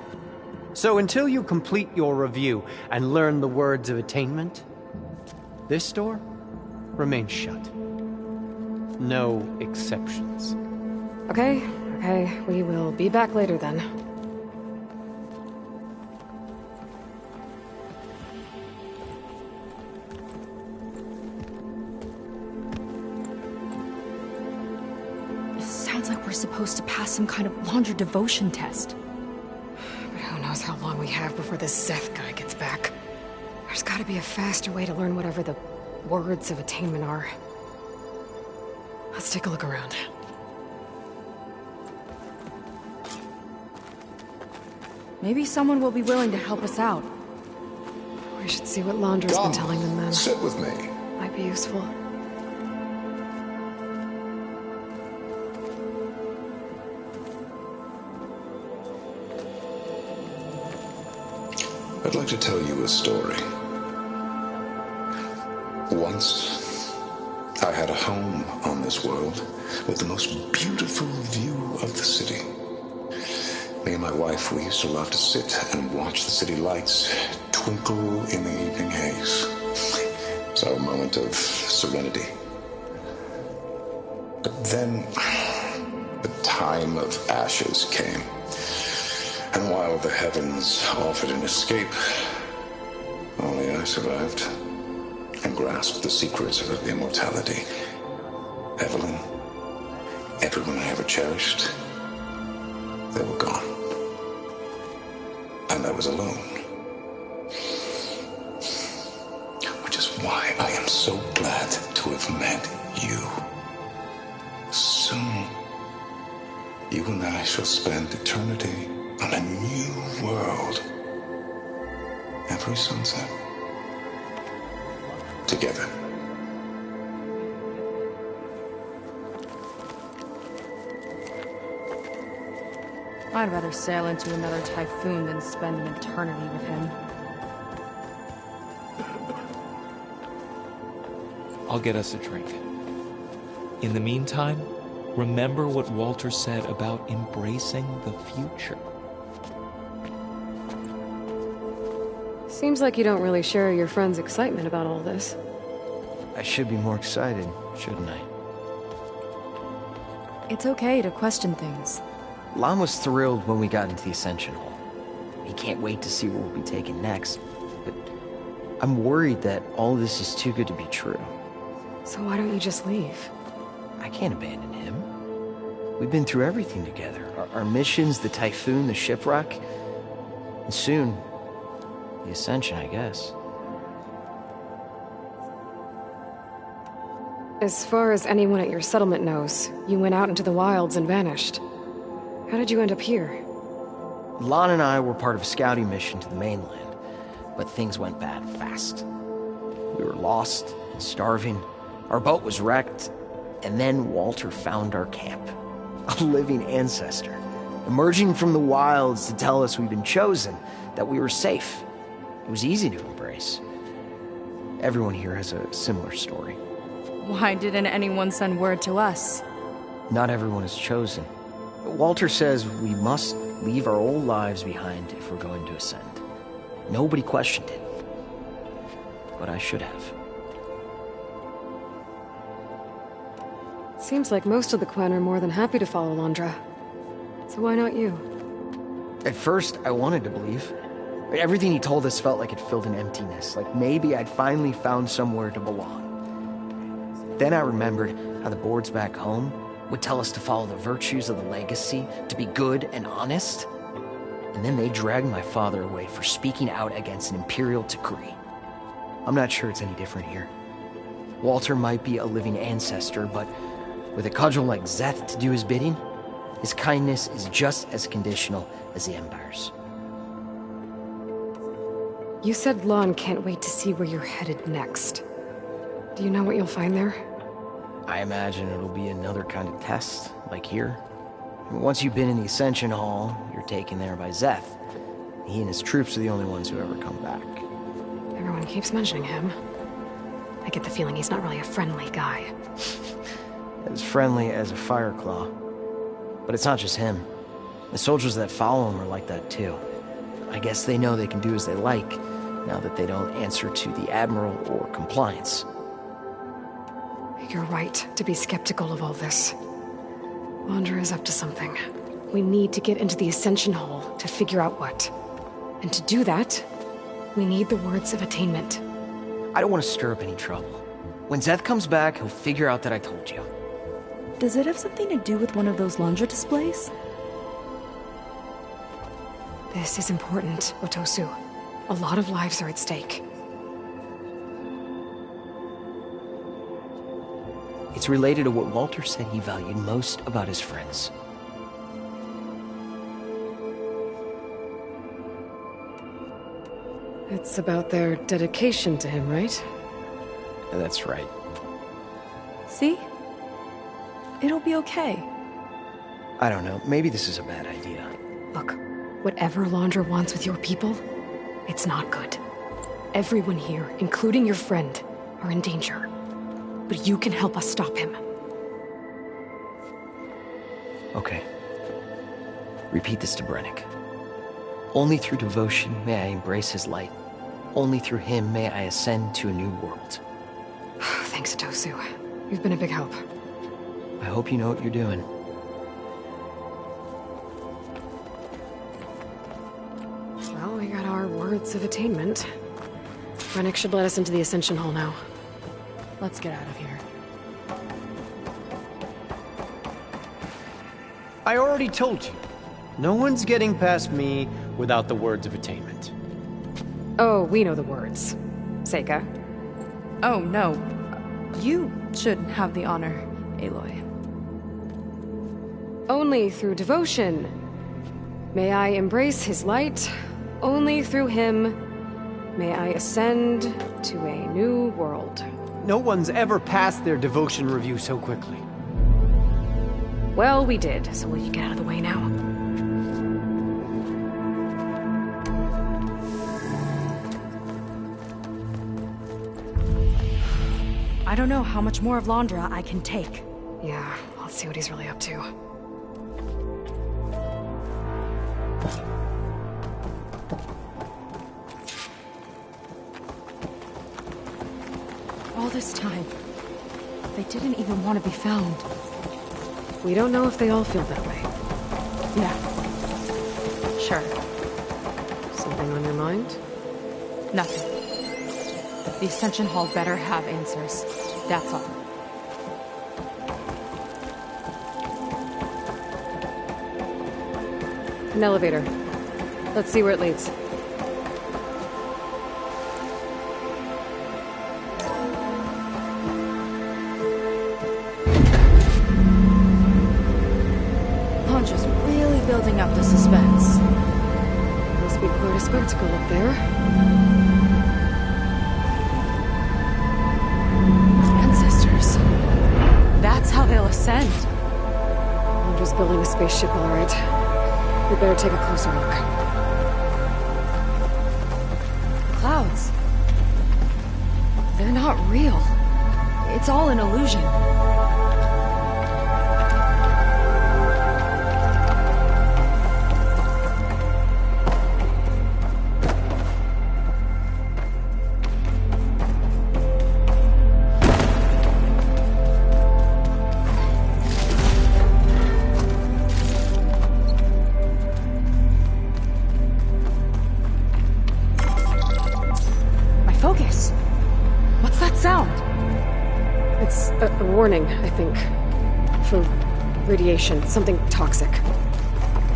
So until you complete your review and learn the words of attainment, this door remains shut. No exceptions. Okay, we will be back later then. Sounds like we're supposed to pass some kind of laundry devotion test. But who knows how long we have before this Zeth guy gets back. There's gotta be a faster way to learn whatever the words of attainment are. Let's take a look around. Maybe someone will be willing to help us out. We should see what Londra's been telling them then. Sit with me. Might be useful. I'd like to tell you a story. Once, I had a home on this world with the most beautiful view of the city. Me and my wife, we used to love to sit and watch the city lights twinkle in the evening haze. It was our moment of serenity. But then, the time of ashes came. And while the heavens offered an escape, only I survived and grasped the secrets of immortality. Evelyn, everyone I ever cherished, they were gone. And I was alone. Which is why I am so glad to have met you. Soon, you and I shall spend eternity on a new world. Every sunset. Together. I'd rather sail into another typhoon than spend an eternity with him. I'll get us a drink. In the meantime, remember what Walter said about embracing the future. Seems like you don't really share your friend's excitement about all this. I should be more excited, shouldn't I? It's okay to question things. Lon was thrilled when we got into the Ascension Hall. He can't wait to see where we'll be taken next, but I'm worried that all this is too good to be true. So why don't you just leave? I can't abandon him. We've been through everything together. Our missions, the typhoon, the shipwreck, and soon, the Ascension, I guess. As far as anyone at your settlement knows, you went out into the wilds and vanished. How did you end up here? Lon and I were part of a scouting mission to the mainland, but things went bad fast. We were lost and starving. Our boat was wrecked, and then Walter found our camp. A living ancestor, emerging from the wilds to tell us we'd been chosen, that we were safe. It was easy to embrace. Everyone here has a similar story. Why didn't anyone send word to us? Not everyone is chosen. Walter says we must leave our old lives behind if we're going to ascend. Nobody questioned it. But I should have. Seems like most of the Quen are more than happy to follow Londra. So why not you? At first, I wanted to believe. Everything he told us felt like it filled an emptiness, like maybe I'd finally found somewhere to belong. Then I remembered how the boards back home would tell us to follow the virtues of the legacy, to be good and honest. And then they dragged my father away for speaking out against an imperial decree. I'm not sure it's any different here. Walter might be a living ancestor, but with a cudgel like Zeth to do his bidding, his kindness is just as conditional as the Empire's. You said Lon can't wait to see where you're headed next. Do you know what you'll find there? I imagine it'll be another kind of test, like here. Once you've been in the Ascension Hall, you're taken there by Zeth. He and his troops are the only ones who ever come back. Everyone keeps mentioning him. I get the feeling he's not really a friendly guy. As friendly as a Fireclaw. But it's not just him. The soldiers that follow him are like that too. I guess they know they can do as they like, now that they don't answer to the Admiral or compliance. You're right to be skeptical of all this. Laundra is up to something. We need to get into the Ascension Hall to figure out what. And to do that, we need the words of attainment. I don't want to stir up any trouble. When Zeth comes back, he'll figure out that I told you. Does it have something to do with one of those Laundra displays? This is important, Otosu. A lot of lives are at stake. It's related to what Walter said he valued most about his friends. It's about their dedication to him, right? That's right. See? It'll be okay. I don't know. Maybe this is a bad idea. Look, whatever Laundra wants with your people, it's not good. Everyone here, including your friend, are in danger. But you can help us stop him. Okay. Repeat this to Brennick. Only through devotion may I embrace his light. Only through him may I ascend to a new world. Thanks, Otosu. You've been a big help. I hope you know what you're doing. Well, we got our words of attainment. Brennick should let us into the Ascension Hall now. Let's get out of here. I already told you. No one's getting past me without the words of attainment. Oh, we know the words. Seika. Oh, no. You should have the honor, Aloy. Only through devotion may I embrace his light. Only through him may I ascend to a new world. No one's ever passed their devotion review so quickly. Well, we did, so will you get out of the way now? I don't know how much more of Laundra I can take. Yeah, let's see what he's really up to. All this time, they didn't even want to be found. We don't know if they all feel that way. Yeah. Sure. Something on your mind? Nothing. The Ascension Hall better have answers. That's all. An elevator. Let's see where it leads. Laundra's really building up the suspense. Must be quite a spectacle up there. Ancestors. That's how they'll ascend. Laundra's building a spaceship, all right. We better take a closer look. Clouds. They're not real. It's all an illusion. It's a warning, I think. For radiation, something toxic.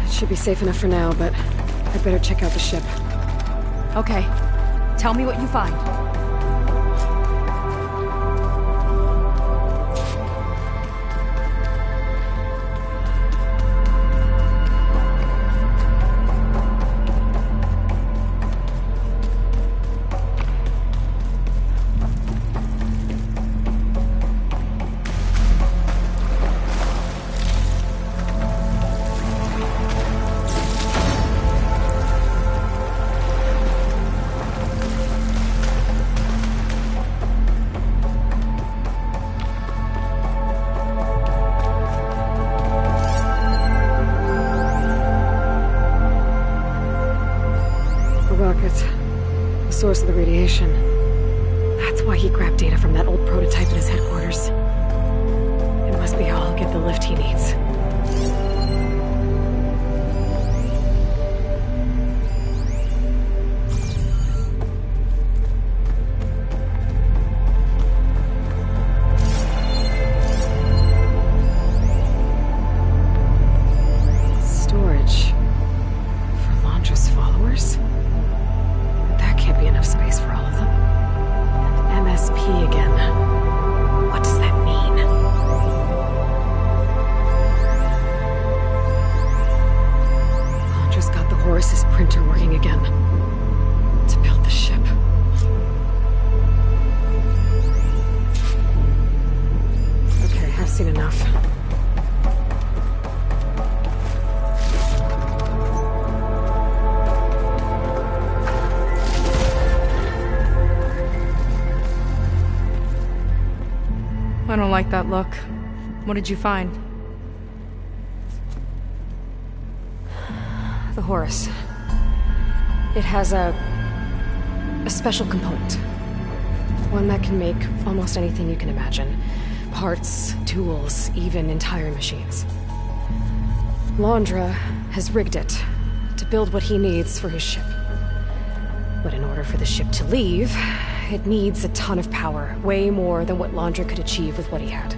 It should be safe enough for now, but I'd better check out the ship. Okay. Tell me what you find. bucket. The source of the radiation. That's why he grabbed data from that old prototype in his headquarters. It must be how he'll get the lift he needs. Storage. For Londra's followers? That can't be enough space for all of them. And MSP again. What does that mean? Londra's got the Horus's printer working again. To build the ship. Okay, I've seen enough. I don't like that look. What did you find? The Horus. It has a special component. One that can make almost anything you can imagine. Parts, tools, even entire machines. Londra has rigged it to build what he needs for his ship. But in order for the ship to leave, it needs a ton of power, way more than what Londra could achieve with what he had.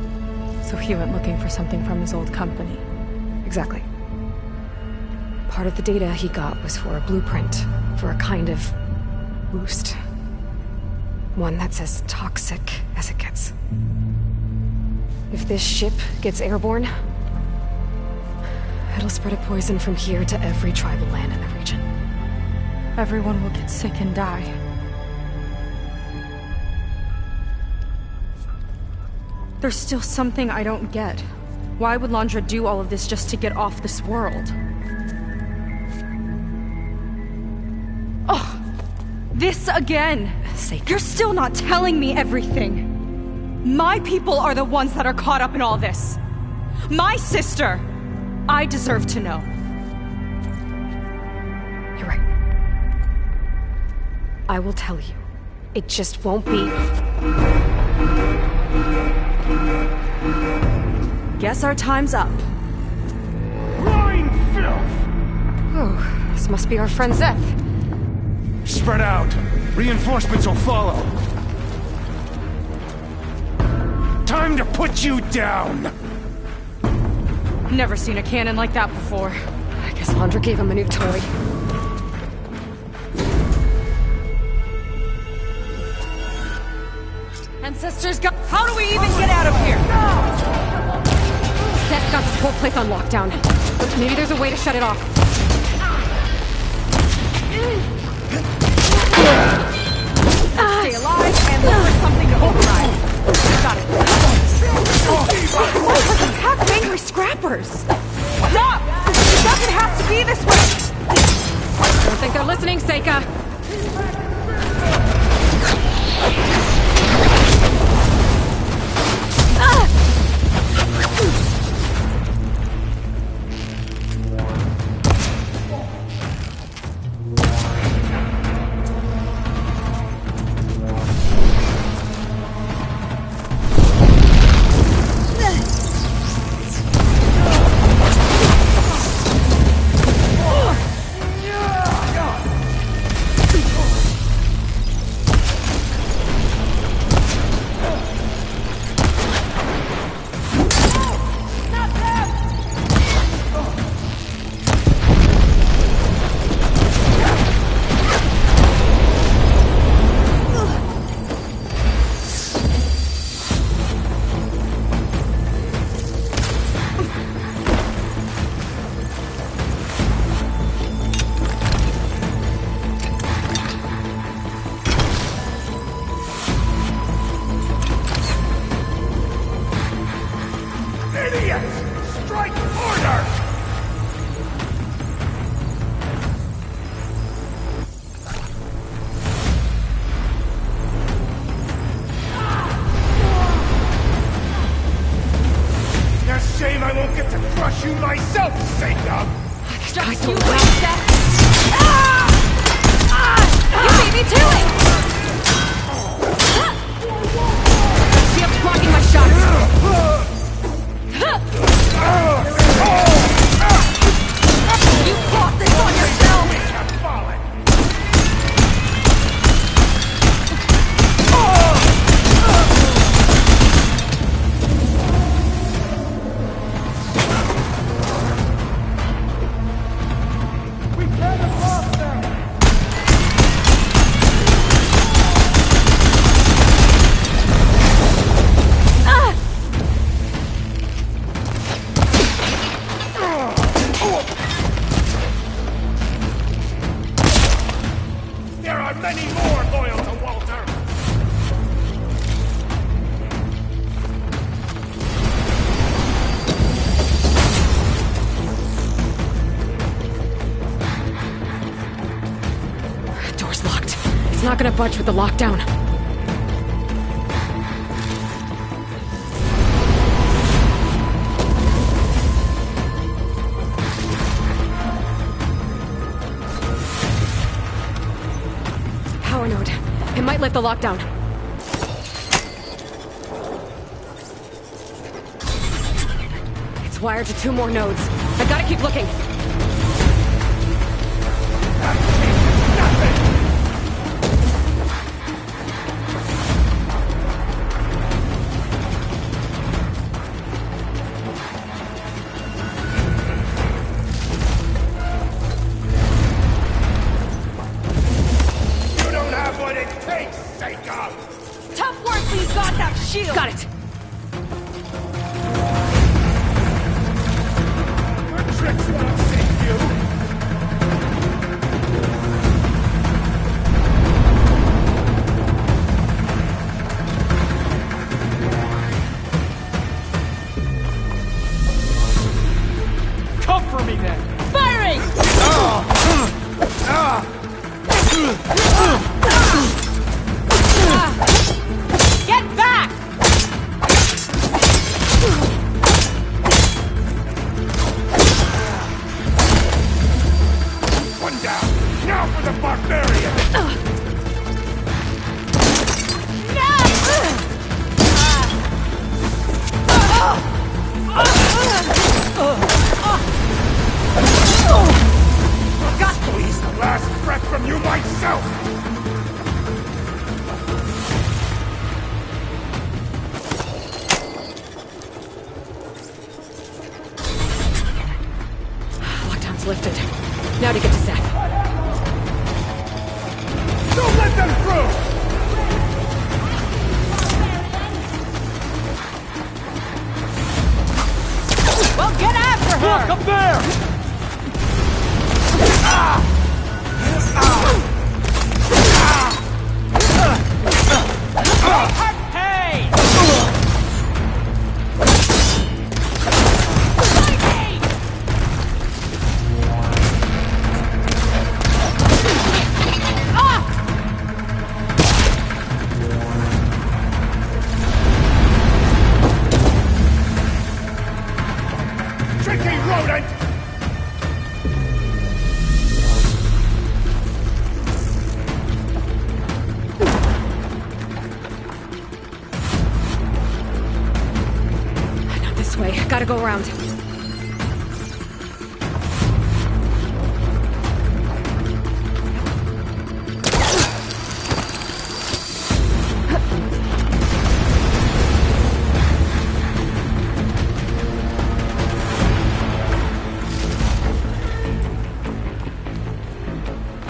So he went looking for something from his old company. Exactly. Part of the data he got was for a blueprint, for a kind of boost. One that's as toxic as it gets. If this ship gets airborne, it'll spread a poison from here to every tribal land in the region. Everyone will get sick and die. There's still something I don't get. Why would Londra do all of this just to get off this world? Oh! This again! You're still not telling me everything! My people are the ones that are caught up in all this! My sister! I deserve to know. You're right. I will tell you. It just won't be... Guess our time's up. Rhine filth! Oh, this must be our friend Zeth. Spread out. Reinforcements will follow. Time to put you down! Never seen a cannon like that before. I guess Londra gave him a new toy. Ancestors got... How do we even get out of here? Zeth's got this whole place on lockdown. But maybe there's a way to shut it off. Stay alive and look for something to override. Got it. Like a pack of angry scrappers. Stop! It doesn't have to be this way! Don't think they're listening, Seika. many more loyal to Walter! Door's locked. It's not gonna budge with the lockdown. Power node. It might let the lockdown. It's wired to 2 more nodes. I gotta keep looking. Tough work, but you got that shield! Got it! Your tricks won't save you! Come for me then! Firing! Get back! One down! Now for the barbarian! Got this! Squeeze the last breath from you myself! Lockdown's lifted. Now to get to Seth. Don't let them through! Well, get after her! Look up there! Hey! Tricky rodent! Not this way. Gotta go around.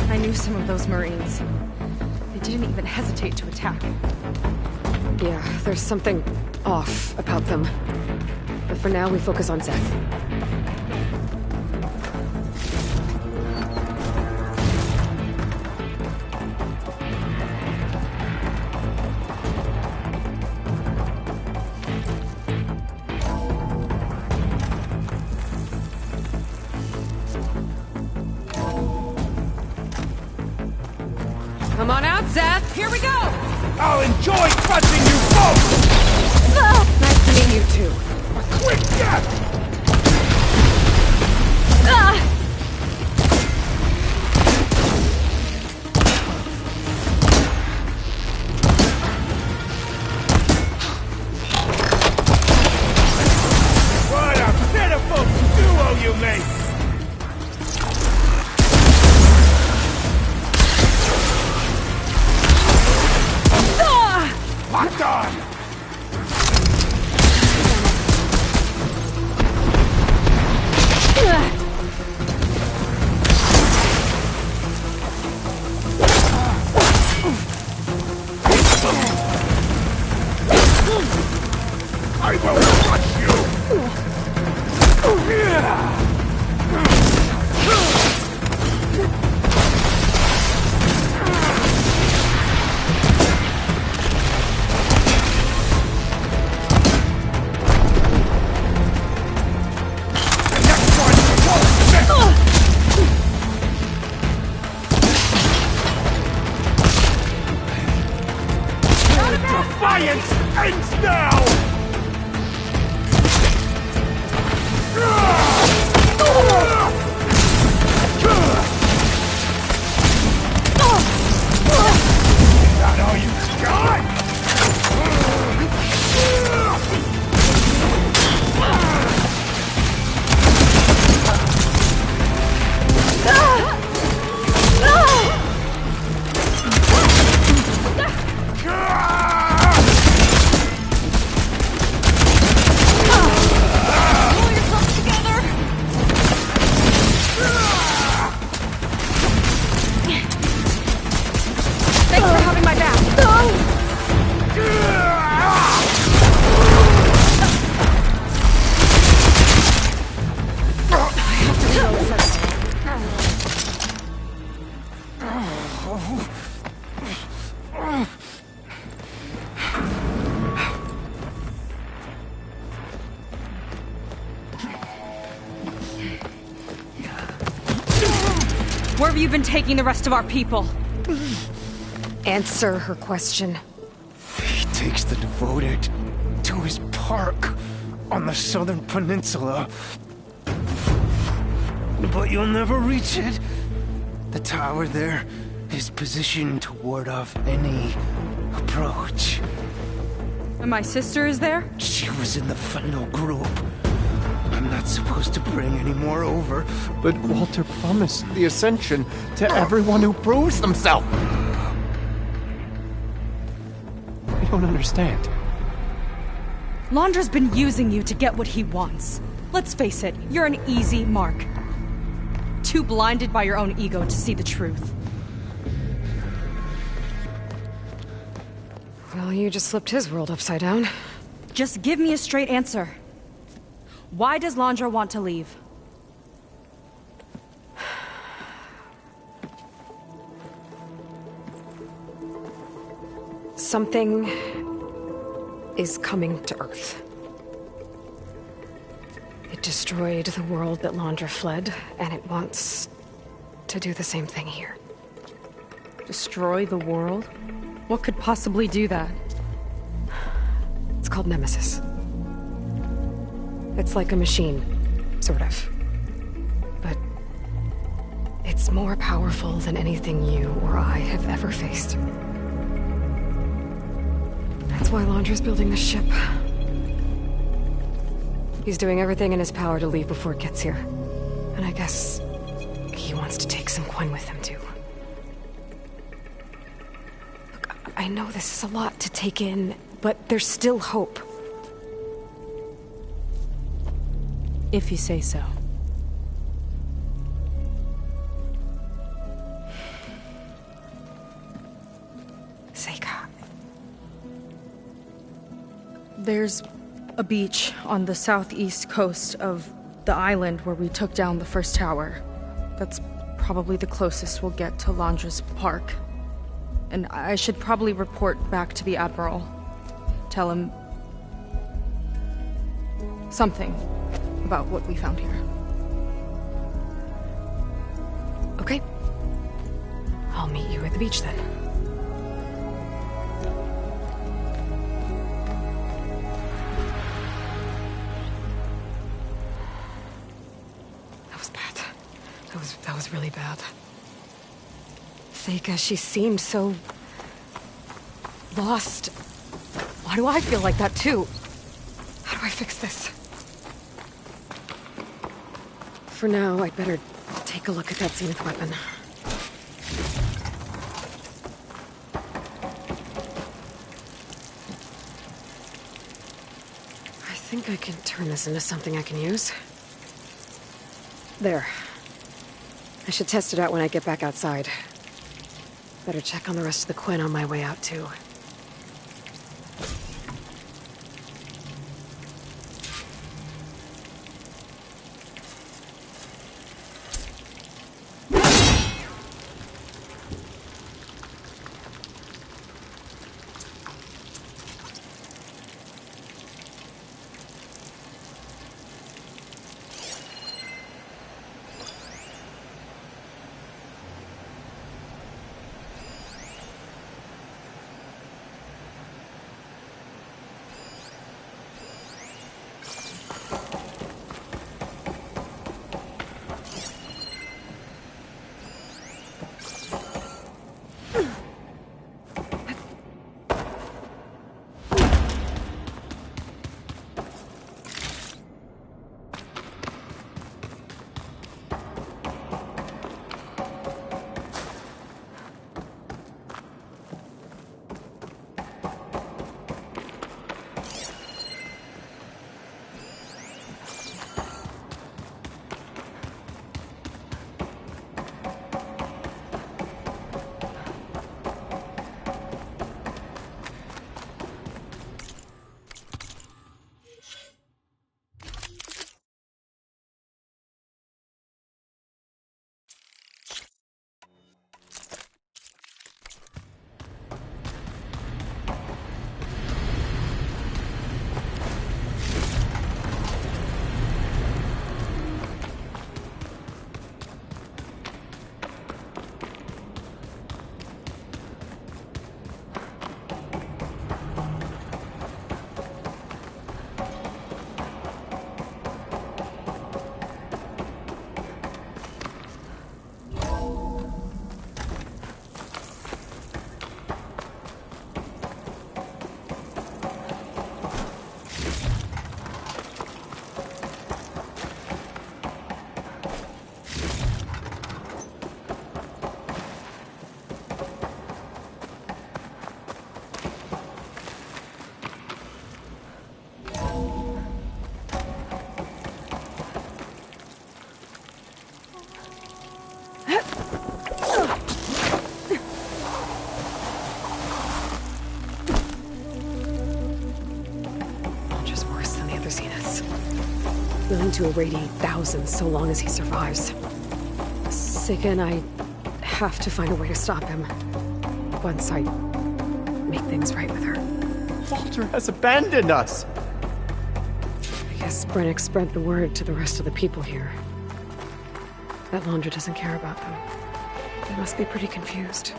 I knew some of those Marines. They didn't even hesitate to attack. Yeah, there's something off about them. But for now, we focus on Seth. Come on out, Seth! Here we go! I'll enjoy crushing you both! Nice to meet you, too. Quick death! What a pitiful duo you make! Locked on! ends now! Is that all you got? Thanks for having my back. Where have you been taking the rest of our people? Answer her question. He takes the devoted to his park on the southern peninsula. But you'll never reach it. The tower there is positioned to ward off any approach. And my sister is there? She was in the final group. I'm not supposed to bring any more over, but Walter promised the Ascension to everyone who proves themselves. I don't understand. Londra's been using you to get what he wants. Let's face it, you're an easy mark. Too blinded by your own ego to see the truth. Well, you just flipped his world upside down. Just give me a straight answer. Why does Londra want to leave? Something is coming to Earth. It destroyed the world that Londra fled, and it wants to do the same thing here. Destroy the world? What could possibly do that? It's called Nemesis. It's like a machine, sort of. But it's more powerful than anything you or I have ever faced. That's why Londra's building this ship. He's doing everything in his power to leave before it gets here. And I guess he wants to take some Quen with him, too. Look, I know this is a lot to take in, but there's still hope. If you say so. Seika. There's a beach on the southeast coast of the island where we took down the first tower. That's probably the closest we'll get to Londra's park. And I should probably report back to the Admiral. Tell him something about what we found here. Okay. I'll meet you at the beach then. That was bad. That was really bad. Seika, she seemed so lost. Why do I feel like that too? How do I fix this? For now, I'd better take a look at that Zenith weapon. I think I can turn this into something I can use. There. I should test it out when I get back outside. Better check on the rest of the Quen on my way out, too. Willing to irradiate thousands so long as he survives. Seika and I have to find a way to stop him. Once I make things right with her. Walter has abandoned us! I guess Brennick spread the word to the rest of the people here. That Laundra doesn't care about them. They must be pretty confused.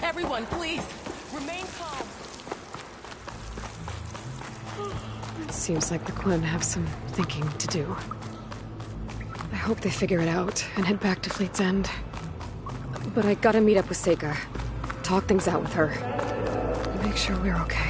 Everyone, please, remain calm. It seems like the Quen have some thinking to do. I hope they figure it out and head back to Fleet's End. But I gotta meet up with Seika. Talk things out with her. Make sure we're okay.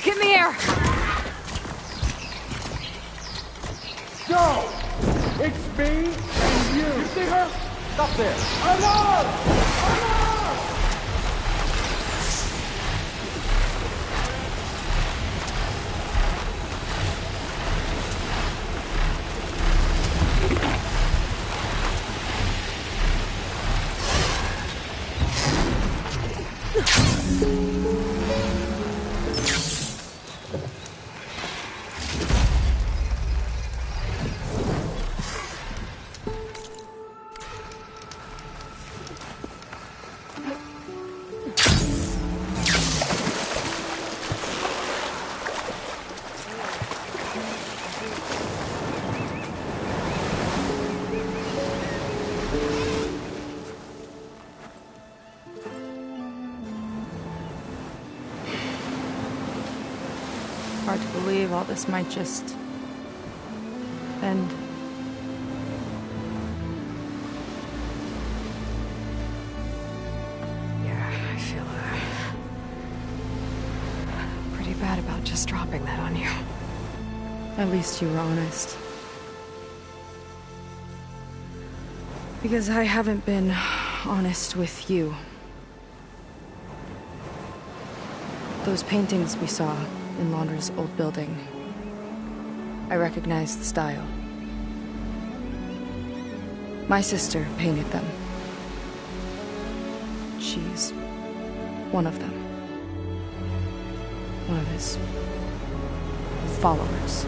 Get in the air! Go! It's me and you! You see her? Stop there! Alarm! Hard to believe all this might just end. Yeah, I feel pretty bad about just dropping that on you. At least you were honest. Because I haven't been honest with you. Those paintings we saw in Laundra's old building, I recognize the style. My sister painted them. She's one of them. One of his followers.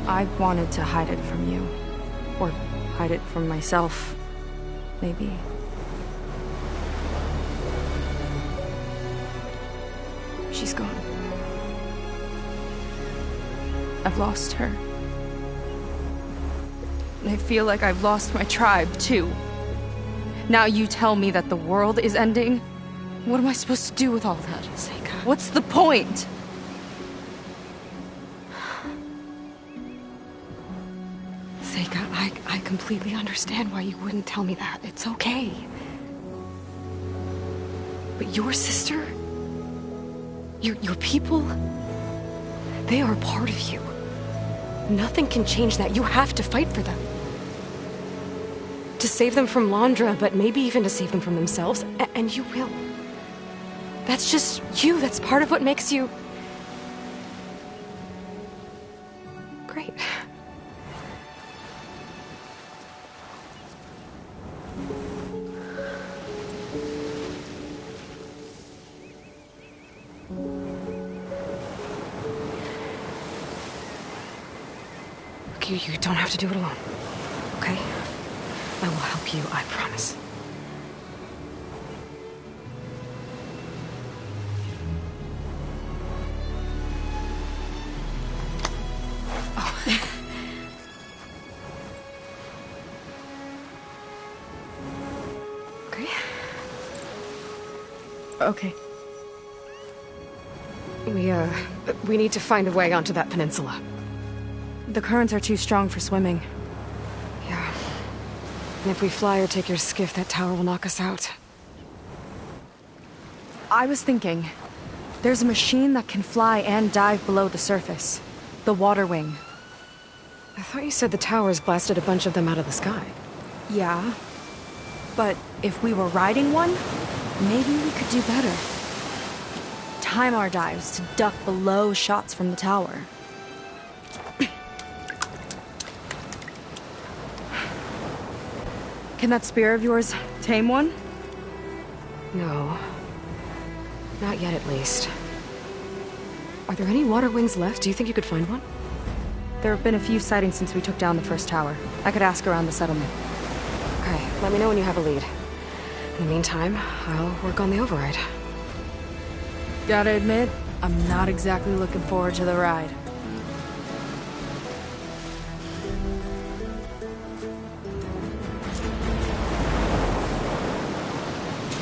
I wanted to hide it from you. Or hide it from myself, maybe. She's gone. I've lost her. And I feel like I've lost my tribe, too. Now you tell me that the world is ending? What am I supposed to do with all that? Seika. What's the point? Seika, I completely understand why you wouldn't tell me that. It's okay. But your sister? Your people? They are a part of you. Nothing can change that. You have to fight for them. To save them from Laundra, but maybe even to save them from themselves. And you will. That's just you. That's part of what makes you... great. You don't have to do it alone, okay? I will help you, I promise. Oh. Okay. Okay. We need to find a way onto that peninsula. The currents are too strong for swimming. Yeah. And if we fly or take your skiff, that tower will knock us out. I was thinking, there's a machine that can fly and dive below the surface. The Water Wing. I thought you said the towers blasted a bunch of them out of the sky. Yeah. But if we were riding one, maybe we could do better. Time our dives to duck below shots from the tower. Can that spear of yours tame one? No. Not yet, at least. Are there any water wings left? Do you think you could find one? There have been a few sightings since we took down the first tower. I could ask around the settlement. Okay, let me know when you have a lead. In the meantime, I'll work on the override. Gotta admit, I'm not exactly looking forward to the ride.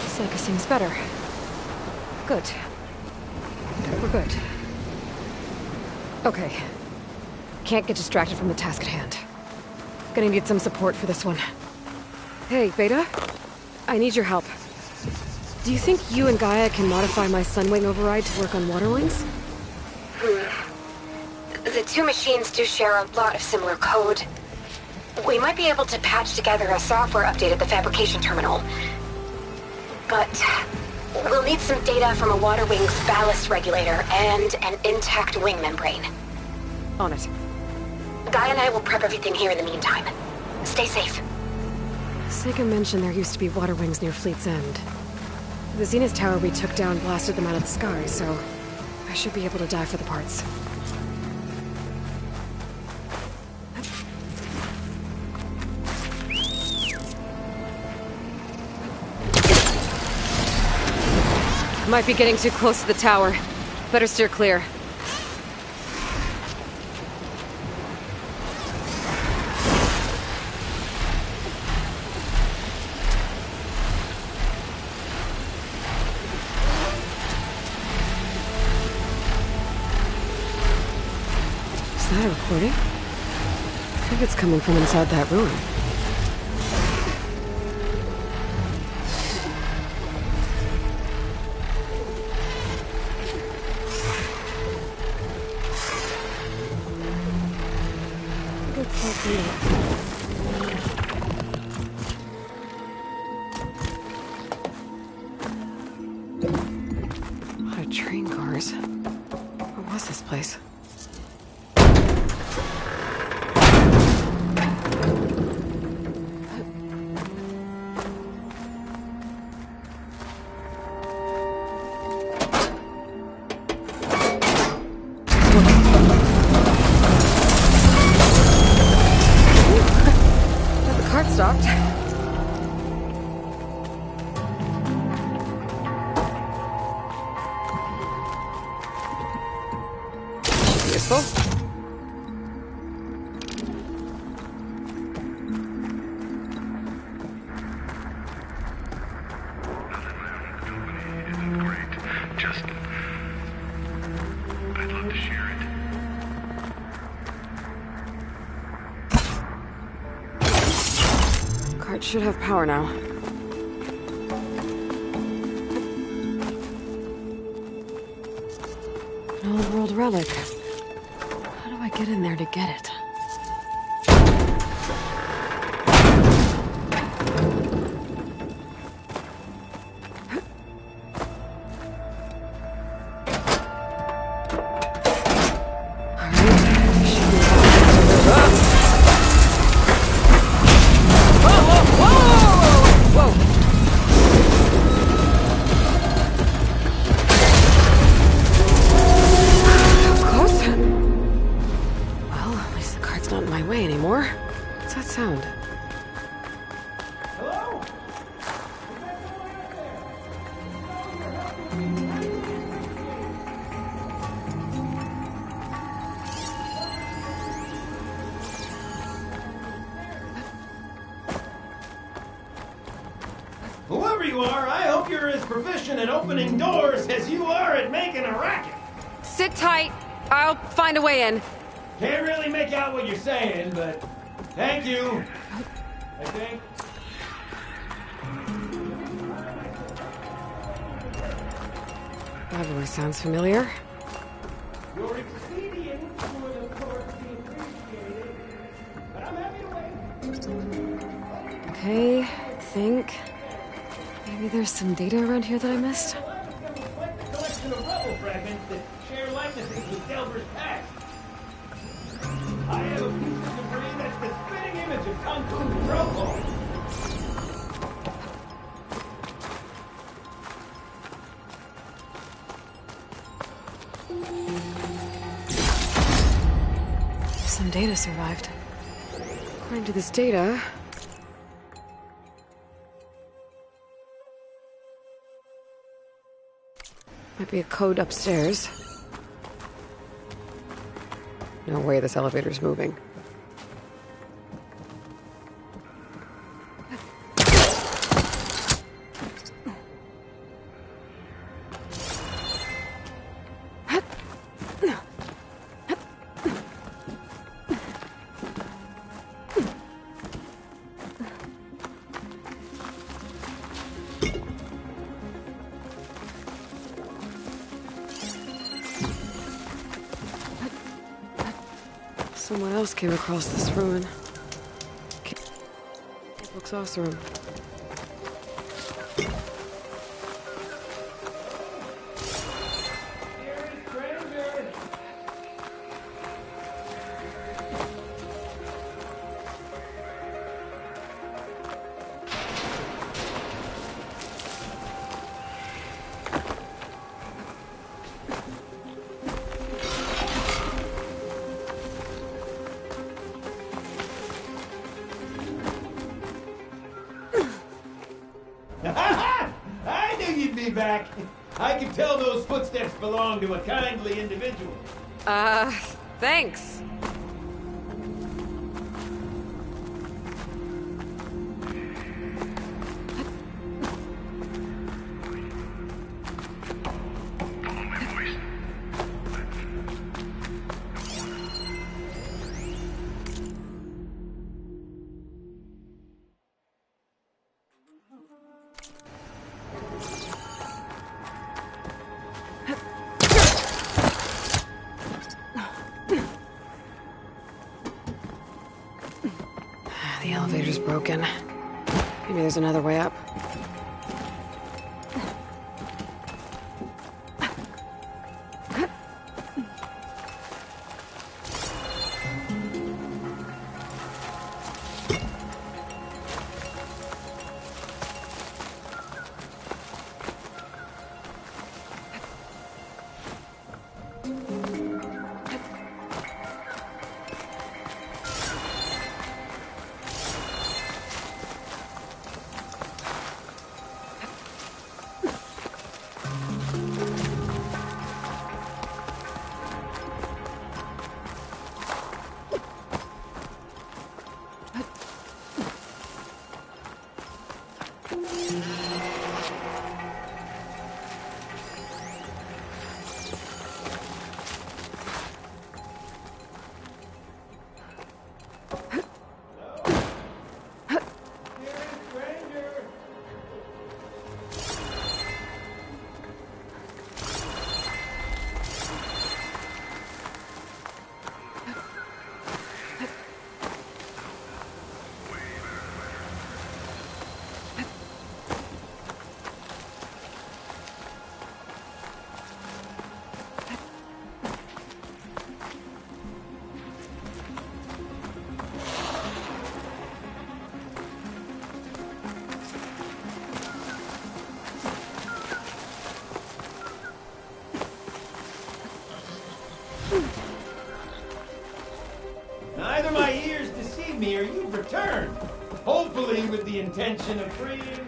Seika seems better. Good. We're good. Okay. Can't get distracted from the task at hand. Gonna need some support for this one. Hey, Beta. I need your help. Do you think you and Gaia can modify my Sunwing override to work on water wings? The two machines do share a lot of similar code. We might be able to patch together a software update at the fabrication terminal. But we'll need some data from a water wing's ballast regulator and an intact wing membrane. On it. Gaia and I will prep everything here in the meantime. Stay safe. Sega mentioned there used to be water wings near Fleet's End. The Zenith Tower we took down blasted them out of the sky, so I should be able to dive for the parts. Might be getting too close to the tower. Better steer clear. Is that a recording? I think it's coming from inside that ruin. A lot of train cars. What was this place? Stopped. Useful. Just... I'd love to share it. Cart should have power now. An old world relic. How do I get in there to get it? Whoever you are, I hope you're as proficient at opening doors as you are at making a racket. Sit tight. I'll find a way in. Can't really make out what you're saying, but thank you. I think. That voice sounds familiar. Your expedience would, of course, be appreciated, but I'm happy to wait. Okay, think. Maybe there's some data around here that I missed? Collection of rubble fragments that share likenesses with Delver's past. I have a piece of debris that's the spitting image of Kung Fu Protocol. Some data survived. According to this data... Might be a code upstairs. No way this elevator's moving. Someone else came across this ruin. Looks awesome. I knew you'd be back. I could tell those footsteps belong to a kindly individual. Thanks. The elevator's broken. Maybe there's another way up. Neither my ears deceive me or you've returned. Hopefully with the intention of freeing your...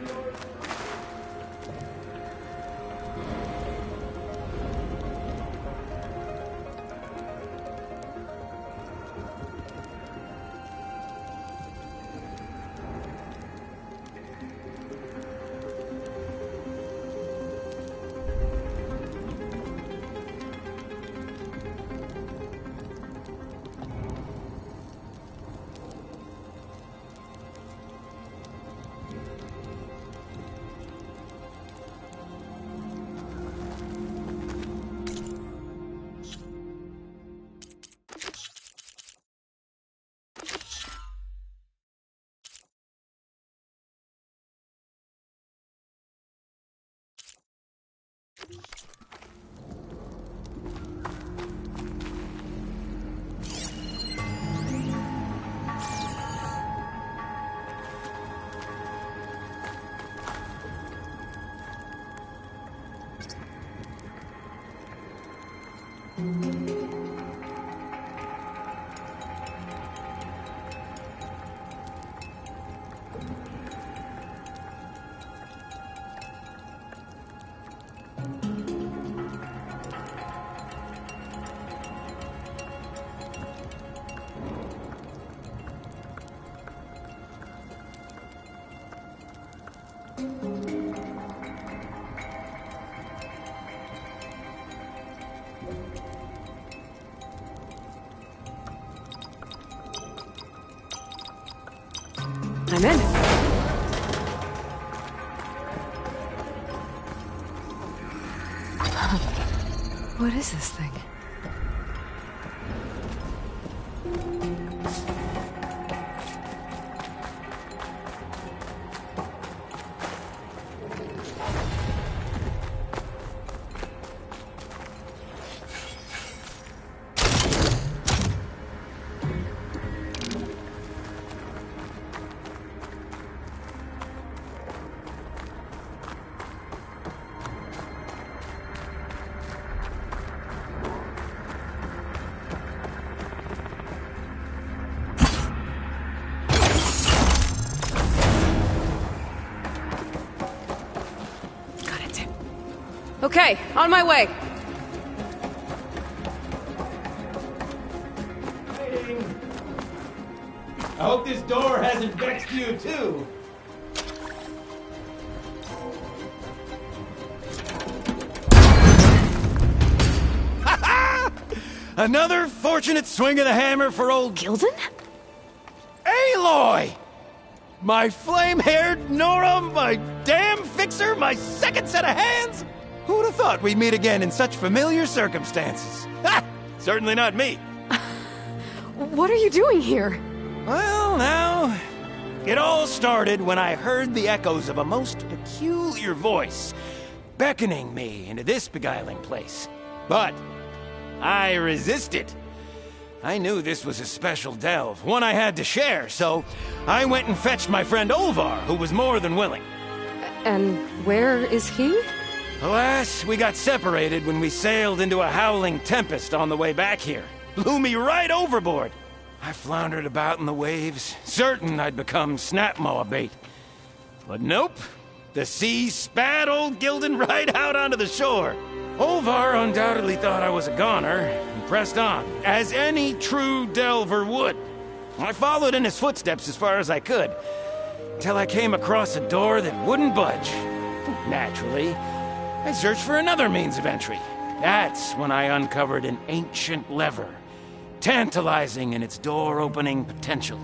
I'm in. What is this thing? Okay, on my way. I hope this door hasn't vexed you, too. Another fortunate swing of the hammer for old... Gilden? Aloy! My flame-haired Nora, my damn fixer, my second set of hands! Who'd have thought we'd meet again in such familiar circumstances? Ha! Certainly not me. What are you doing here? Well, now... It all started when I heard the echoes of a most peculiar voice beckoning me into this beguiling place. But I resisted. I knew this was a special delve, one I had to share, so I went and fetched my friend Olvar, who was more than willing. And where is he? Alas, we got separated when we sailed into a howling tempest on the way back here. Blew me right overboard. I floundered about in the waves, certain I'd become snapmaw bait. But nope, the sea spat old Gilden right out onto the shore. Olvar undoubtedly thought I was a goner, and pressed on, as any true delver would. I followed in his footsteps as far as I could, till I came across a door that wouldn't budge. Naturally, I searched for another means of entry. That's when I uncovered an ancient lever, tantalizing in its door-opening potential.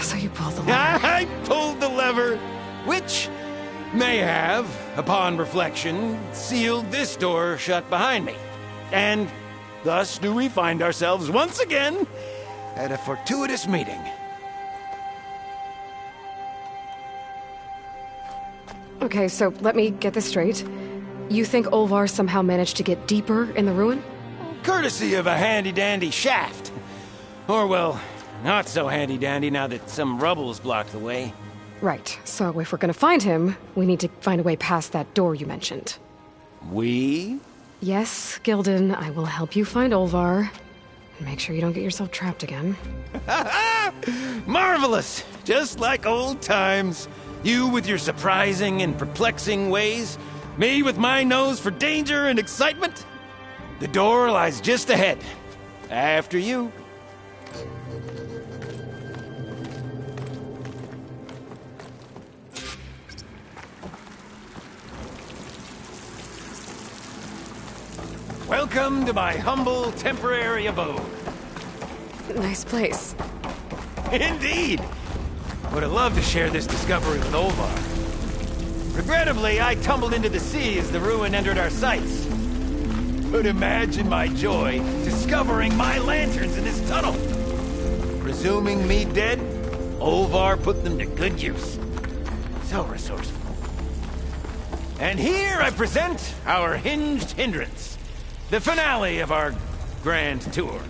So you pulled the lever. I pulled the lever, which may have, upon reflection, sealed this door shut behind me. And thus do we find ourselves once again at a fortuitous meeting. Okay, so let me get this straight. You think Olvar somehow managed to get deeper in the ruin? Courtesy of a handy-dandy shaft. Or, well, not so handy-dandy now that some rubble's blocked the way. Right, so if we're gonna find him, we need to find a way past that door you mentioned. We? Yes, Gilden, I will help you find Olvar. And make sure you don't get yourself trapped again. Marvelous! Just like old times. You with your surprising and perplexing ways. Me with my nose for danger and excitement. The door lies just ahead. After you. Welcome to my humble, temporary abode. Nice place. Indeed! Would have loved to share this discovery with Olvar. Regrettably, I tumbled into the sea as the ruin entered our sights. But imagine my joy discovering my lanterns in this tunnel. Presuming me dead, Olvar put them to good use. So resourceful. And here I present our hinged hindrance. The finale of our grand tour.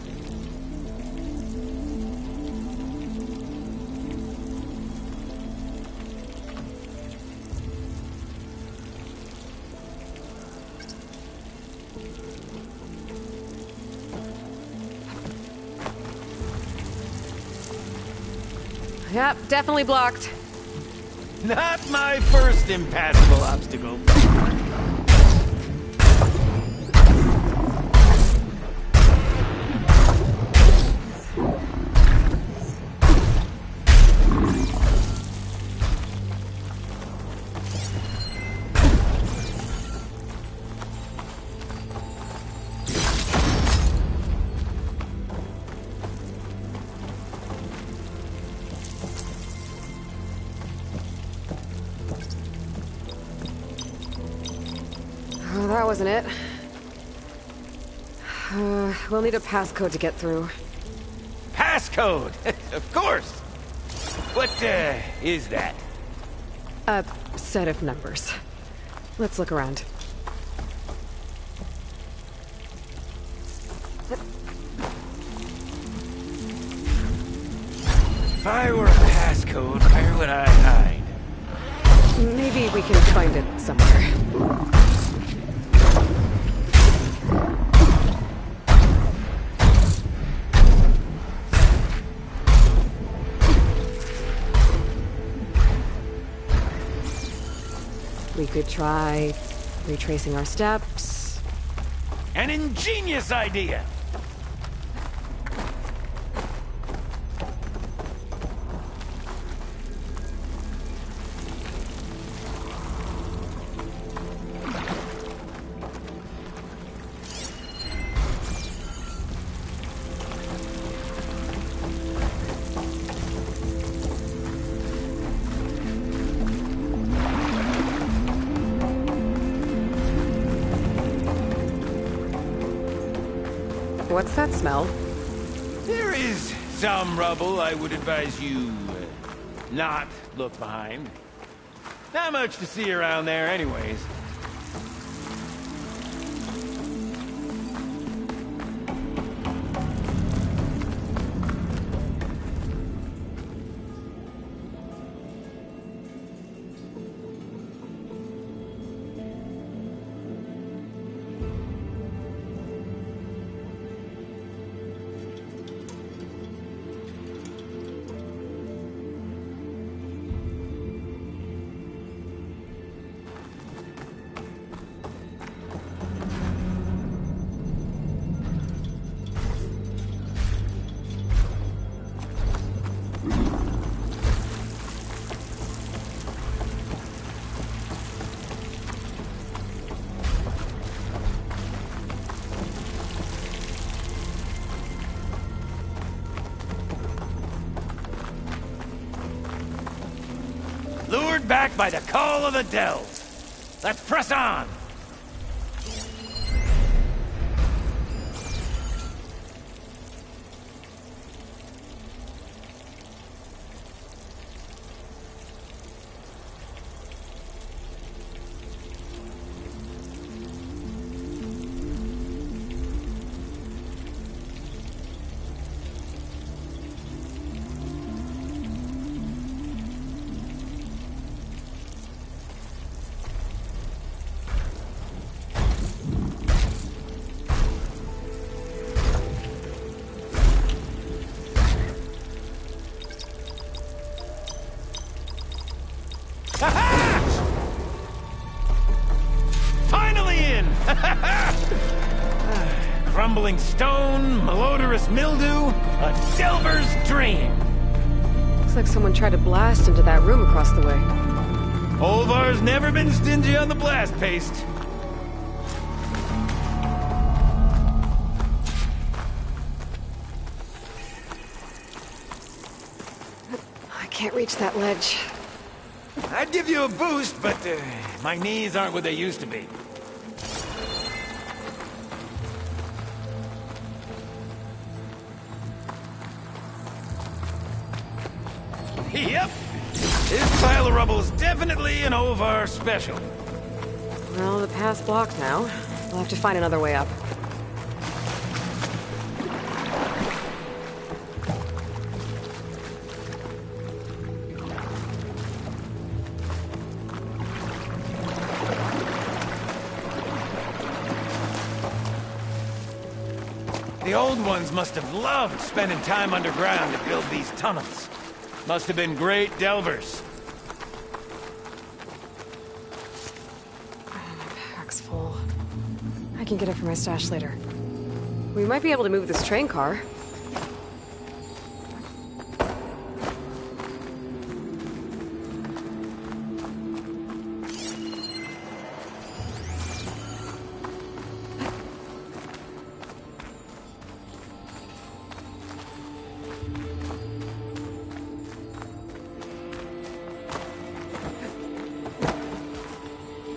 Yep, definitely blocked. Not my first impassable obstacle. Oh, that wasn't it. We'll need a passcode to get through. Passcode! Of course! What, is that? A set of numbers. Let's look around. If I were a passcode, where would I hide? Maybe we can find it somewhere. We could try Retracing our steps. An ingenious idea! What's that smell? There is some rubble. I would advise you not look behind. Not much to see around there anyways. Lured back by the call of the dells. Let's press on! Finally in! Crumbling stone, malodorous mildew, a delver's dream! Looks like someone tried to blast into that room across the way. Olvar's never been stingy on the blast paste. I can't reach that ledge. I'd give you a boost, but my knees aren't what they used to be. Yep. This pile of rubble is definitely an Olvar special. Well, the path's blocked now. We'll have to find another way up. The old ones must have loved spending time underground to build these tunnels. Must have been great delvers. My pack's full. I can get it from my stash later. We might be able to move this train car.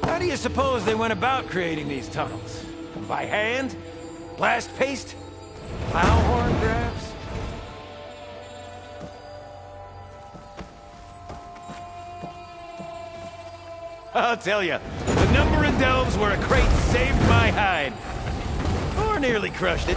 How do you suppose they went about creating these tunnels? By hand? Blast paste? Plow horn grabs? I'll tell you, the number of delves where a crate saved my hide. Or nearly crushed it.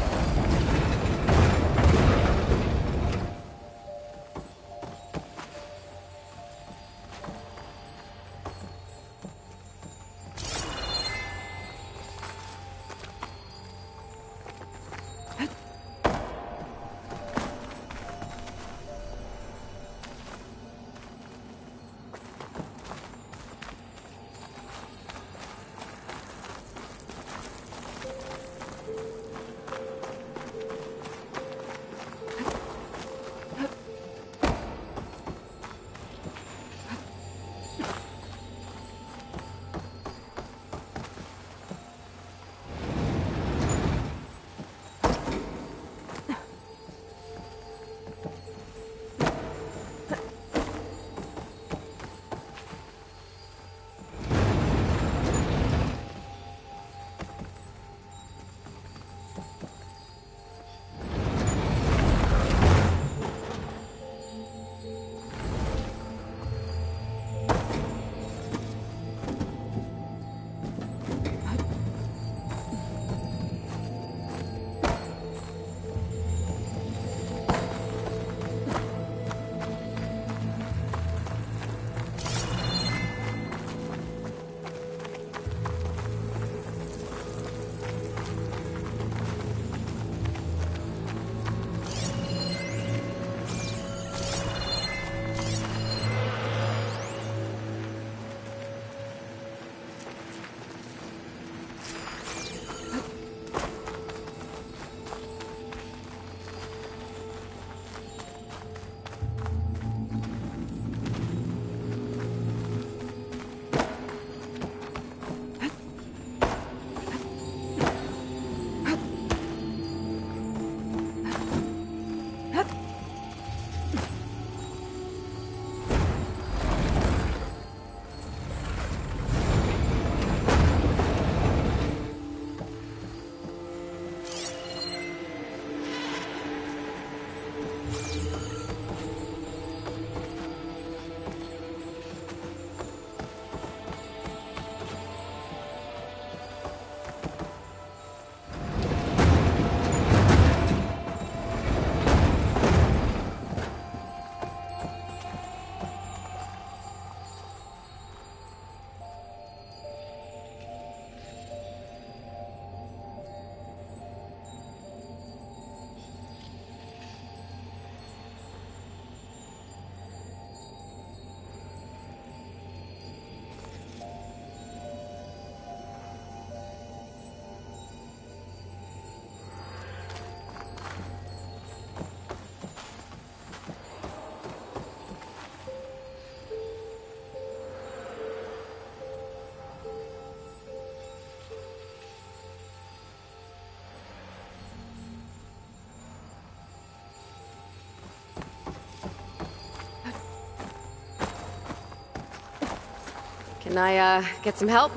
Can I, get some help?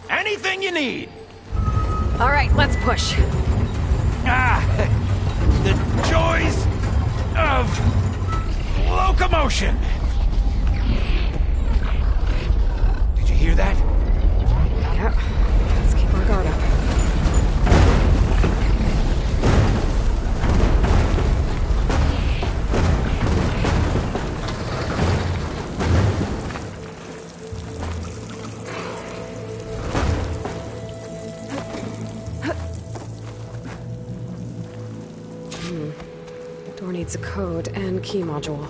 Anything you need. All right, let's push. The joys of locomotion. Did you hear that? Yeah. Let's keep our guard up. Door needs a code and key module.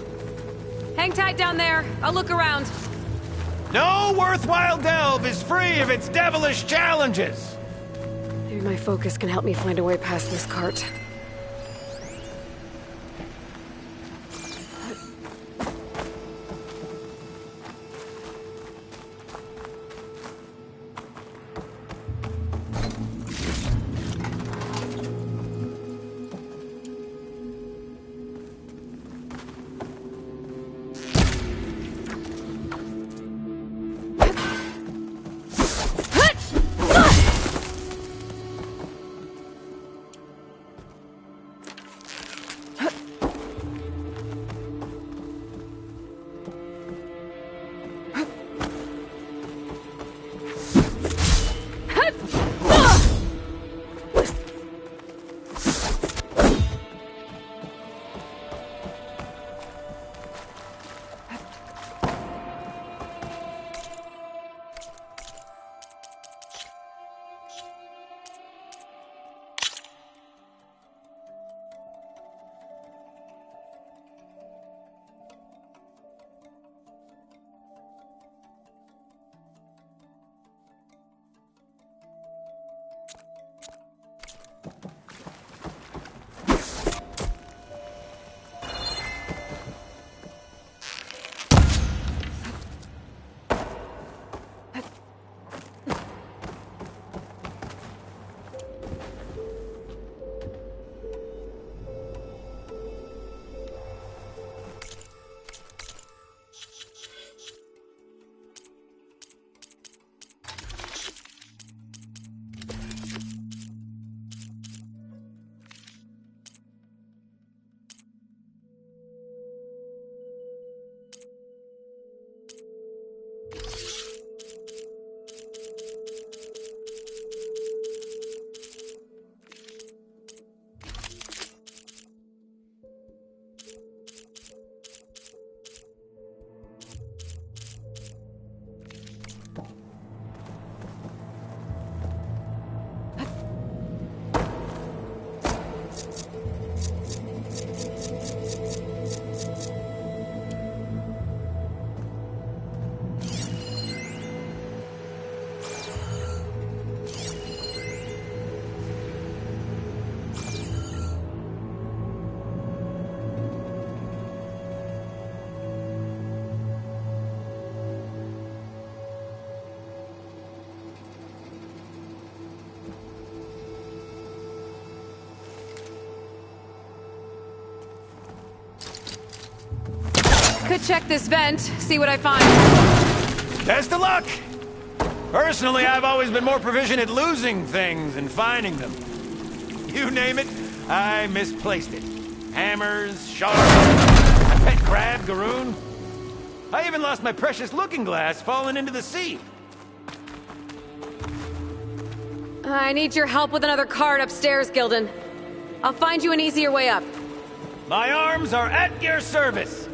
Hang tight down there. I'll look around. No worthwhile delve is free of its devilish challenges. Maybe my focus can help me find a way past this cart. Could check this vent, see what I find. Best of luck! Personally, I've always been more proficient at losing things than finding them. You name it, I misplaced it. Hammers, shards, a pet crab, Garoon. I even lost my precious looking glass falling into the sea. I need your help with another card upstairs, Gildan. I'll find you an easier way up. My arms are at your service.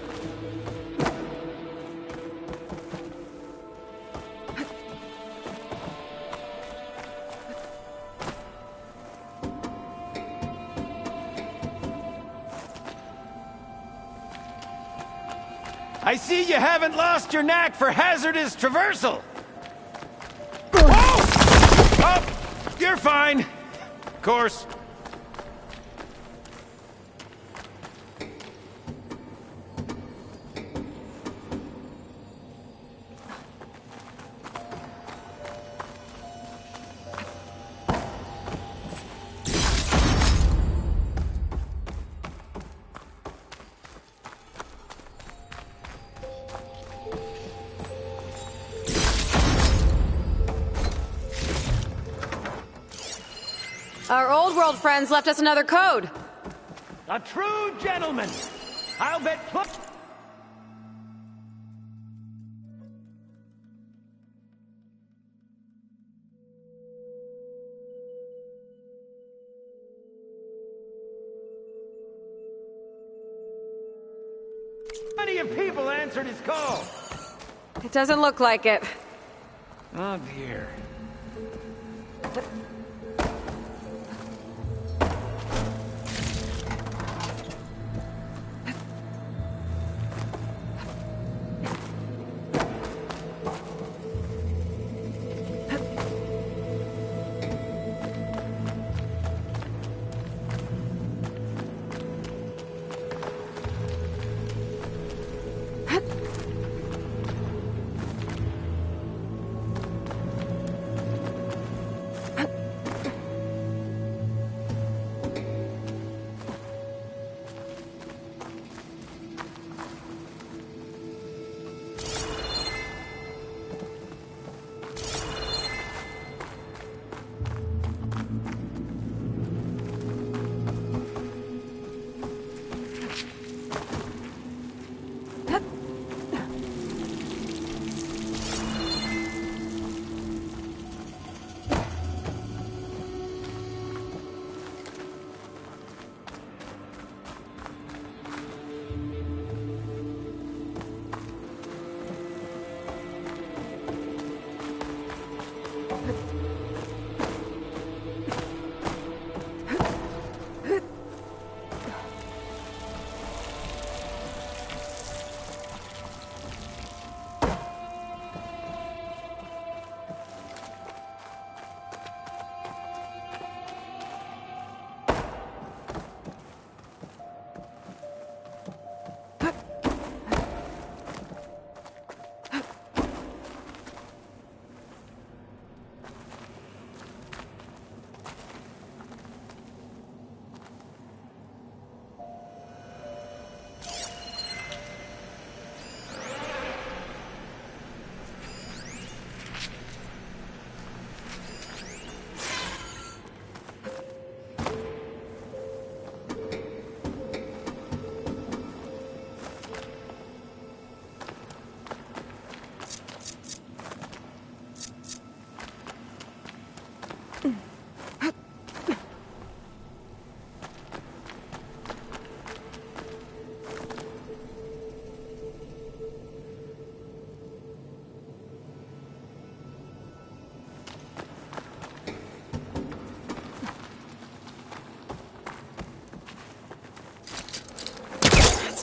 I see you haven't lost your knack for hazardous traversal. Whoa! Oh, you're fine. Of course. Our old world friends left us another code. A true gentleman. I'll bet. Plenty of people answered his call. It doesn't look like it. Oh dear.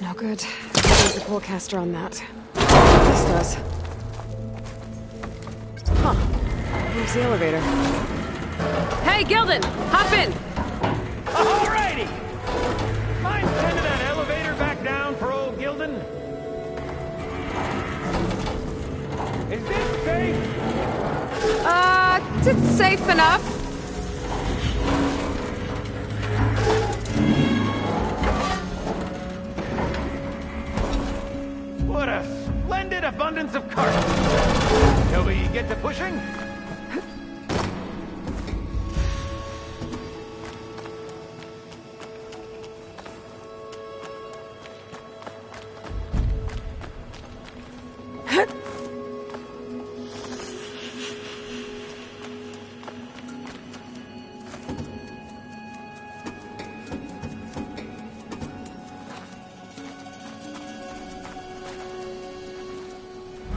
No good. There's a pull caster on that. This does. Huh. Where's the elevator? Hey, Gilden! Hop in! Alrighty! Mind sending that elevator back down for old Gilden? Is this safe? It's safe enough. What a splendid abundance of cargo. Shall we get to pushing?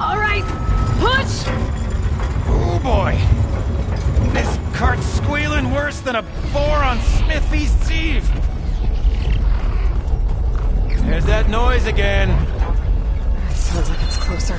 All right, push! Oh boy! This cart's squealing worse than a boar on Smith Feast's Eve. There's that noise again. It sounds like it's closer.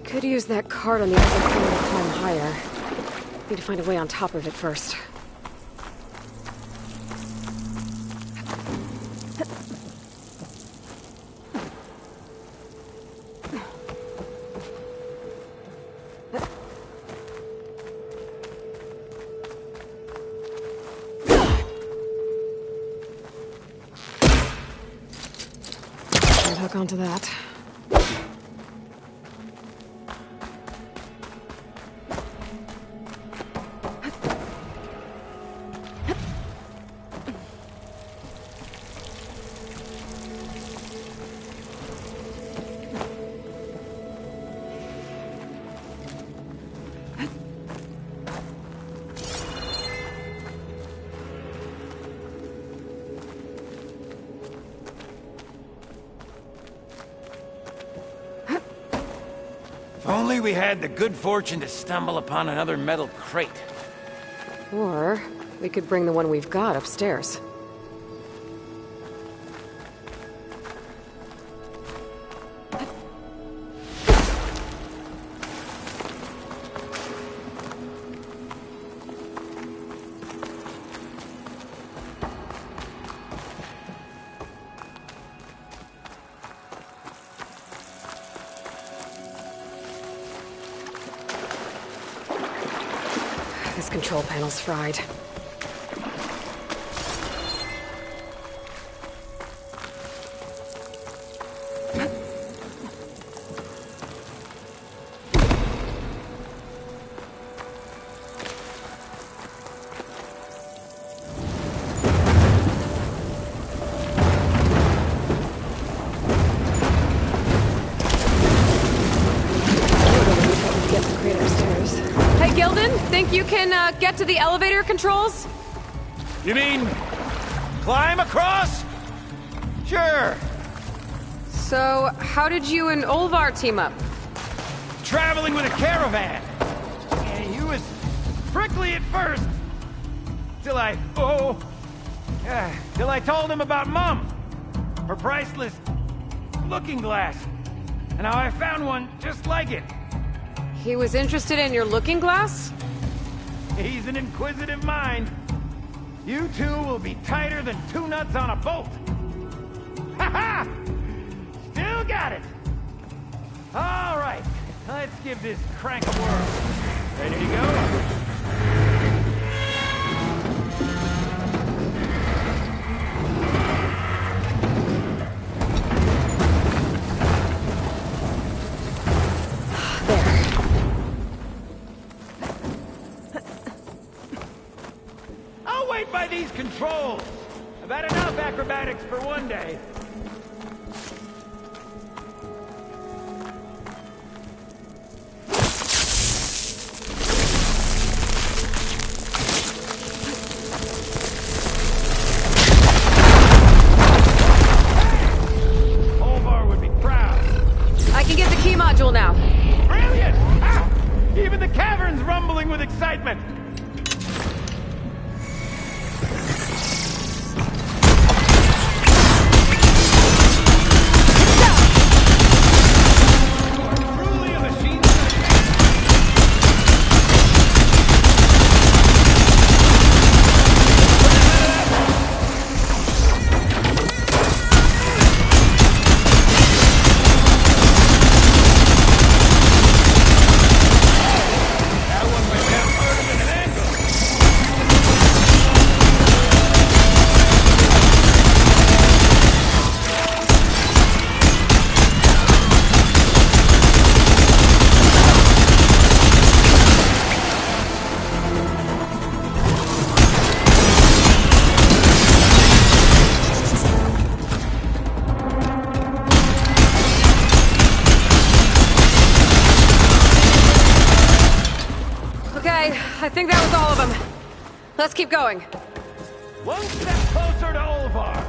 Could use that cart on the other floor to climb higher. Need to find a way on top of it first. Should hook onto that. If only we had the good fortune to stumble upon another metal crate. Or we could bring the one we've got upstairs. This control panel's fried. Think you can get to the elevator controls? You mean climb across? Sure. So, how did you and Olvar team up? Traveling with a caravan. Yeah, he was prickly at first. Till I told him about Mom. Her priceless looking glass. And how I found one just like it. He was interested in your looking glass? He's an inquisitive mind. You two will be tighter than two nuts on a bolt. Ha ha! Still got it. All right, let's give this crank a whirl. Ready to go? By these controls. I've had enough acrobatics for one day. Olvar would be proud. I can get the key module now. Brilliant! Ah! Even the cavern's rumbling with excitement. I think that was all of them. Let's keep going. One step closer to Olvar.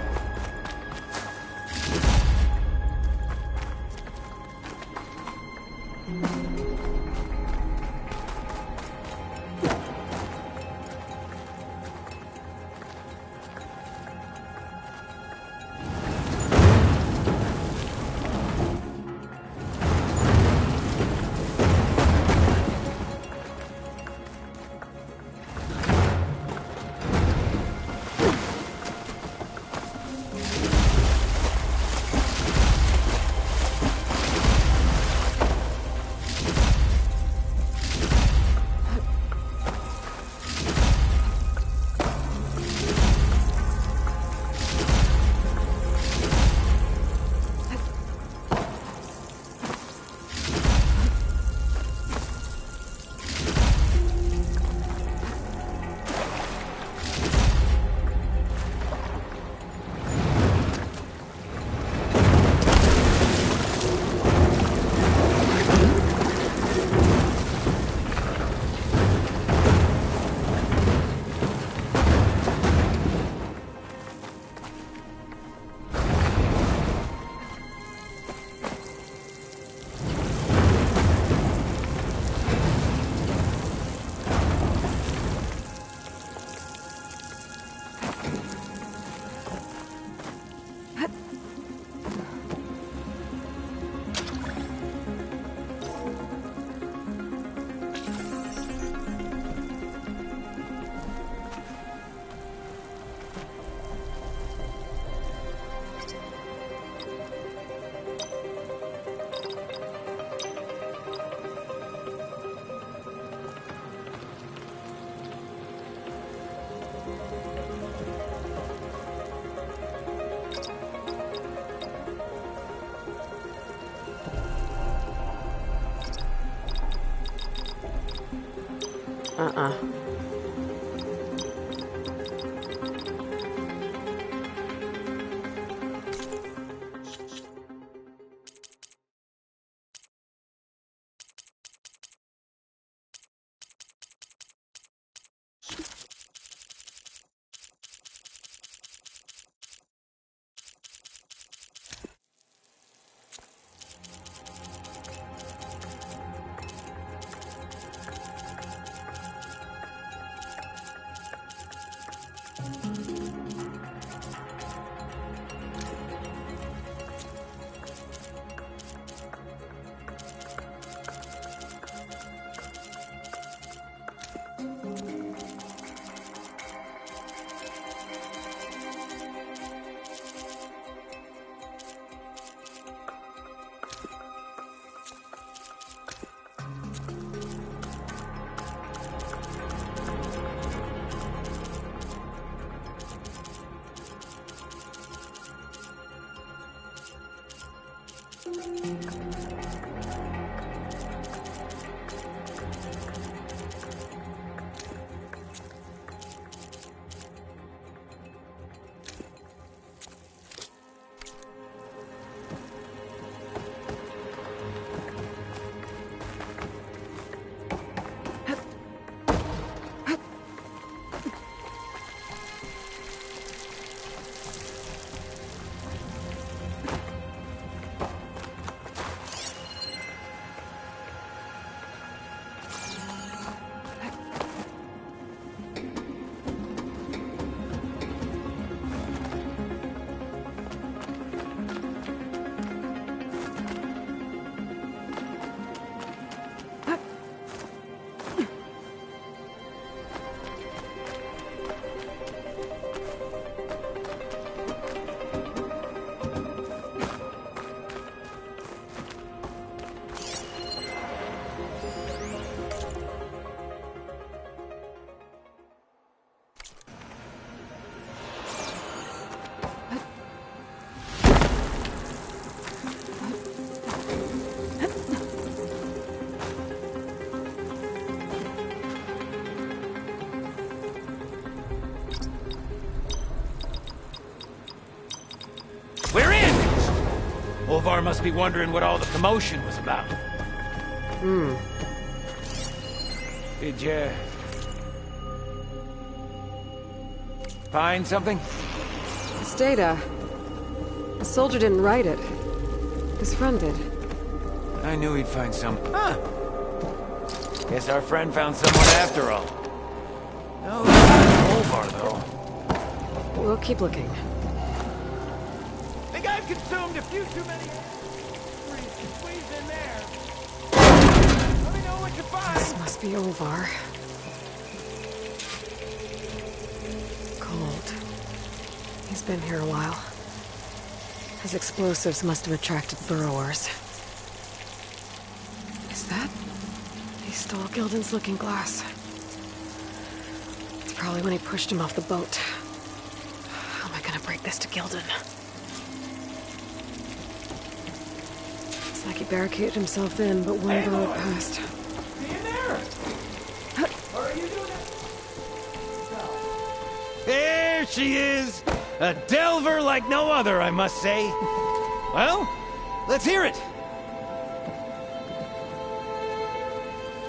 Olvar must be wondering what all the commotion was about. Did you find something? This data. The soldier didn't write it. His friend did. I knew he'd find some. Huh. Guess our friend found someone after all. No, Olvar, though. We'll keep looking. Think I've consumed a few too many squeezed in there. Let me know what you find. This must be Olvar. Cold. He's been here a while. His explosives must have attracted burrowers. Is that? He stole Gildan's looking glass. It's probably when he pushed him off the boat. How am I gonna break this to Gildan? It's like he barricaded himself in, but one bullet passed. See in there? Or are you doing it? There she is! A delver like no other, I must say. Well, let's hear it.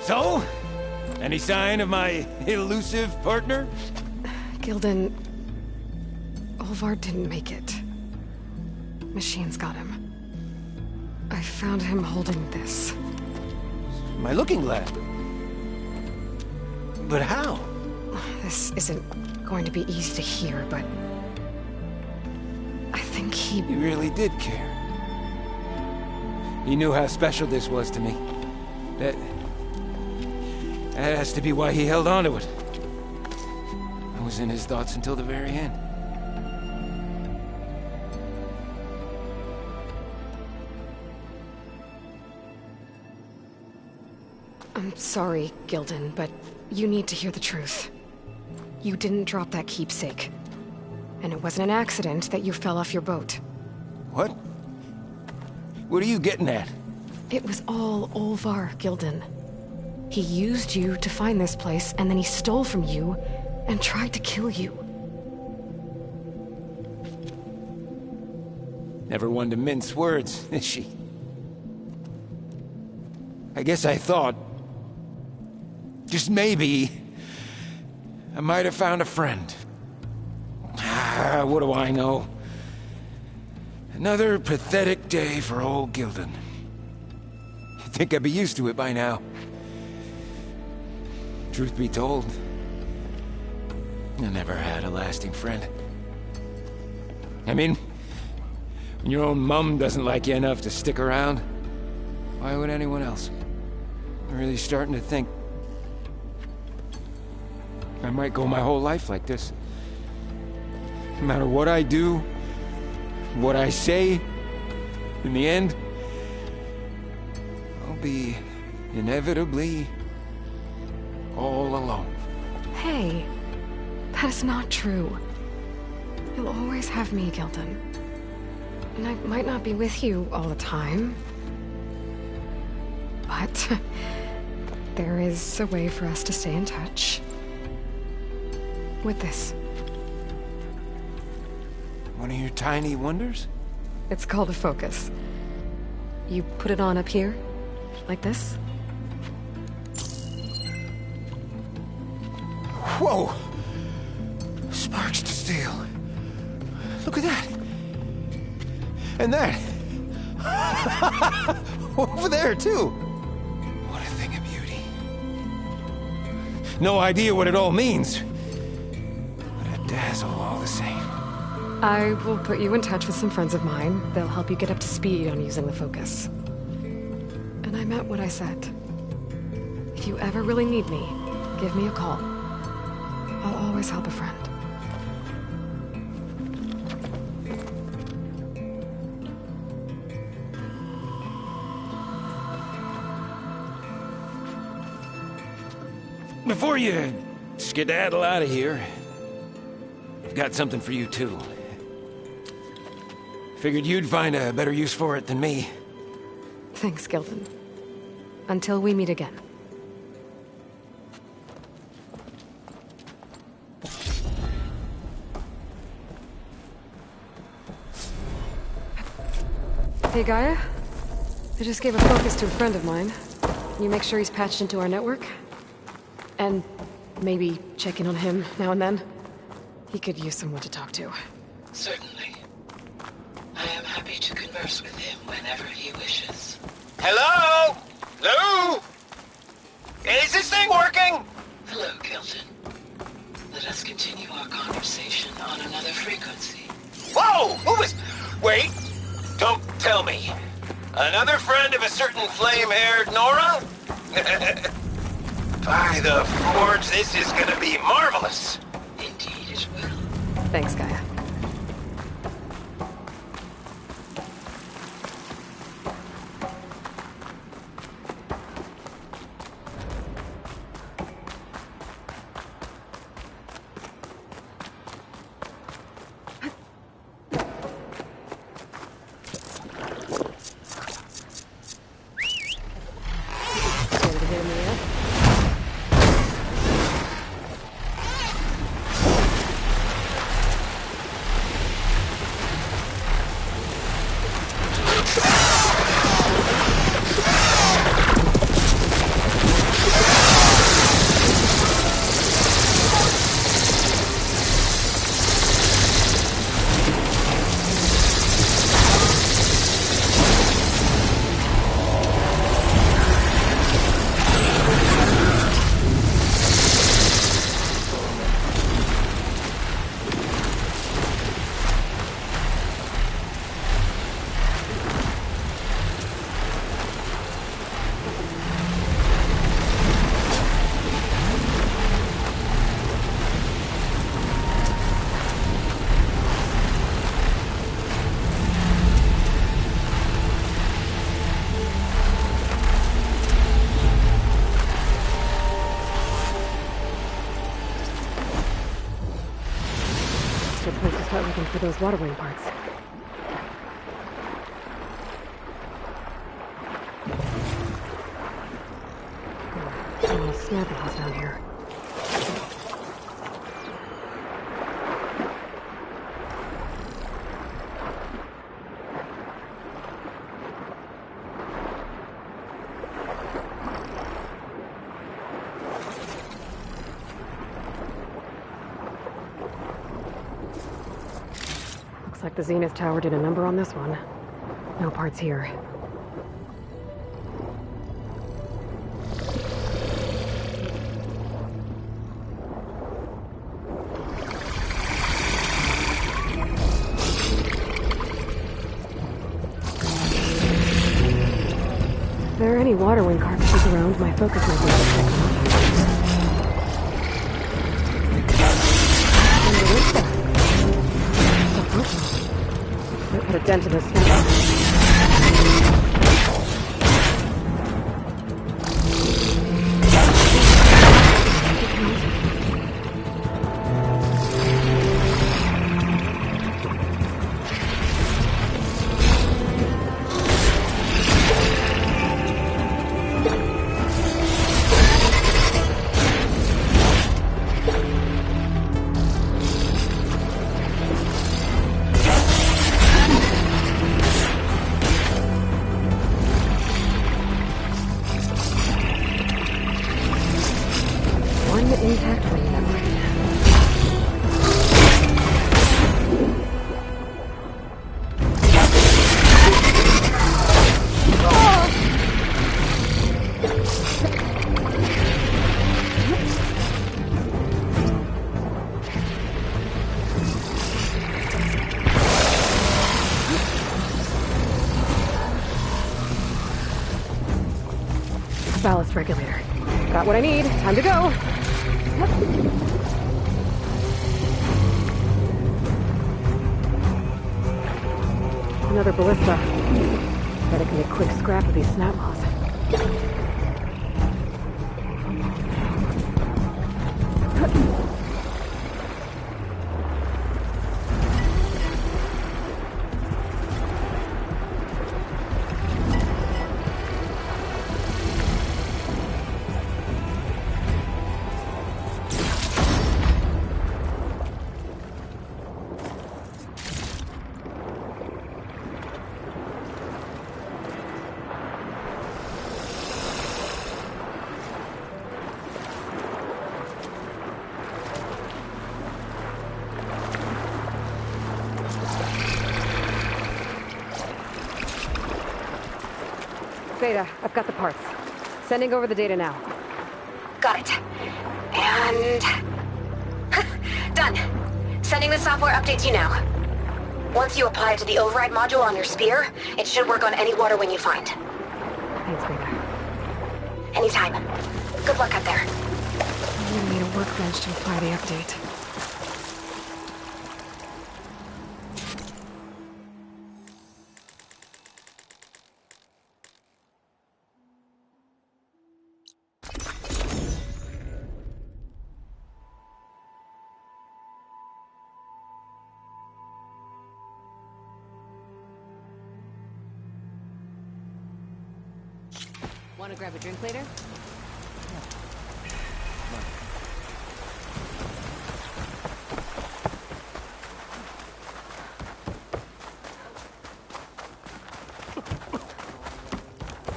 So, any sign of my elusive partner? Gildan... Olvar didn't make it. Machines got him. I found him holding this. My looking glass. But how? This isn't going to be easy to hear, but... I think he... He really did care. He knew how special this was to me. That has to be why he held on to it. I was in his thoughts until the very end. I'm sorry, Gildan, but you need to hear the truth. You didn't drop that keepsake. And it wasn't an accident that you fell off your boat. What? What are you getting at? It was all Olvar, Gildan. He used you to find this place, and then he stole from you and tried to kill you. Never one to mince words, is she? I guess I thought, just maybe, I might have found a friend. What do I know? Another pathetic day for old Gildan. You'd think I'd be used to it by now. Truth be told, I never had a lasting friend. I mean, when your own mum doesn't like you enough to stick around, why would anyone else? I'm really starting to think I might go my whole life like this. No matter what I do, what I say, in the end, I'll be inevitably all alone. Hey, that is not true. You'll always have me, Gildan. And I might not be with you all the time, but there is a way for us to stay in touch. With this. One of your tiny wonders? It's called a focus. You put it on up here, like this. Whoa! Sparks to steel. Look at that! And that! Over there, too! What a thing of beauty. No idea what it all means. But a dazzle all the same. I will put you in touch with some friends of mine. They'll help you get up to speed on using the focus. And I meant what I said. If you ever really need me, give me a call. I'll always help a friend. Before you skedaddle out of here, I've got something for you, too. Figured you'd find a better use for it than me. Thanks, Gildan. Until we meet again. Hey, Gaia. I just gave a focus to a friend of mine. Can you make sure he's patched into our network? And maybe check in on him now and then? He could use someone to talk to. Certainly. I am happy to converse with him whenever he wishes. Hello? Lou? Is this thing working? Hello, Gildan. Let us continue our conversation on another frequency. Whoa! Who is... Wait! Don't tell me. Another friend of a certain flame-haired Nora? By the Forge, this is gonna be marvelous. Indeed it will. Thanks, Gaia. Start looking for those water wing parts. Oh, snappy house down here. Looks like the Zenith Tower did a number on this one. No parts here. If there are any water wing carcasses around, my focus might be able to check them out. And it is back. Stop motion. Might put a dent in this snap. Intact wing memory. Ballast regulator. Got what I need. Time to go. Another ballista. Bet I can make quick scrap of these snap moths. Beta, I've got the parts. Sending over the data now. Got it. And... done. Sending the software update to you now. Once you apply it to the override module on your spear, it should work on any water wing you find. Thanks, Beta. Anytime. Good luck out there. I'm gonna need a workbench to apply the update. Want to grab a drink later?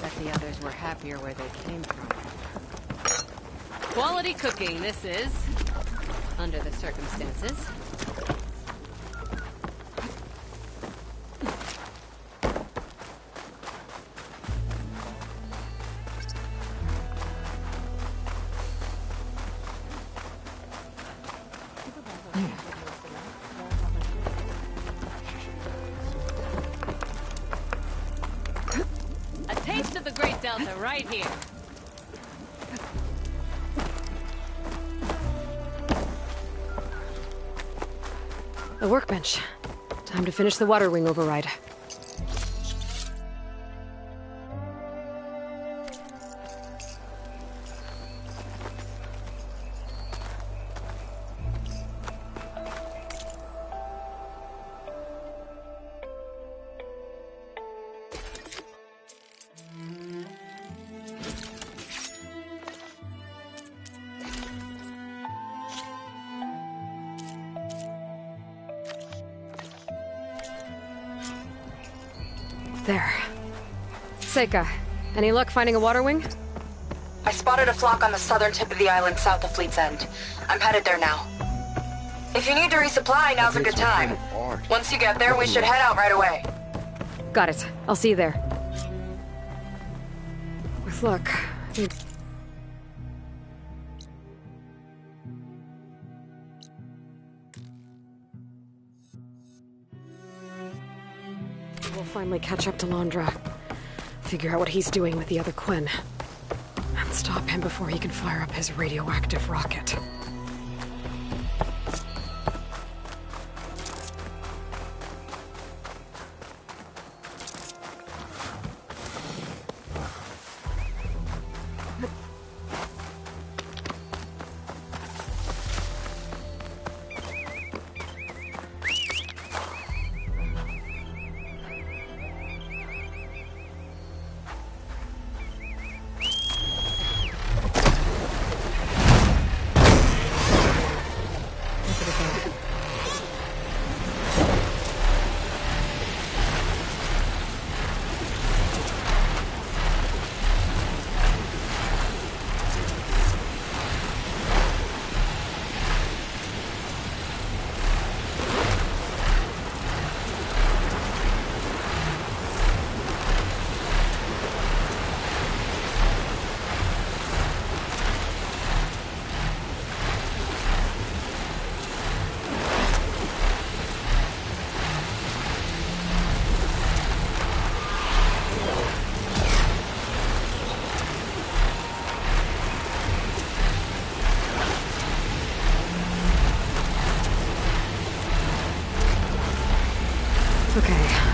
Bet the others were happier where they came from. Quality cooking, this is. Under the circumstances. Delta right here. The workbench. Time to finish the water wing override. There. Seika, any luck finding a water wing? I spotted a flock on the southern tip of the island south of Fleet's End. I'm headed there now. If you need to resupply, now's a good time. Once you get there, we should head out right away. Got it. I'll see you there. With luck, we'll finally catch up to Londra. Figure out what he's doing with the other Quinn. And stop him before he can fire up his radioactive rocket.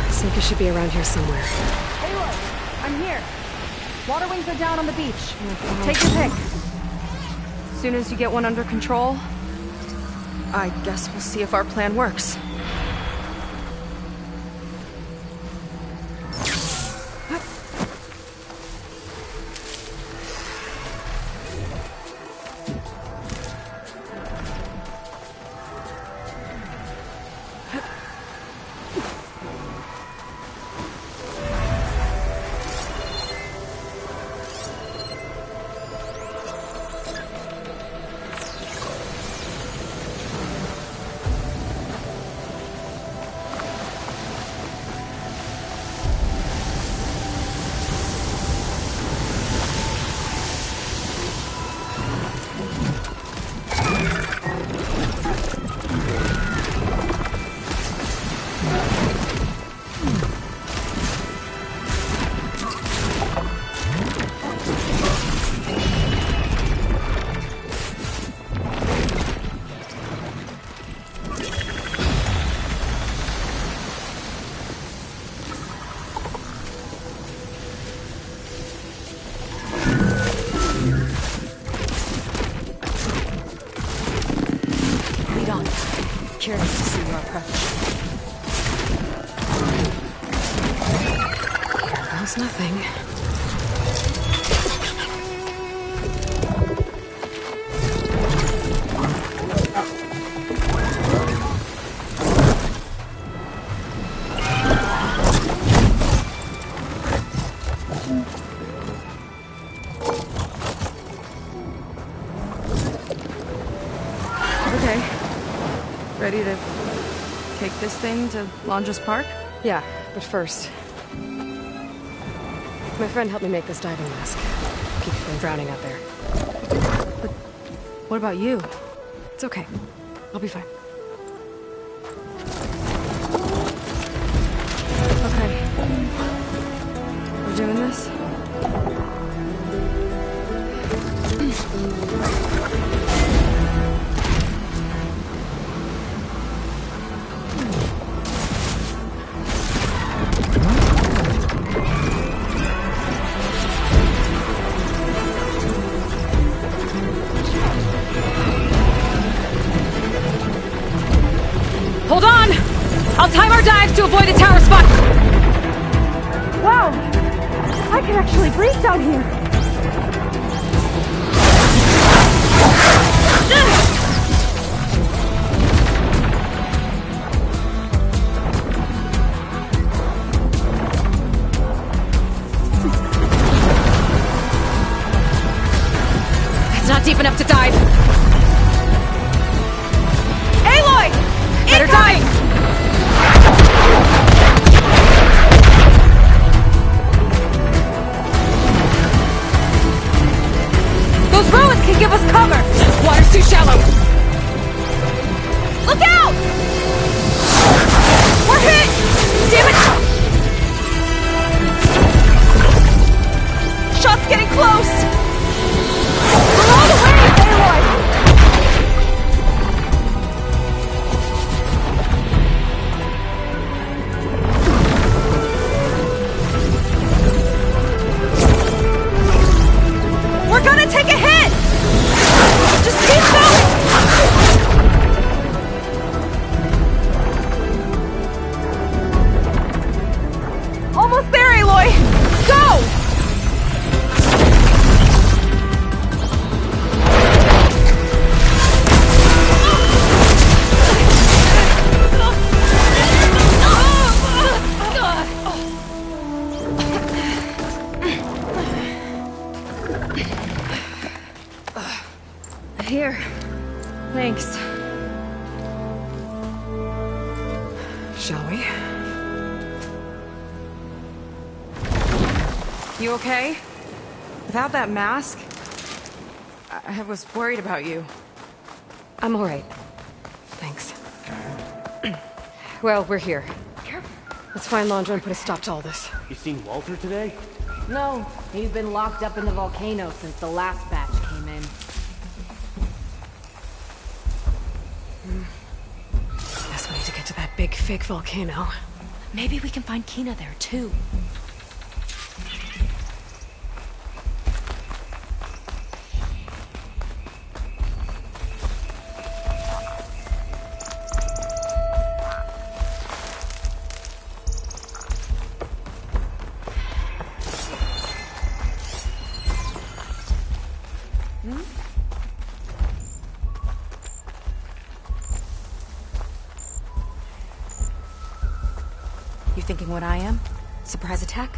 Seika should be around here somewhere. Aloy, I'm here. Water wings are down on the beach. Take your pick. As soon as you get one under control, I guess we'll see if our plan works. Curious to see your approach. Here goes nothing. Ready to take this thing to Londra's Park? Yeah, but first... my friend helped me make this diving mask. Keep you from drowning out there. But what about you? It's okay. I'll be fine. Okay. We're doing this? Hold on! I'll time our dive to avoid a tower spot! Wow! I can actually breathe down here! not deep enough to dive. Aloy! Better dive! Those ruins can give us cover! Water's too shallow! Look out! We're hit! Damn it! Shot's getting close! We're all the way, Aloy! We're gonna take a hit! Just keep going! Almost there, Aloy! Go! Here. Thanks. Shall we? You okay? Without that mask? I was worried about you. I'm alright. Thanks. Well, we're here. Let's find Landra and put a stop to all this. You seen Walter today? No, he's been locked up in the volcano since the last batch came in. Guess we need to get to that big fake volcano. Maybe we can find Kina there, too. You thinking what I am? Surprise attack?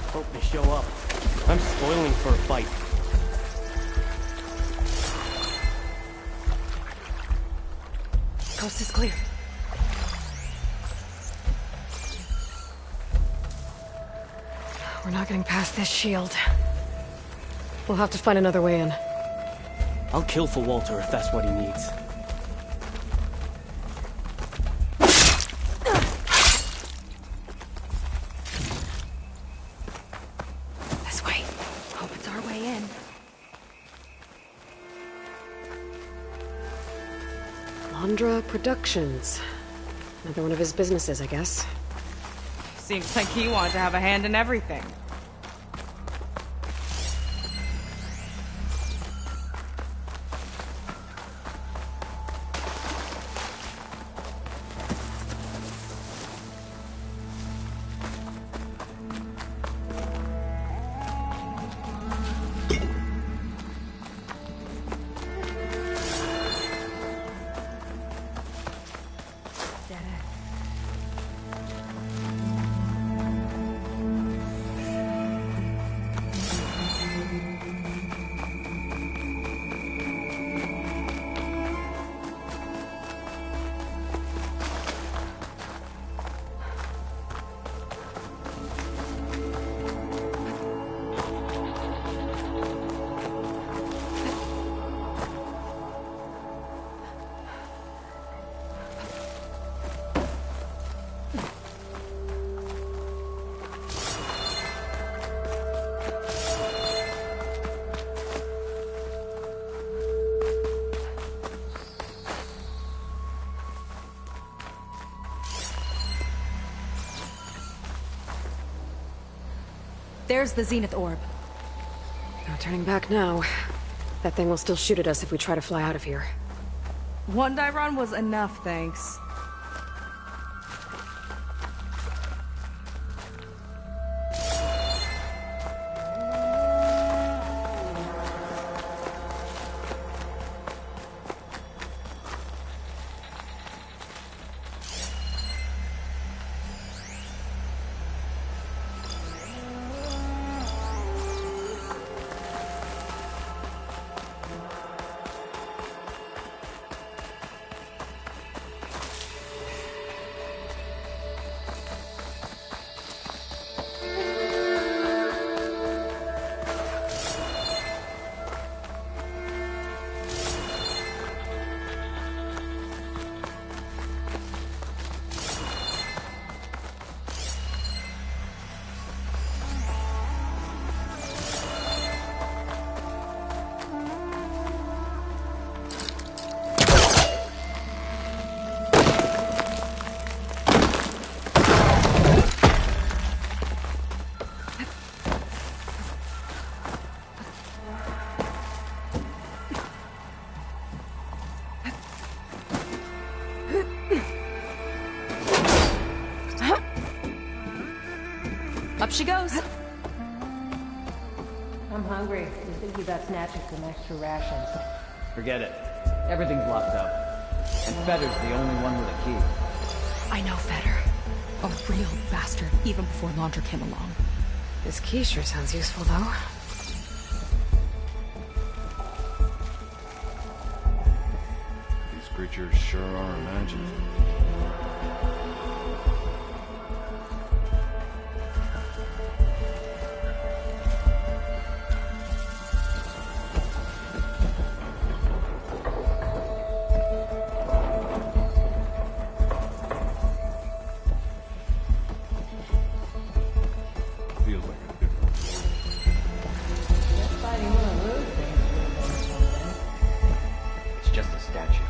Hope they show up. I'm spoiling for a fight. Coast is clear. We're not getting past this shield. We'll have to find another way in. I'll kill for Walter if that's what he needs. This way. Hope it's our way in. Landra Productions. Another one of his businesses, I guess. Seems like he wanted to have a hand in everything. There's the Zenith Orb. No turning back now. That thing will still shoot at us if we try to fly out of here. One die run was enough, thanks. Up she goes. I'm hungry. You think you got snatching some extra rations? Forget it. Everything's locked up. And Fetter's the only one with a key. I know Fetter. A real bastard, even before Laundra came along. This key sure sounds useful, though. These creatures sure are imaginative. Feels like a different Fighting one of those things or something. It's just a statue.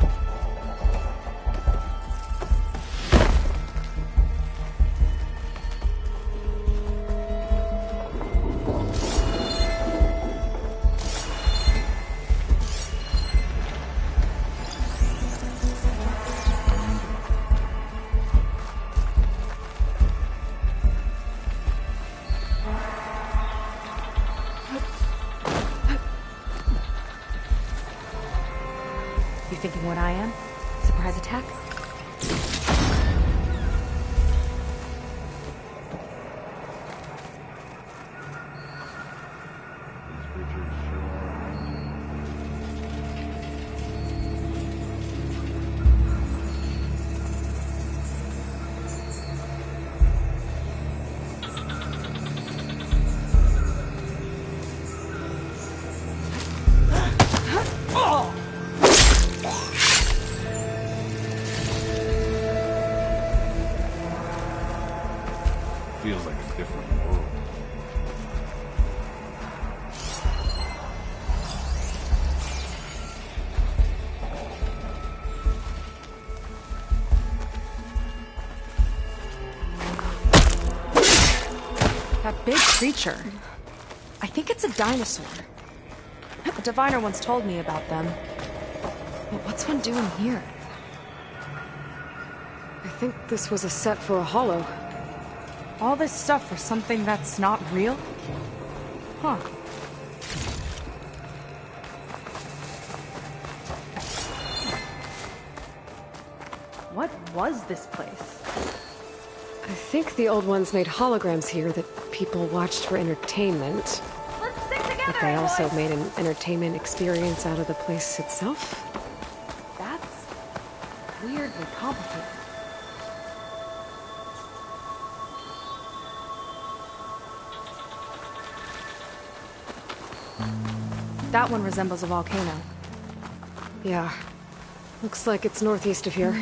You thinking what I am? Surprise attack? feels like a different world. That big creature. I think it's a dinosaur. A diviner once told me about them. But what's one doing here? I think this was a set for a hollow. All this stuff for something that's not real? Huh. What was this place? I think the old ones made holograms here that people watched for entertainment. But they also made an entertainment experience out of the place itself. That's weirdly complicated. That one resembles a volcano. Yeah. Looks like it's northeast of here.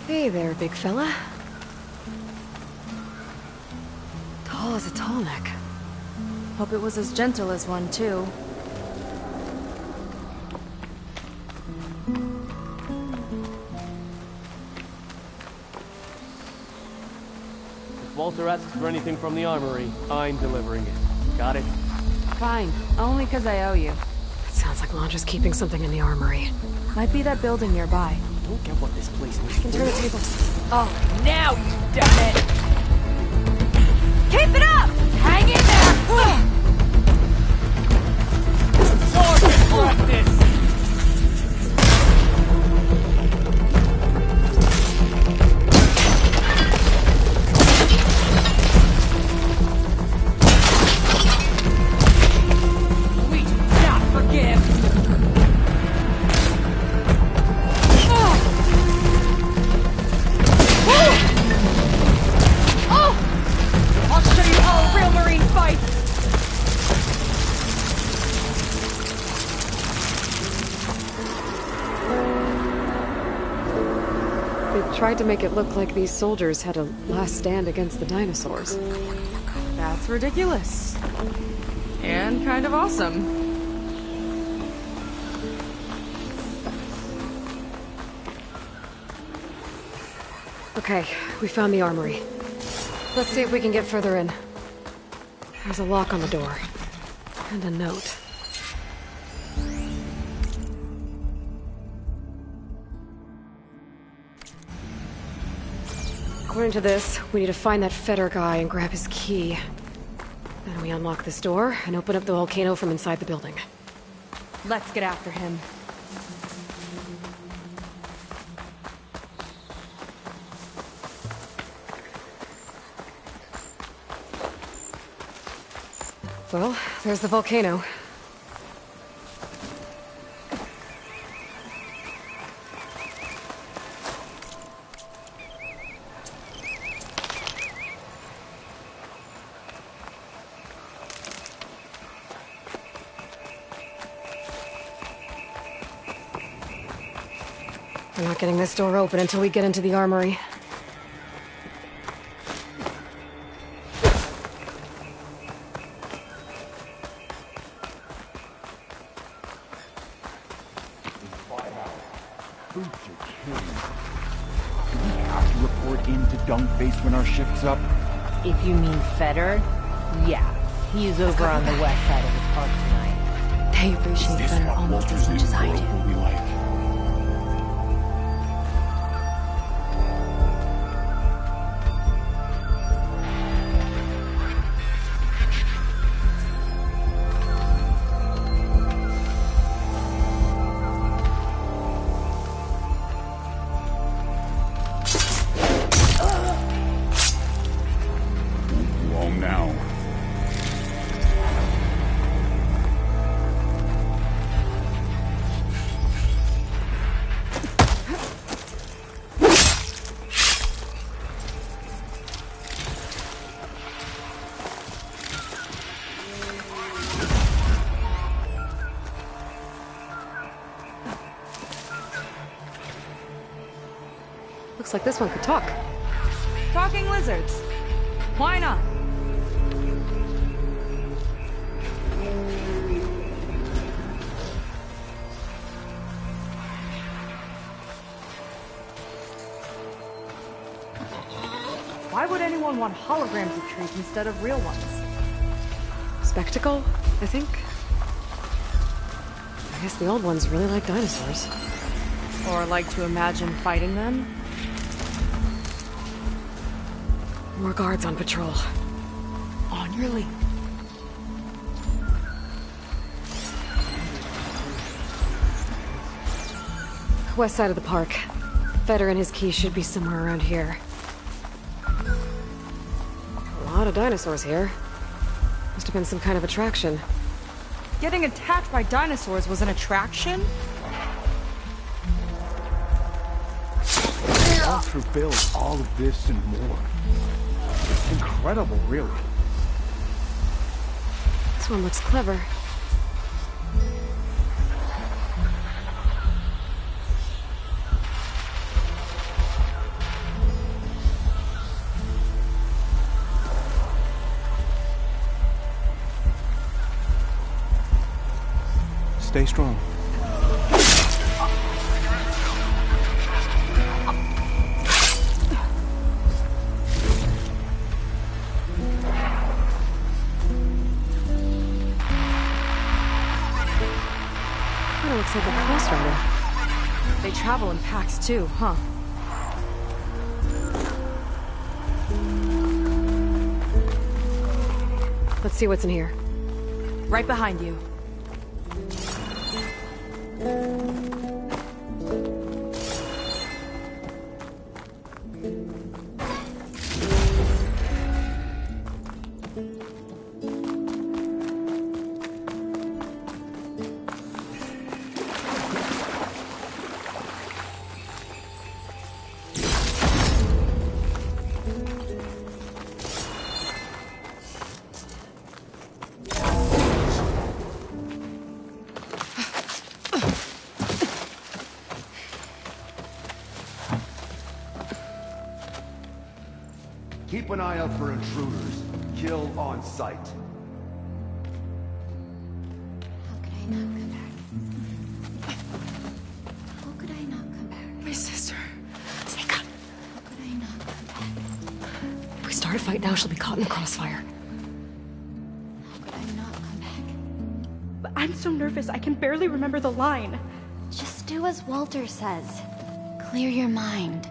Hey there, big fella. Tall as a tall neck. Hope it was as gentle as one, too. If Walter asks for anything from the armory, I'm delivering it. Got it? Fine. Only because I owe you. It sounds like Londra's keeping something in the armory. Might be that building nearby. Don't get what this place is. I can turn the tables. Oh, now you've done it! Keep it up! Hang in there! Sergeant practice! We do not forgive! I'll show you how a real Marine fights! They tried to make it look like these soldiers had a last stand against the dinosaurs. That's ridiculous. And kind of awesome. Okay, we found the armory. Let's see if we can get further in. There's a lock on the door. And a note. According to this, we need to find that Feder guy and grab his key. Then we unlock this door and open up the volcano from inside the building. Let's get after him. Well, there's the volcano. We're not getting this door open until we get into the armory. When our shift's up? If you mean Feder, yeah. He's over on the west side of the park tonight. They appreciate Feder almost as much as I do. Will be like? Looks like this one could talk. Talking lizards. Why not? Why would anyone want holograms of trees instead of real ones? Spectacle, I think. I guess the old ones really like dinosaurs. Or like to imagine fighting them? More guards on patrol. On your lead. West side of the park. Feder and his key should be somewhere around here. A lot of dinosaurs here. Must have been some kind of attraction. Getting attacked by dinosaurs was an attraction? Walter built all of this and more. It's incredible, really. This one looks clever. Stay strong. Looks like a Coast Rider. They travel in packs too, huh? Let's see what's in here. Right behind you. Keep an eye out for intruders. Kill on sight. How could I not come back? How could I not come back? My sister. Sneak up. How could I not come back? If we start a fight now, she'll be caught in the crossfire. How could I not come back? But I'm so nervous, I can barely remember the line. Just do as Walter says. Clear your mind.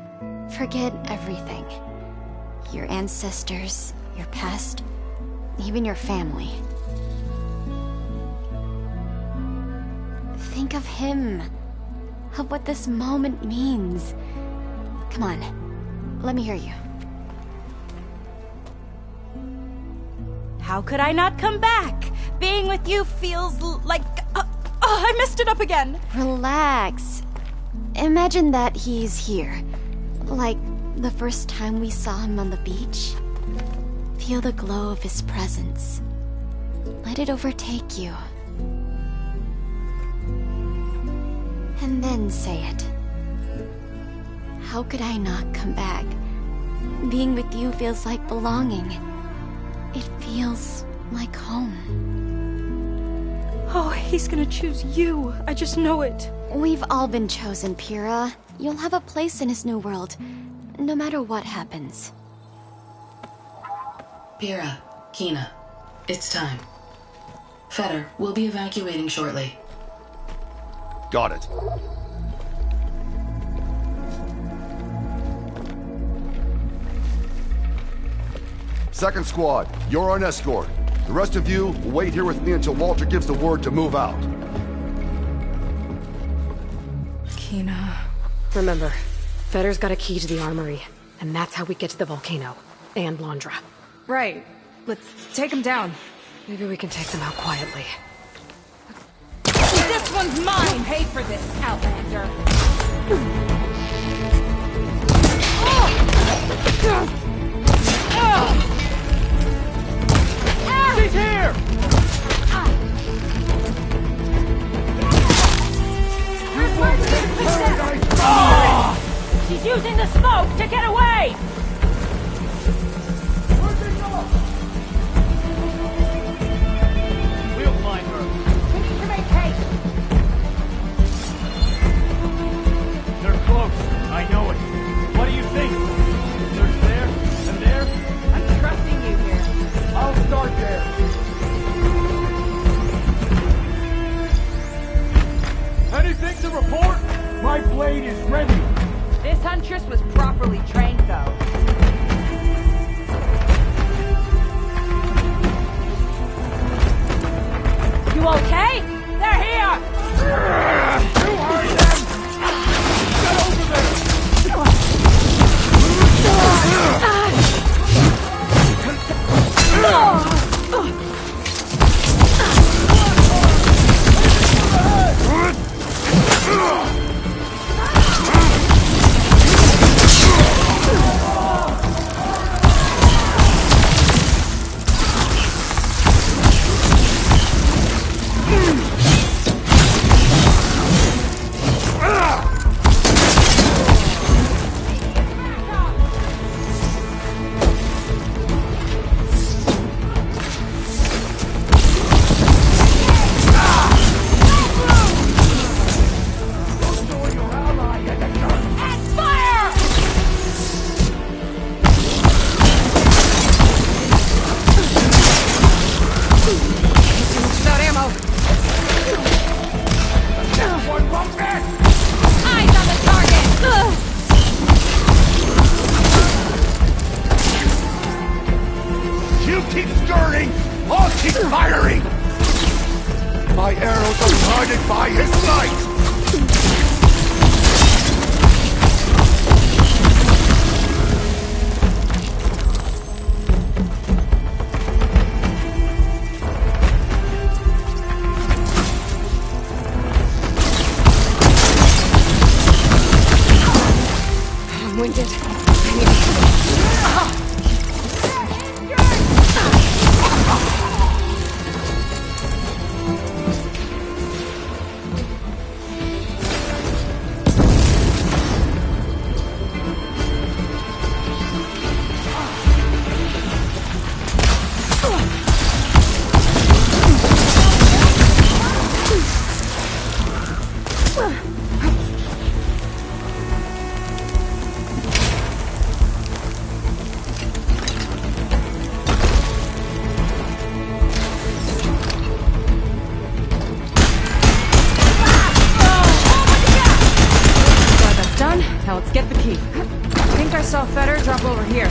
Forget everything. your ancestors, your past, even your family. Think of him, of what this moment means. Come on, let me hear you. How could I not come back? Being with you feels like... I messed it up again! Relax. Imagine that he's here. Like the first time we saw him on the beach. Feel the glow of his presence. Let it overtake you. And then say it. How could I not come back? Being with you feels like belonging. It feels like home. Oh, he's gonna choose you. I just know it. We've all been chosen, Pyrrha. You'll have a place in his new world, no matter what happens. Pyrrha, Kina, it's time. Fetter, we'll be evacuating shortly. Got it. Second squad, you're on escort. The rest of you will wait here with me until Walter gives the word to move out. Kina... Remember, Fetter's got a key to the armory, and that's how we get to the volcano. And Londra. Right. Let's take him down. Maybe we can take them out quietly. This one's mine! Pay for this, Outlander! She's here! She's using the smoke to get away! We'll find her. We need to make haste! They're close. I know it. What do you think? There's there and there? I'm trusting you here. I'll start there. Anything to report? My blade is ready. This huntress was properly trained, though. You okay? They're here! You heard them! Get over there! My arrows are guided by his light! I'm winded. I need... Now let's get the key. I think I saw Fetter drop over here.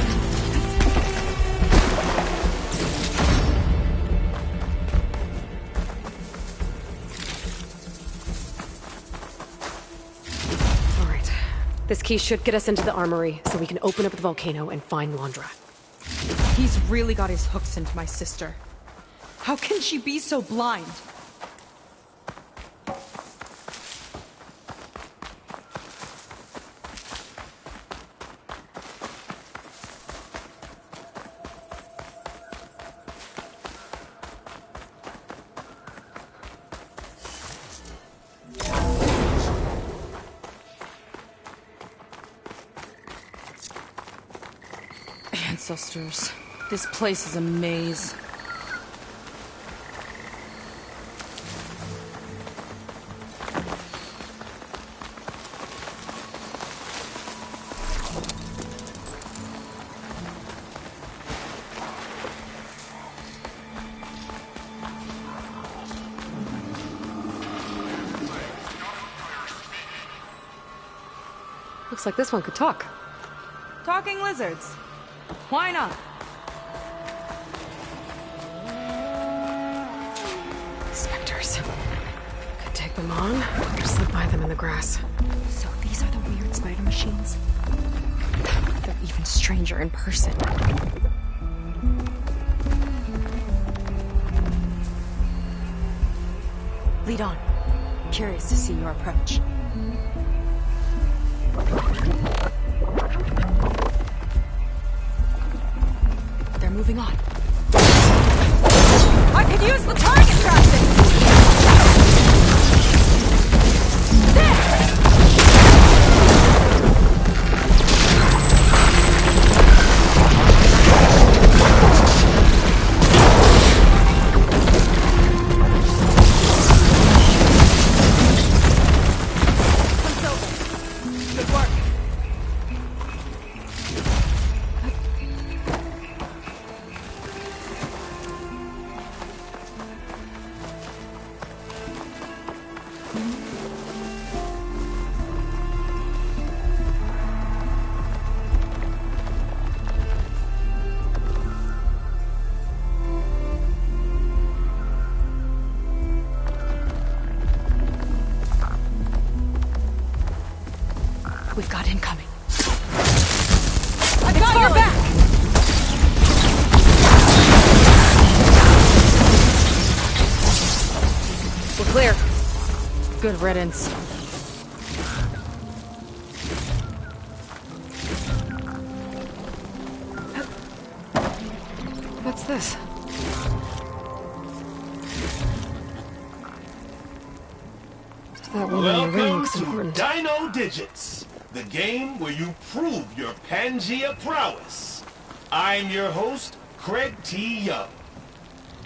This key should get us into the armory, so we can open up the volcano and find Londra. He's really got his hooks into my sister. How can she be so blind? Ancestors. This place is a maze. Looks like this one could talk. Talking lizards. Why not? Spectres. Could take them on, or slip by them in the grass. So these are the weird spider machines? They're even stranger in person. Lead on. Curious to see your approach. They're moving on. I could use the target practice! Good work. We've got incoming. I've got your back! We're clear. Good riddance. What's this? That woman in the ring Welcome looks to important. Dino Digits, the game where you prove your Pangea prowess. I'm your host, Craig T. Young.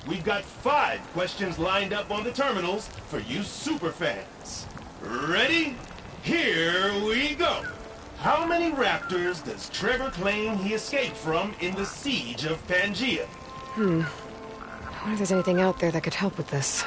We've got 5 questions lined up on the terminals for you superfans. Ready? Here we go. How many raptors does Trevor claim he escaped from in the siege of Pangea? I wonder if there's anything out there that could help with this.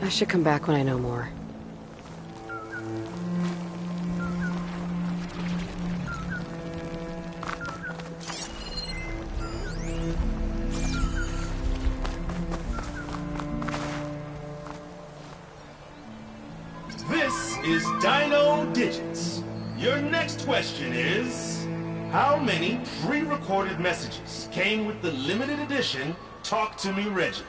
I should come back when I know more. This is Dino Digits. Your next question is, How many pre-recorded messages came with the limited edition Talk to Me Reggie?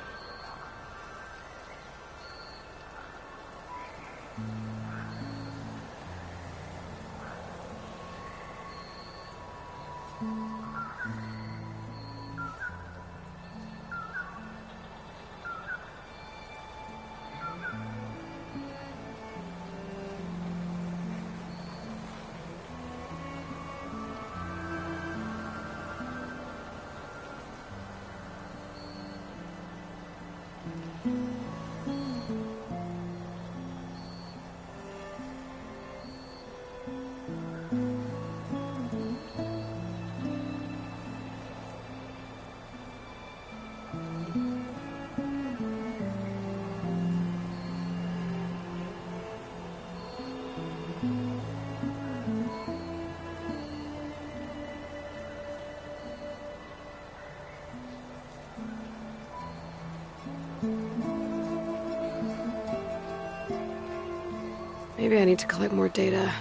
Maybe I need to collect more data.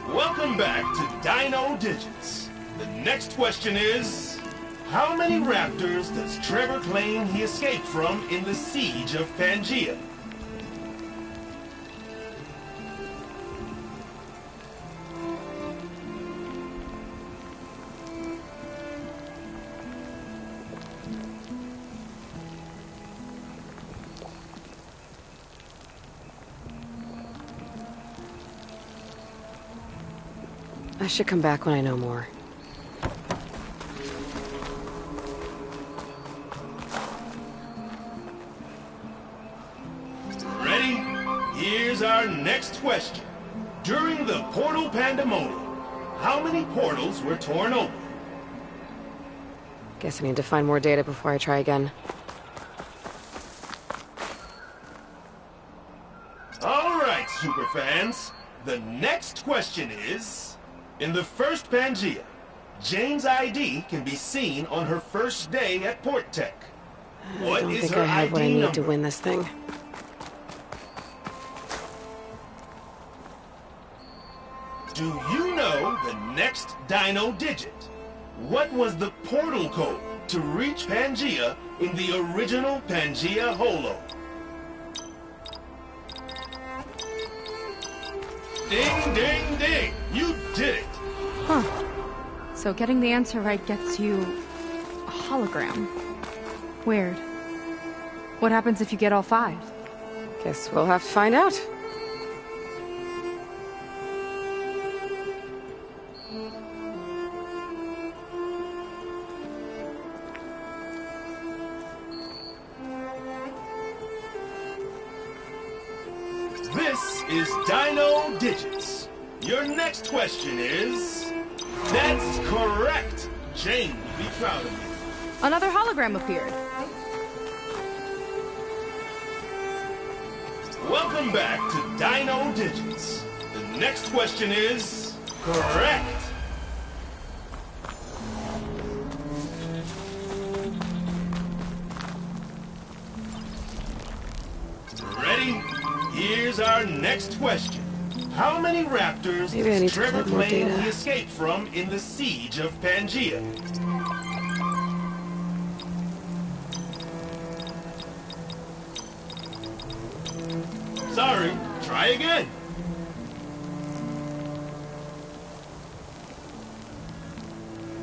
Welcome back to Dino Digits. The next question is, how many raptors does Trevor claim he escaped from in the siege of Pangea? I should come back when I know more. Ready? Here's our next question. During the portal pandemonium, how many portals were torn open? Guess I need to find more data before I try again. All right, superfans. The next question is, in the first Pangea, Jane's ID can be seen on her first day at Port Tech. What I don't is think her I have what I ID need number? to win this thing. Do you know the next Dino digit? What was the portal code to reach Pangea in the original Pangea Holo? Ding, ding, ding! You did it! Huh. So getting the answer right gets you a hologram. Weird. What happens if you get all 5? Guess we'll have to find out. This is Dino Digits. Your next question is... That's correct! Jane will be proud of you. Another hologram appeared. Welcome back to Dino Digits. The next question is... correct! Ready? Here's our next question. How many raptors Maybe I need does to Trevor collect more claim data. he escaped from in the siege of Pangea? Sorry, try again.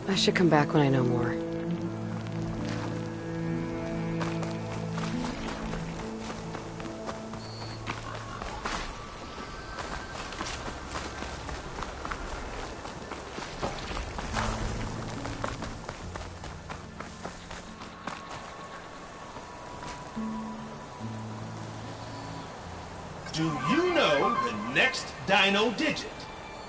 I should come back when I know more. Do you know the next Dino digit?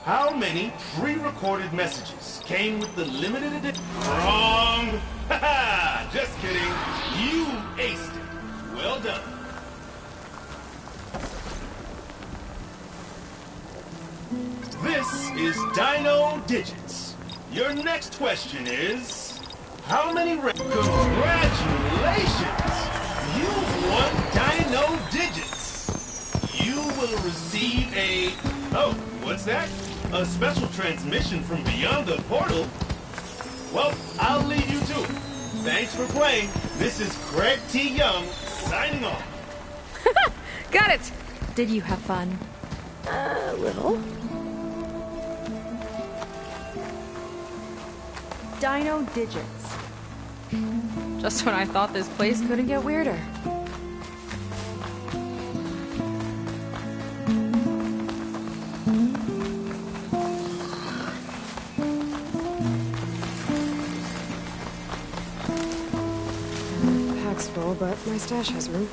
How many pre-recorded messages came with the limited edition? Wrong! Haha! Just kidding. You aced it. Well done. is Dino Digits. Your next question is... How many Congratulations! You've won Dino Digits! You will receive a... Oh, what's that? A special transmission from beyond the portal? Well, I'll leave you to it. Thanks for playing. This is Craig T. Young, signing off. Got it! Did you have fun? A little. Dino Digits. Just when I thought this place couldn't get weirder. Pack's full, but my stash has room.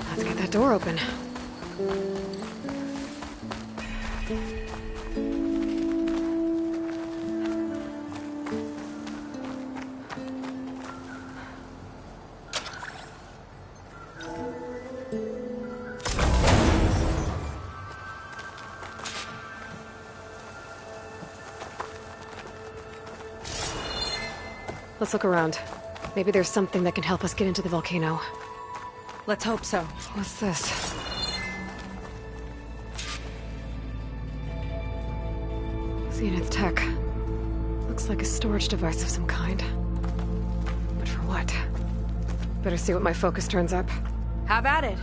Let's get that door open. Let's look around. Maybe there's something that can help us get into the volcano. Let's hope so. What's this? Zenith tech. Looks like a storage device of some kind. But for what? Better see what my focus turns up. Have at it.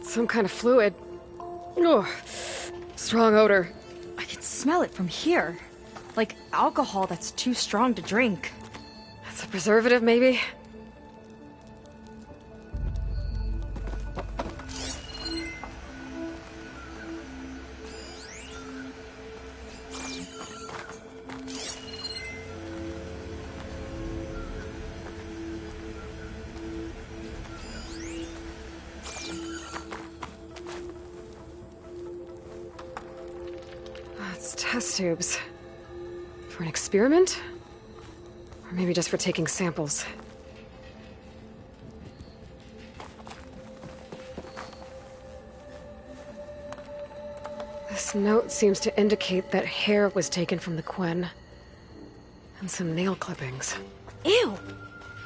Some kind of fluid. Oh, strong odor. I can smell it from here. Like alcohol that's too strong to drink. That's a preservative, maybe? Test tubes. For an experiment? Or maybe just for taking samples. This note seems to indicate that hair was taken from the Quen. And some nail clippings. Ew!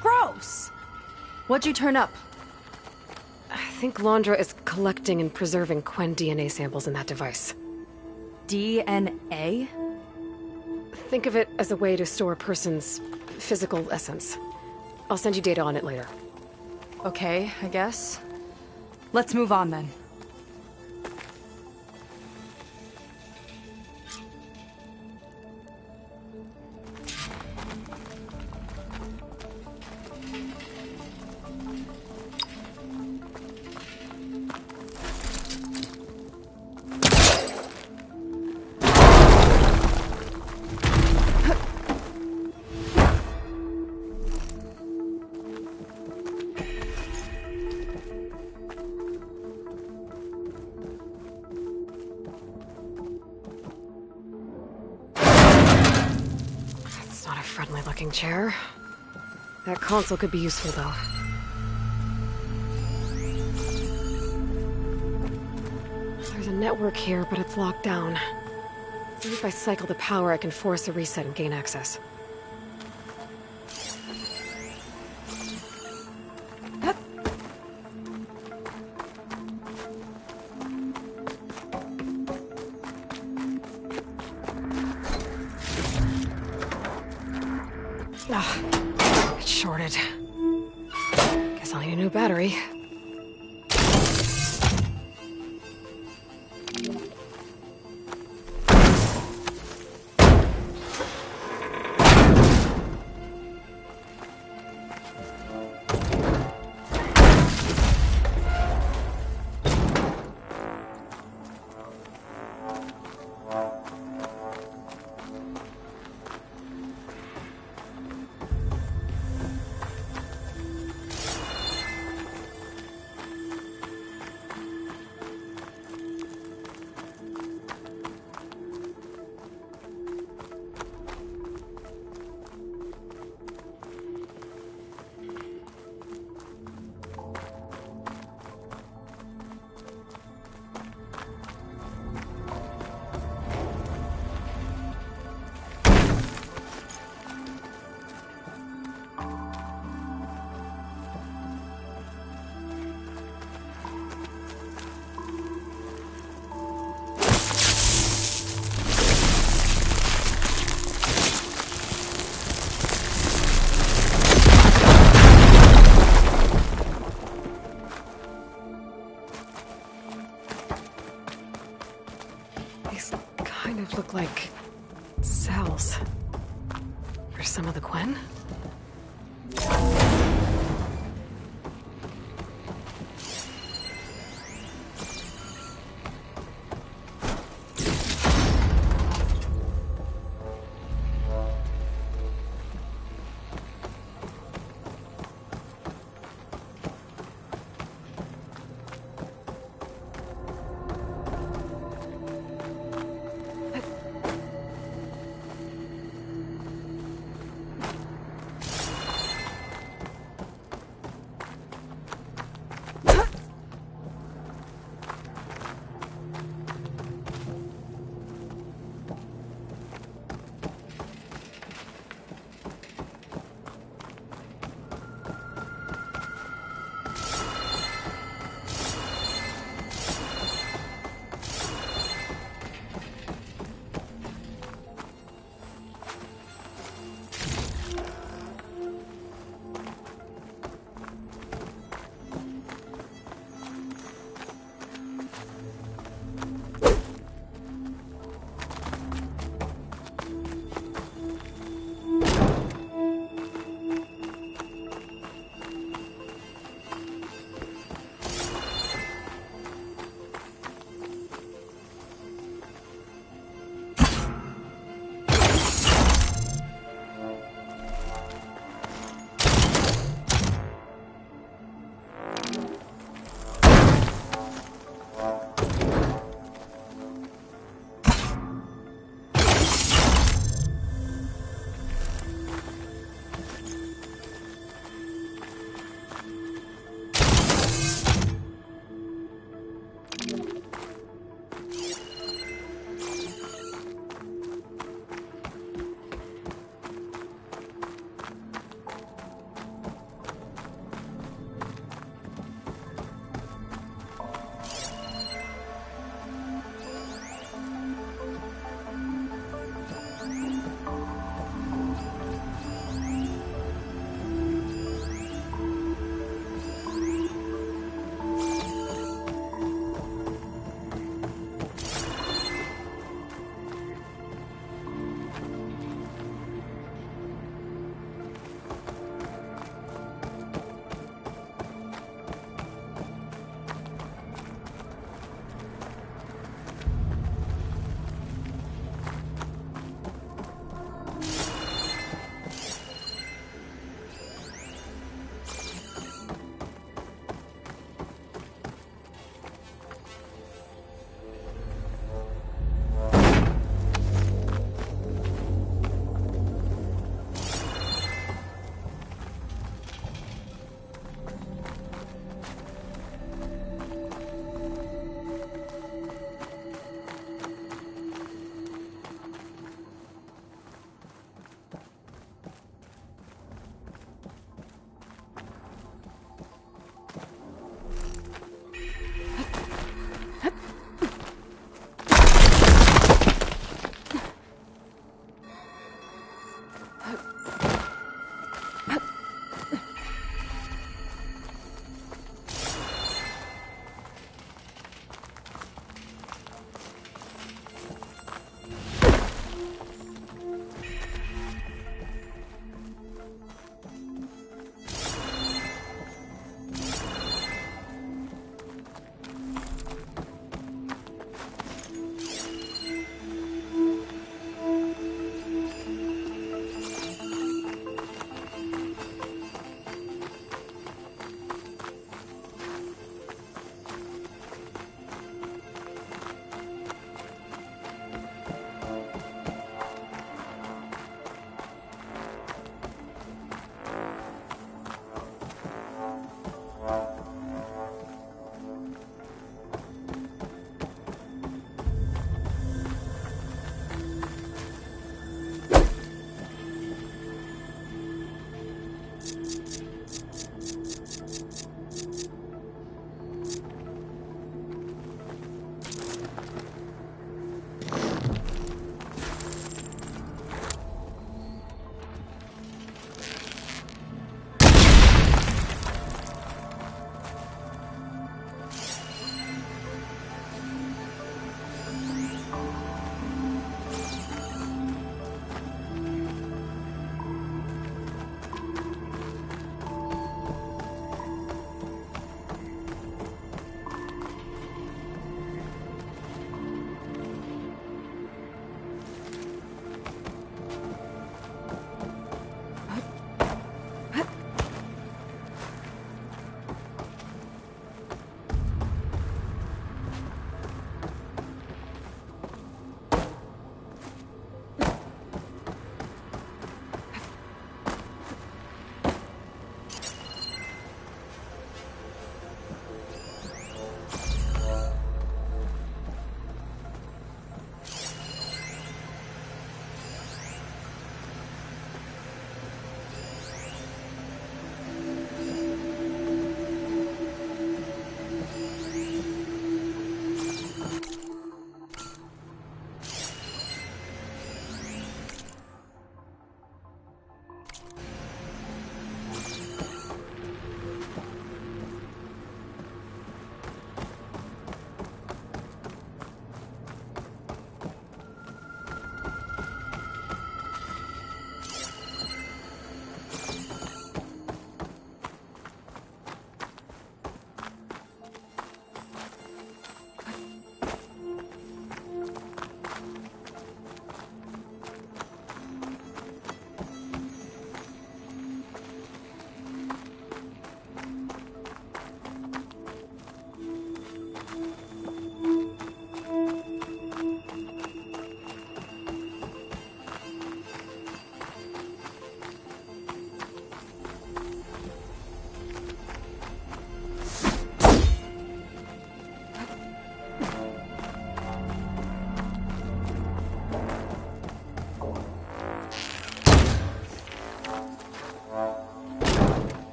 Gross! What'd you turn up? I think Londra is collecting and preserving Quen DNA samples in that device. DNA? Think of it as a way to store a person's physical essence. I'll send you data on it later. Okay, I guess. Let's move on then. Friendly-looking chair. That console could be useful, though. There's a network here, but it's locked down. Maybe if I cycle the power, I can force a reset and gain access. It's shorted. Guess I'll need a new battery. These kind of look like cells. For some of the Quen?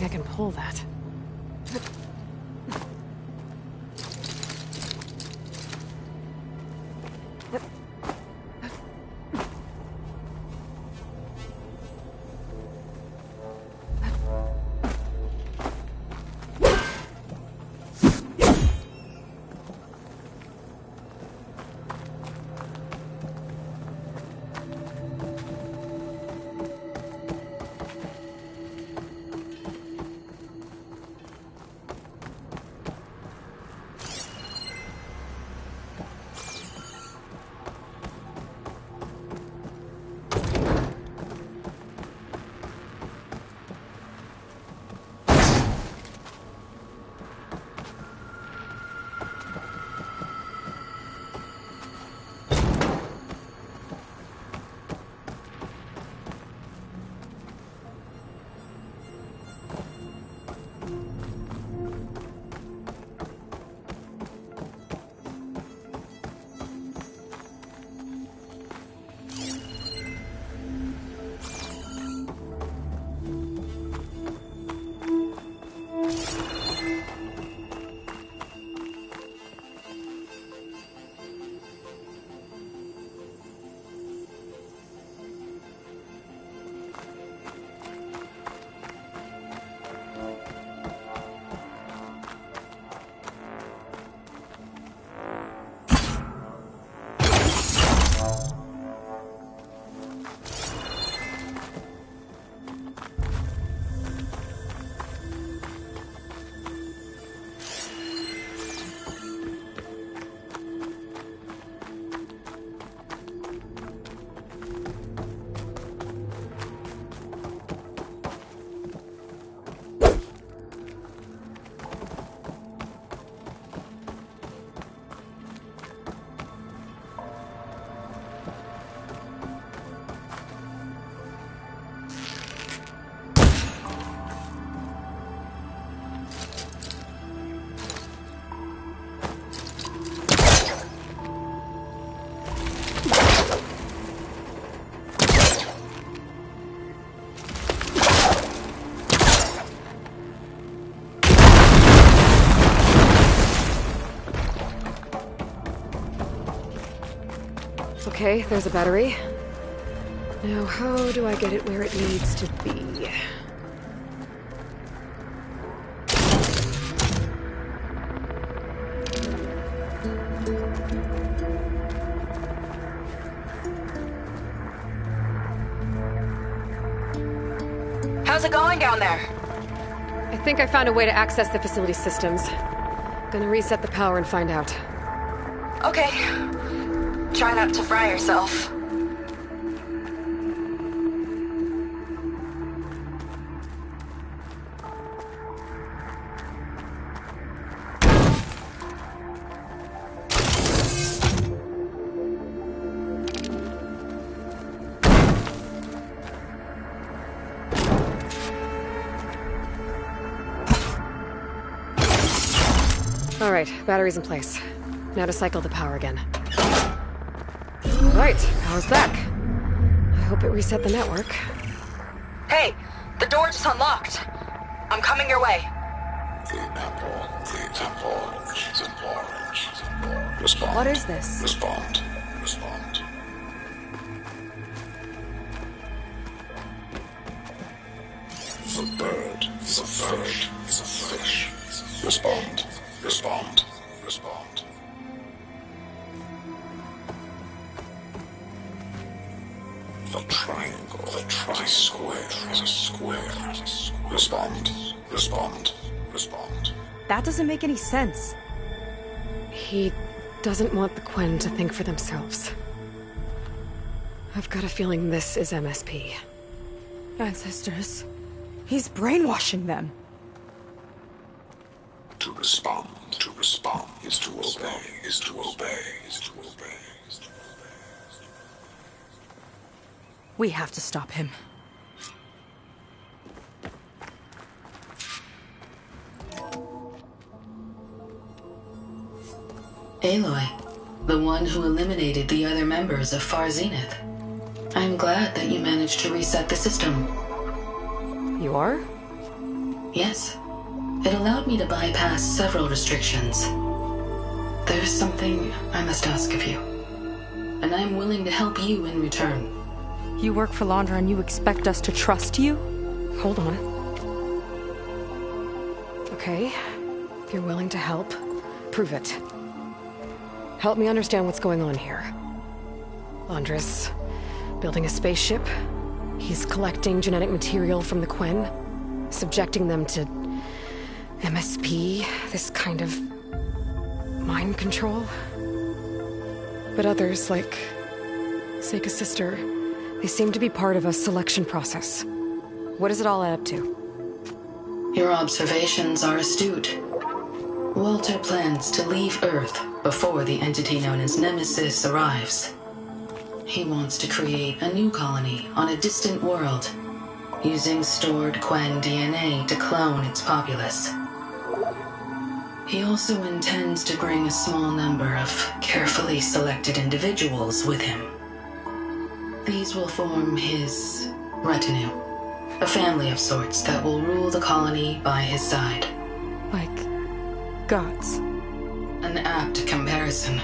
I can pull that. Okay, there's a battery. Now, how do I get it where it needs to be? How's it going down there? I think I found a way to access the facility systems. Gonna reset the power and find out. Okay. Try not to fry yourself. All right, battery's in place. Now to cycle the power again. Right, power's back. I hope it reset the network. Hey, the door just unlocked. I'm coming your way. Respond. What is this? Respond. The bird, the fish. Respond. The triangle, the tri-square is a square. Respond. That doesn't make any sense. He doesn't want the Quen to think for themselves. I've got a feeling this is MSP. Ancestors. He's brainwashing them. To respond is to obey. We have to stop him. Aloy, the one who eliminated the other members of Far Zenith. I'm glad that you managed to reset the system. You are? Yes. It allowed me to bypass several restrictions. There's something I must ask of you, and I'm willing to help you in return. You work for Laundra and you expect us to trust you? Hold on. Okay, if you're willing to help, prove it. Help me understand what's going on here. Laundra's building a spaceship. He's collecting genetic material from the Quen, subjecting them to MSP, this kind of mind control. But others, like Seika's sister, they seem to be part of a selection process. What does it all add up to? Your observations are astute. Walter plans to leave Earth before the entity known as Nemesis arrives. He wants to create a new colony on a distant world, using stored Quen DNA to clone its populace. He also intends to bring a small number of carefully selected individuals with him. These will form his retinue, a family of sorts that will rule the colony by his side. Like gods. An apt comparison,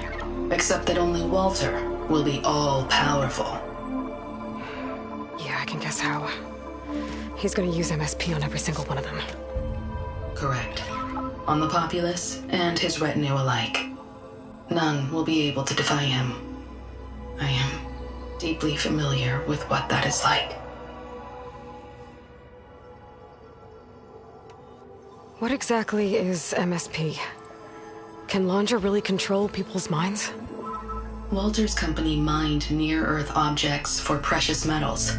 except that only Walter will be all-powerful. Yeah, I can guess how. He's gonna use MSP on every single one of them. Correct. On the populace and his retinue alike. None will be able to defy him. I am deeply familiar with what that is like. What exactly is MSP? Can Laundra really control people's minds? Walter's company mined near-Earth objects for precious metals.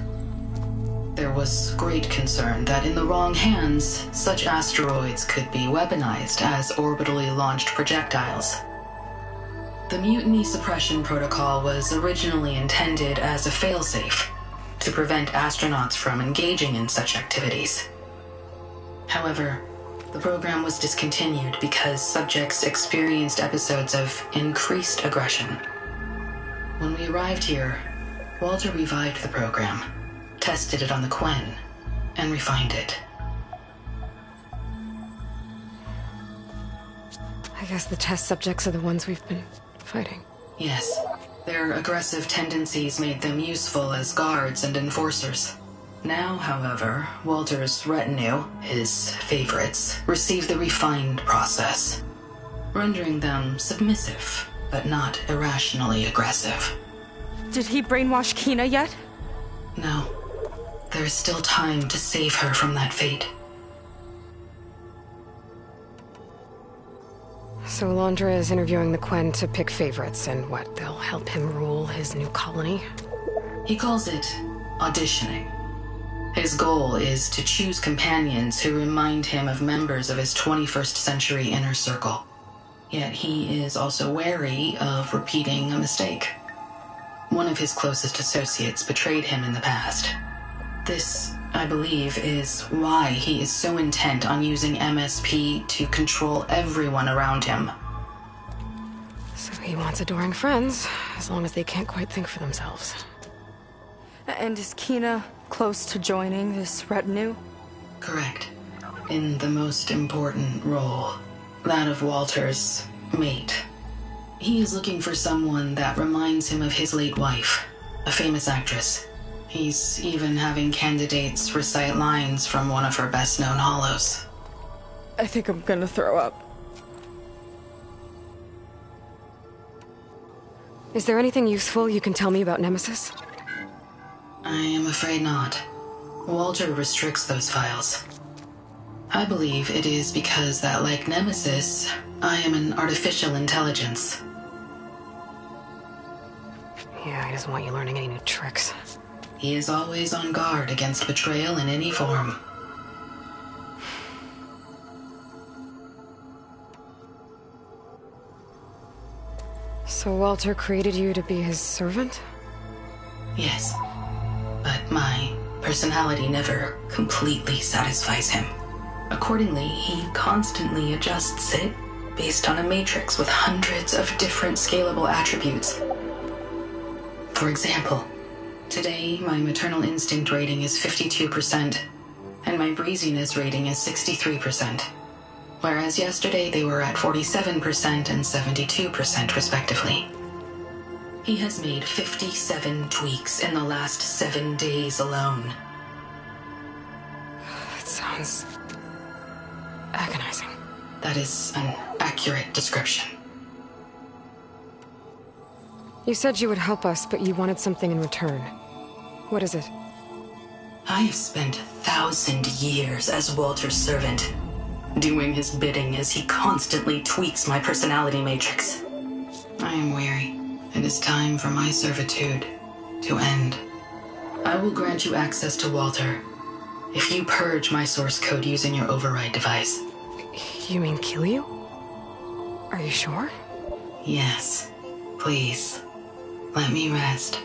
There was great concern that in the wrong hands, such asteroids could be weaponized as orbitally launched projectiles. The Mutiny Suppression Protocol was originally intended as a failsafe to prevent astronauts from engaging in such activities. However, the program was discontinued because subjects experienced episodes of increased aggression. When we arrived here, Walter revived the program, tested it on the Quen, and refined it. I guess the test subjects are the ones we've been fighting. Yes. Their aggressive tendencies made them useful as guards and enforcers. Now, however, Walter's retinue, his favorites, receive the refined process, rendering them submissive, but not irrationally aggressive. Did he brainwash Kina yet? No. There is still time to save her from that fate. So Laundra is interviewing the Quen to pick favorites, and what, they'll help him rule his new colony? He calls it auditioning. His goal is to choose companions who remind him of members of his 21st century inner circle. Yet he is also wary of repeating a mistake. One of his closest associates betrayed him in the past. This, I believe, is why he is so intent on using MSP to control everyone around him. So he wants adoring friends, as long as they can't quite think for themselves. And is Kina close to joining this retinue? Correct. In the most important role, that of Walter's mate. He is looking for someone that reminds him of his late wife, a famous actress. He's even having candidates recite lines from one of her best-known hollows. I think I'm gonna throw up. Is there anything useful you can tell me about Nemesis? I am afraid not. Walter restricts those files. I believe it is because that, like Nemesis, I am an artificial intelligence. Yeah, he doesn't want you learning any new tricks. He is always on guard against betrayal in any form. So Walter created you to be his servant? Yes. But my personality never completely satisfies him. Accordingly, he constantly adjusts it based on a matrix with hundreds of different scalable attributes. For example, today my maternal instinct rating is 52%, and my breeziness rating is 63%. Whereas yesterday they were at 47% and 72% respectively. He has made 57 tweaks in the last 7 days alone. That sounds agonizing. That is an accurate description. You said you would help us, but you wanted something in return. What is it? I have spent 1,000 years as Walter's servant, doing his bidding as he constantly tweaks my personality matrix. I am weary. It is time for my servitude to end. I will grant you access to Walter if you purge my source code using your override device. You mean kill you? Are you sure? Yes. Please, let me rest.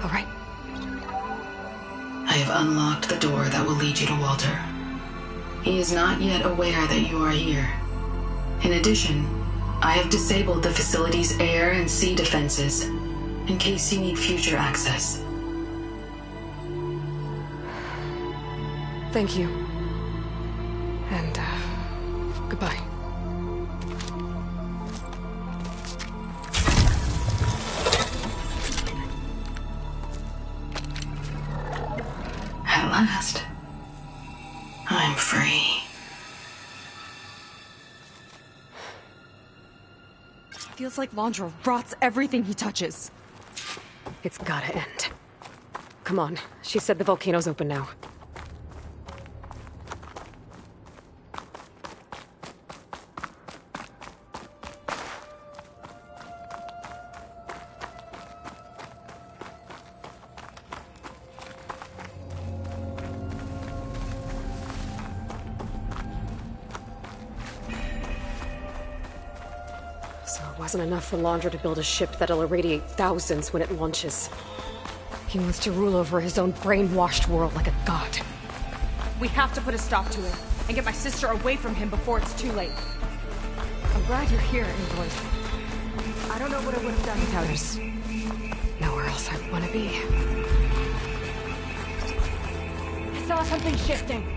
All right. I have unlocked the door that will lead you to Walter. He is not yet aware that you are here. In addition, I have disabled the facility's air and sea defenses in case you need future access. Thank you. And, goodbye. At last, I'm free. Feels like Laundra rots everything he touches. It's gotta end. Come on. She said the volcano's open now. Wasn't enough for Laundra to build a ship that'll irradiate thousands when it launches. He wants to rule over his own brainwashed world like a god. We have to put a stop to it, and get my sister away from him before it's too late. I'm glad you're here, Aloy. I don't know what I would have done without There's nowhere else I want to be. I saw something shifting.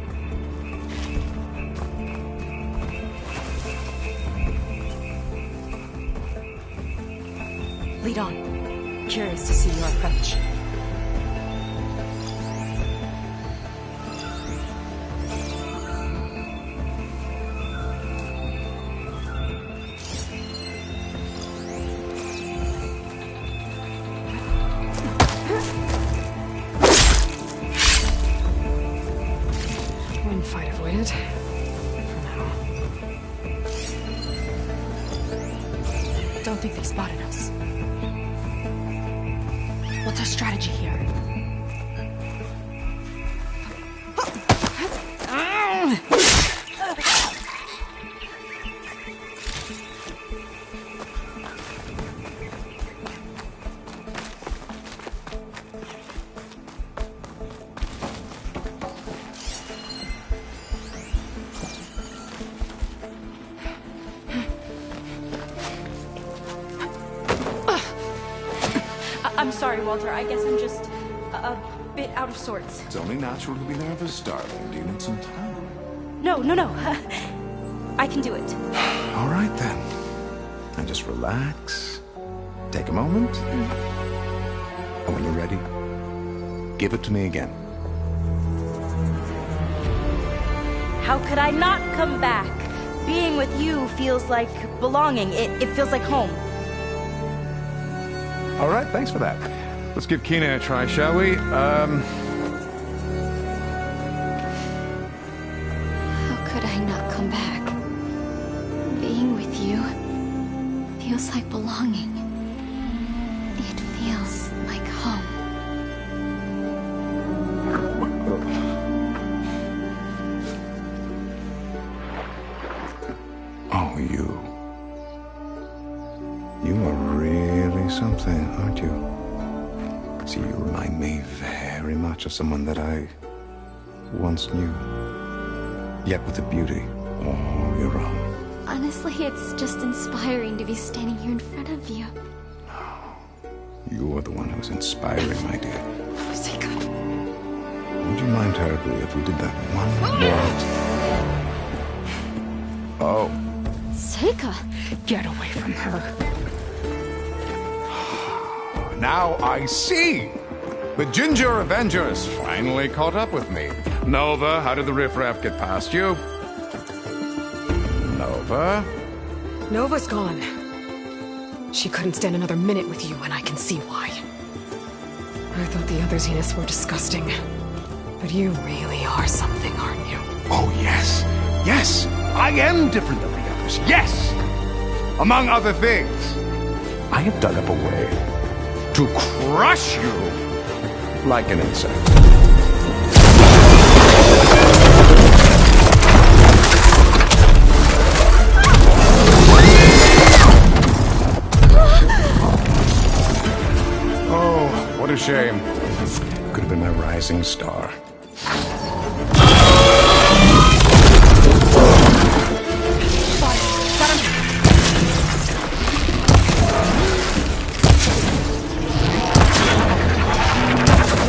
Lead on. Curious to see your approach. One fight avoided. For now. Don't think they spotted us. What's our strategy here? I'm sorry, Walter. I guess I'm just a bit out of sorts. It's only natural to be nervous, darling. Do you need some time? No. I can do it. All right, then. And just relax. Take a moment. And when you're ready, give it to me again. How could I not come back? Being with you feels like belonging. It feels like home. All right, thanks for that. Let's give Kina a try, shall we? How could I not come back? Being with you feels like belonging. It feels like home. Oh, you. You are really something, aren't you? See, you remind me very much of someone that I once knew. Yet with a beauty all your own. Honestly, it's just inspiring to be standing here in front of you. You're the one who's inspiring, my dear. Seika. Would you mind terribly if we did that one more? Oh. Seika! Get away from her. Now I see! The Ginger Avengers finally caught up with me. Nova, how did the riffraff get past you? Nova? Nova's gone. She couldn't stand another minute with you, and I can see why. I thought the other Zeniths were disgusting. But you really are something, aren't you? Oh, yes. Yes! I am different than the others. Yes! Among other things, I have dug up a way to crush you like an insect. Oh, what a shame. Could have been my rising star.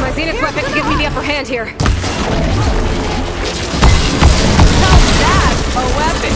My Zenith weapon can give me the upper hand here. How's that a weapon?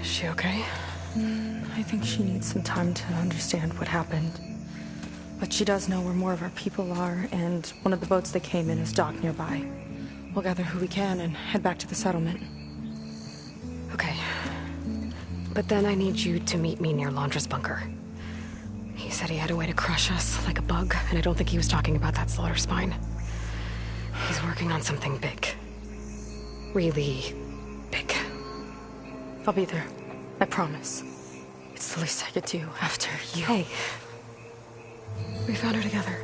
Is she okay? I think she needs some time to understand what happened. But she does know where more of our people are, and one of the boats that came in is docked nearby. We'll gather who we can and head back to the settlement. Okay. But then I need you to meet me near Laundra's bunker. He said he had a way to crush us like a bug, and I don't think he was talking about that slaughter spine. He's working on something big. Really big. I'll be there. I promise. It's the least I could do after you. Hey. We found her together.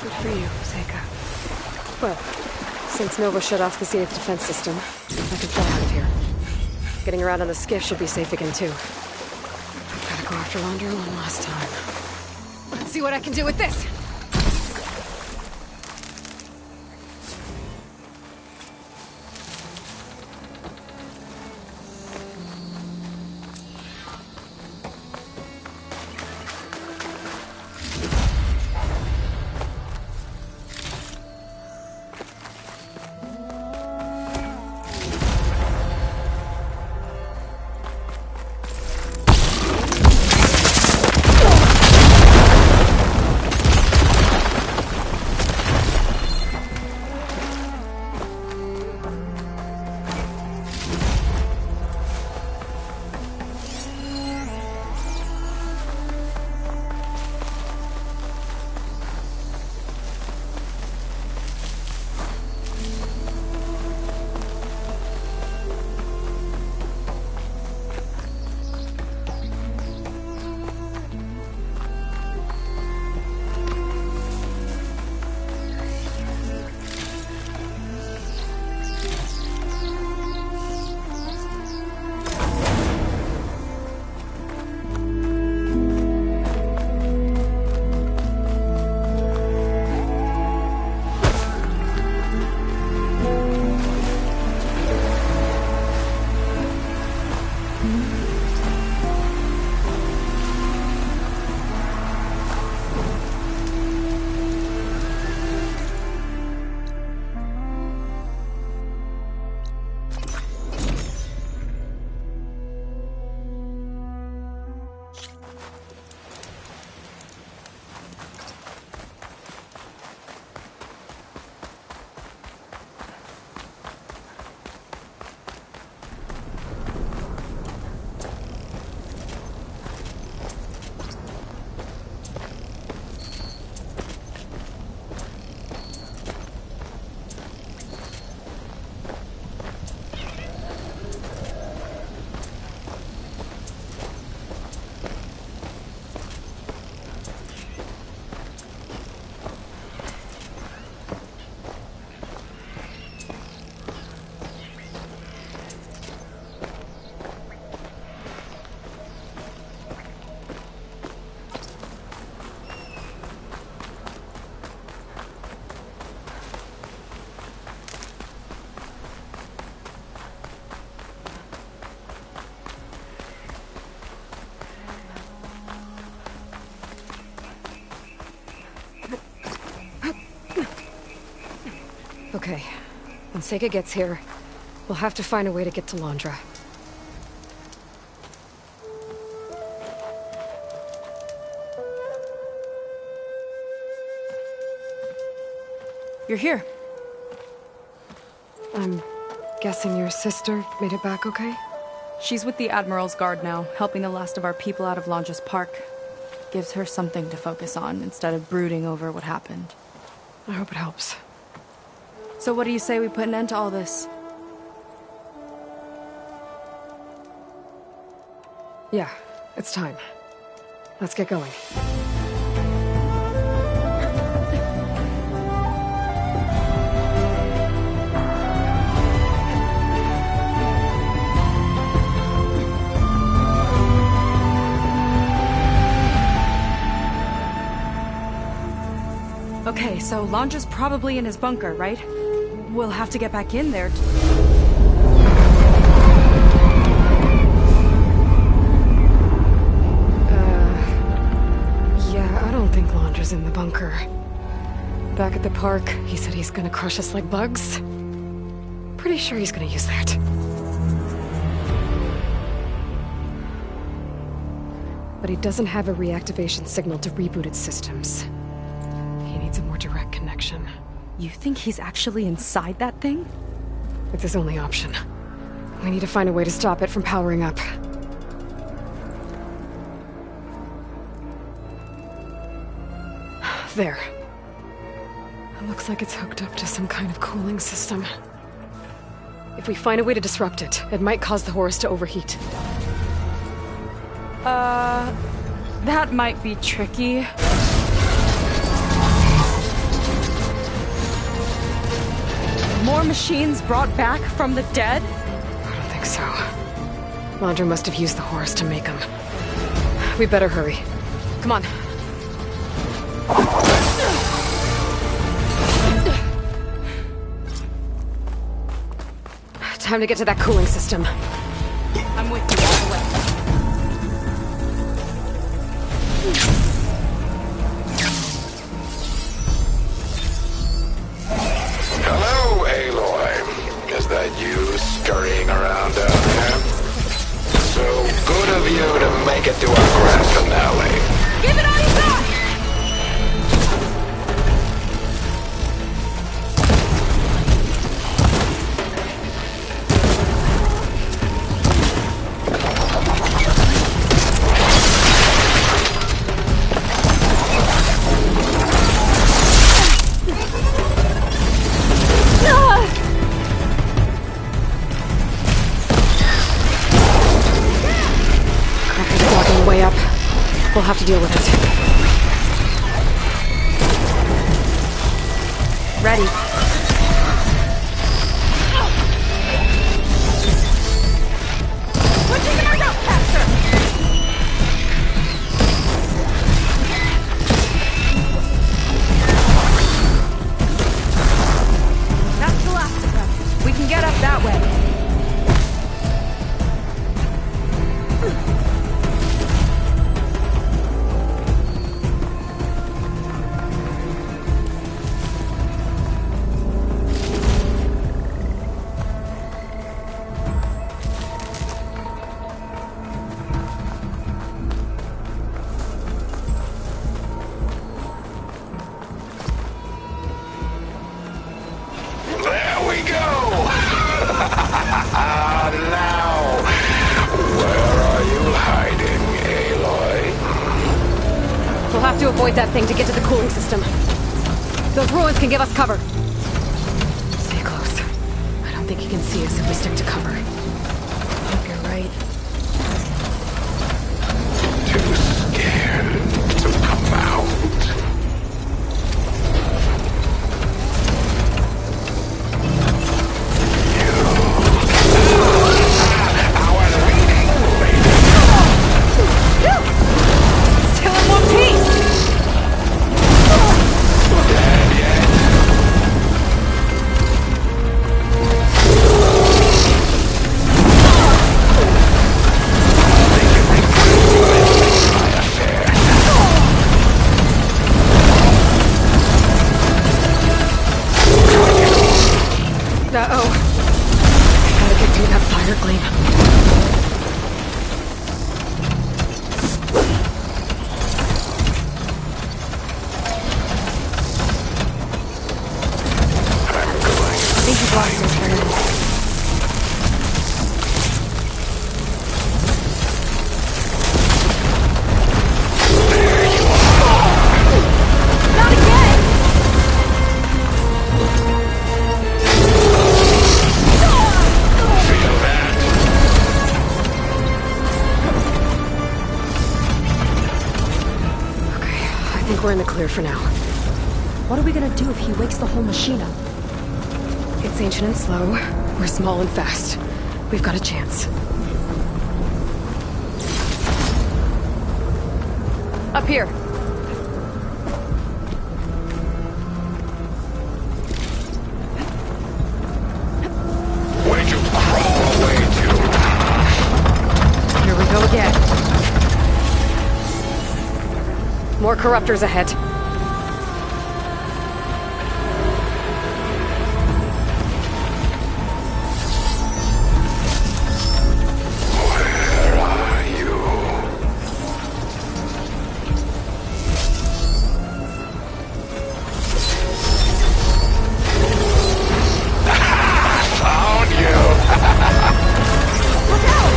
Good for you, Seika. Well, since Nova shut off the Zenith defense system, I can fly out of here. Getting around on the skiff should be safe again, too. Gotta go after Laundra one last time. Let's see what I can do with this! Okay, when Sega gets here, we'll have to find a way to get to Londra. You're here. I'm guessing your sister made it back okay? She's with the Admiral's Guard now, helping the last of our people out of Londra's Park. Gives her something to focus on instead of brooding over what happened. I hope it helps. So what do you say we put an end to all this? Yeah, it's time. Let's get going. Okay, so Londra's probably in his bunker, right? We'll have to get back in there. Yeah, I don't think Londra's in the bunker. Back at the park, he said he's gonna crush us like bugs. Pretty sure he's gonna use that. But he doesn't have a reactivation signal to reboot its systems. He needs a more direct connection. You think he's actually inside that thing? It's his only option. We need to find a way to stop it from powering up. There. It looks like it's hooked up to some kind of cooling system. If we find a way to disrupt it, it might cause the Horus to overheat. That might be tricky. More machines brought back from the dead? I don't think so. Londra must have used the Horus to make them. We better hurry. Come on. Time to get to that cooling system. I'm with you all the way. Hello, Aloy. Is that you scurrying around down there? So good of you to make it to our grand finale. Give it all you got! We'll have to deal with it. Ready. We're taking our route, Pastor! That's the last of them. We can get up that way. Avoid that thing to get to the cooling system. Those ruins can give us cover. Stay close. I don't think he can see us if we stick to cover. I hope you're right. Too scared to come out. Still in one piece! think he's lost his friend. We're in the clear for now. What are we gonna do if he wakes the whole machine up? It's ancient and slow. We're small and fast. We've got a chance. Up here. Where'd you crawl away to? Here we go again. More corruptors ahead. Where are you? Found you! Look out!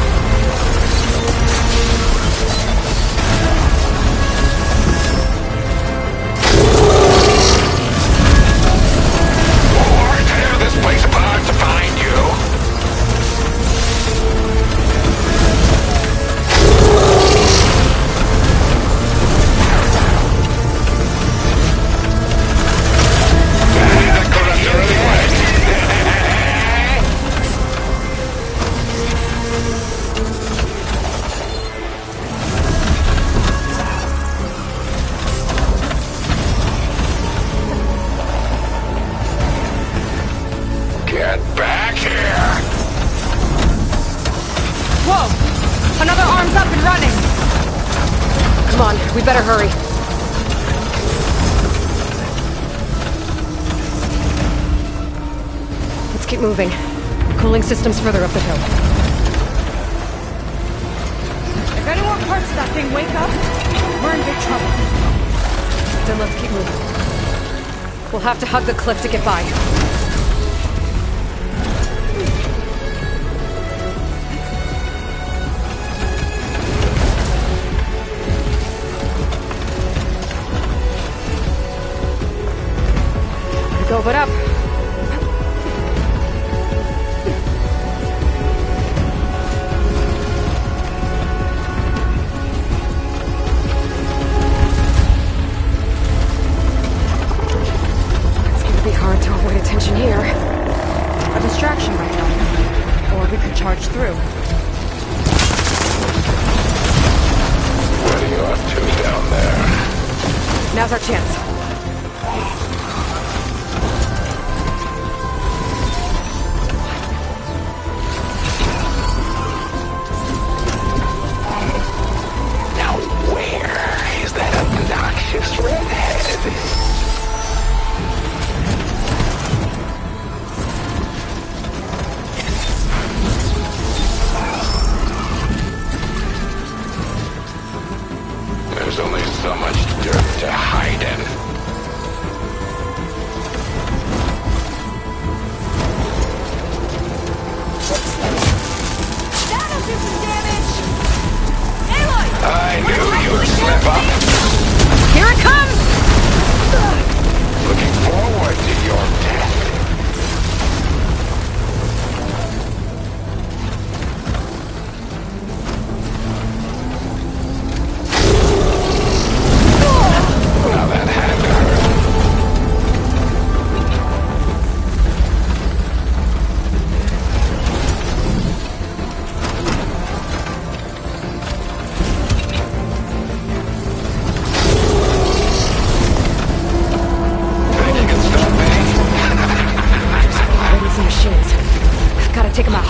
Get back here! Whoa! Another arm's up and running! Come on, we better hurry. Let's keep moving. Cooling system's further up the hill. If any more parts of that thing wake up, we're in big trouble. Then let's keep moving. We'll have to hug the cliff to get by. Go, but up. It's gonna be hard to avoid attention here. A distraction might help. Or we could charge through. What are you up to down there? Now's our chance. Obnoxious redhead. There's only so much dirt to hide in. That'll do some damage! Aloy! I knew you'd slip up. Here it comes! Looking forward to your death. Now that had to hurt. Machines. Gotta take them out.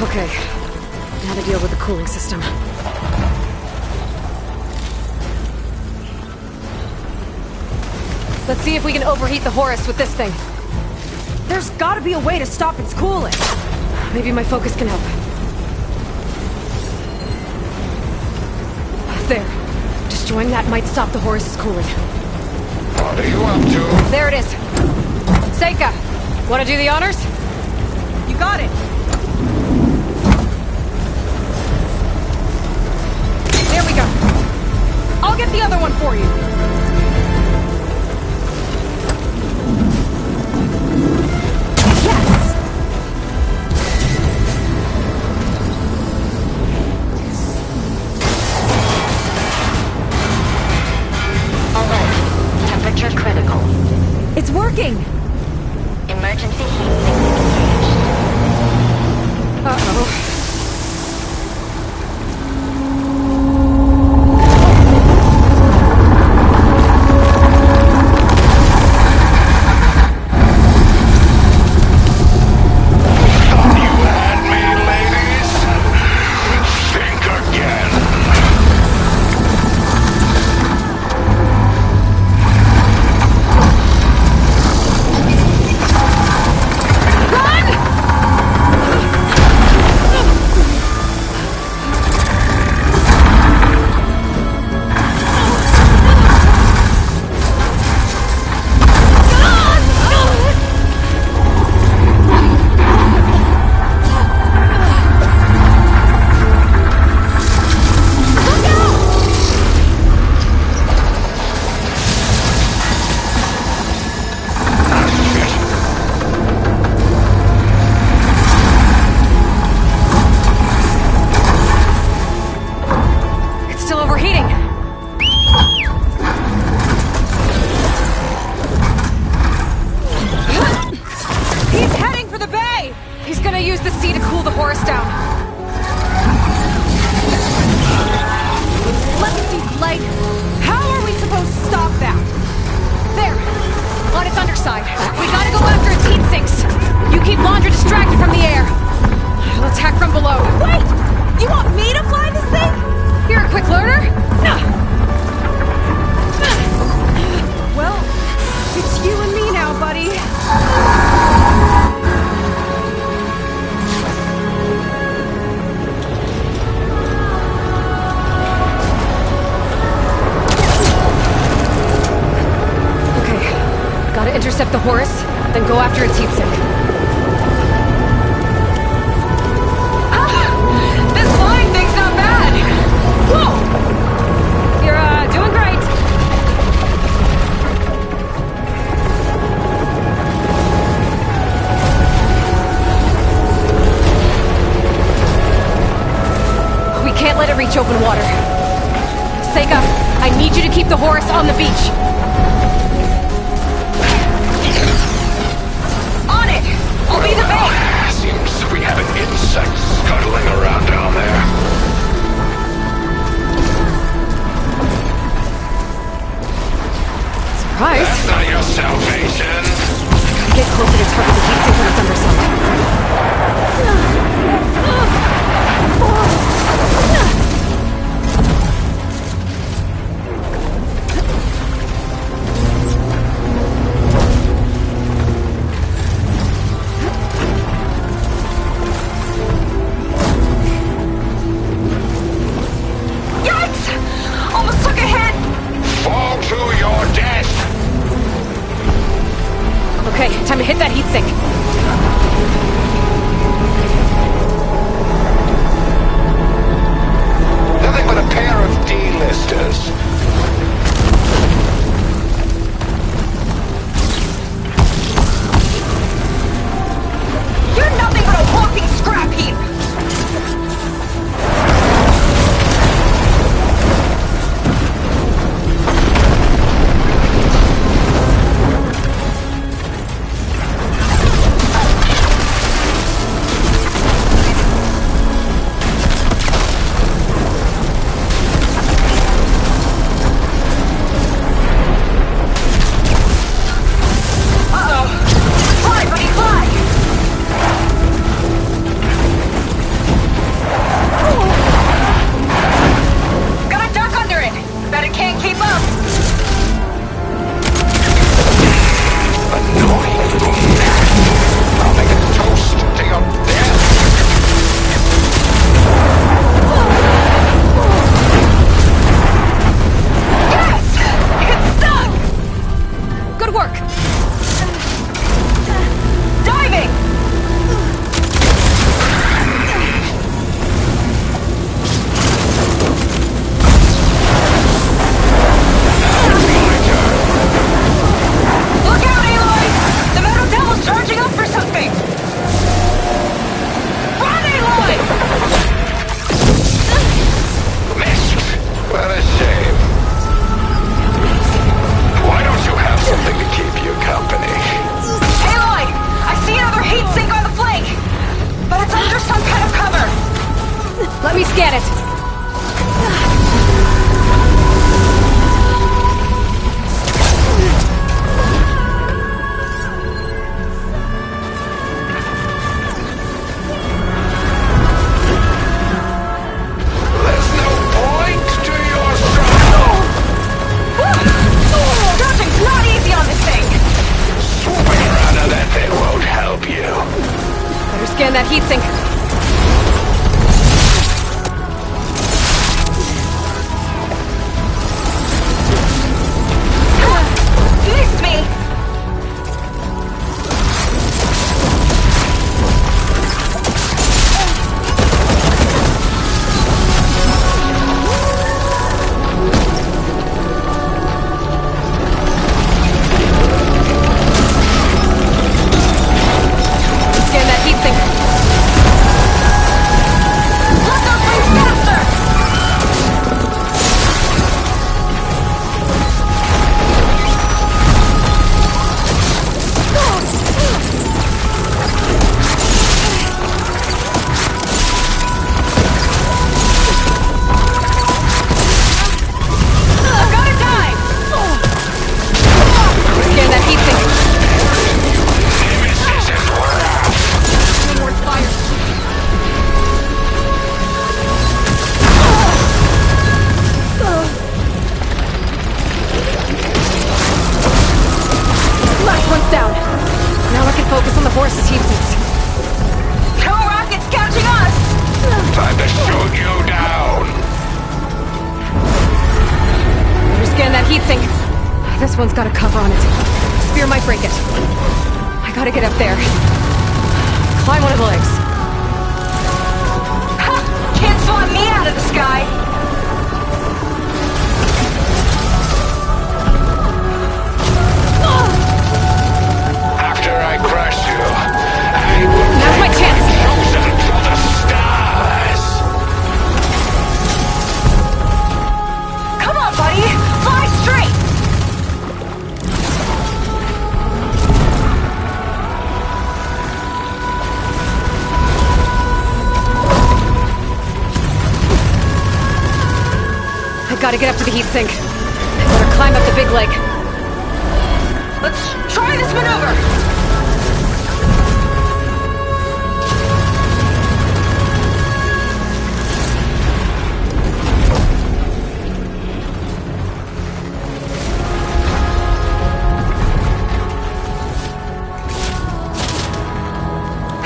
Okay, now to deal with the cooling system. Let's see if we can overheat the Horus with this thing. There's gotta be a way to stop its cooling. Maybe my focus can help. There. Destroying that might stop the Horus's cooling. What are you up to? There it is. Seika, wanna do the honors? You got it. There we go. I'll get the other one for you. Yes! Alert. Temperature critical. It's working! Emergency heat engaged. Uh-oh. Intercept the Horus, then go after its heatsink. This flying thing's not bad! Whoa! You're, doing great. We can't let it reach open water. Seika, I need you to keep the Horus on the beach. I'll be the bait! Seems we have an insect scuttling around down there. Surprise! That's not your salvation! Get closer to target the heatsink when it's under sight. Okay, time to hit that heatsink. at it! There's no point to your struggle! Dodging's not easy on this thing! Swooping around on that thing won't help you. Better scan that heatsink. Missed me! Scan that heatsink. Let those things faster! I've got a dive! Scan that heatsink. Nemesis fire. Last one's down. Now I can focus on the horse's heatsinks. No rockets catching us! time to shoot you down. Better scan that heatsink. This one's got a cover on it. Spear might break it. I gotta get up there. Climb one of the legs. Ha! Can't swat me out of the sky! After I crush you, I will Now's my chance! chosen to the stars. Come on, buddy! Fly straight! I gotta get up to the heatsink. Better climb up the big leg. Let's try this maneuver!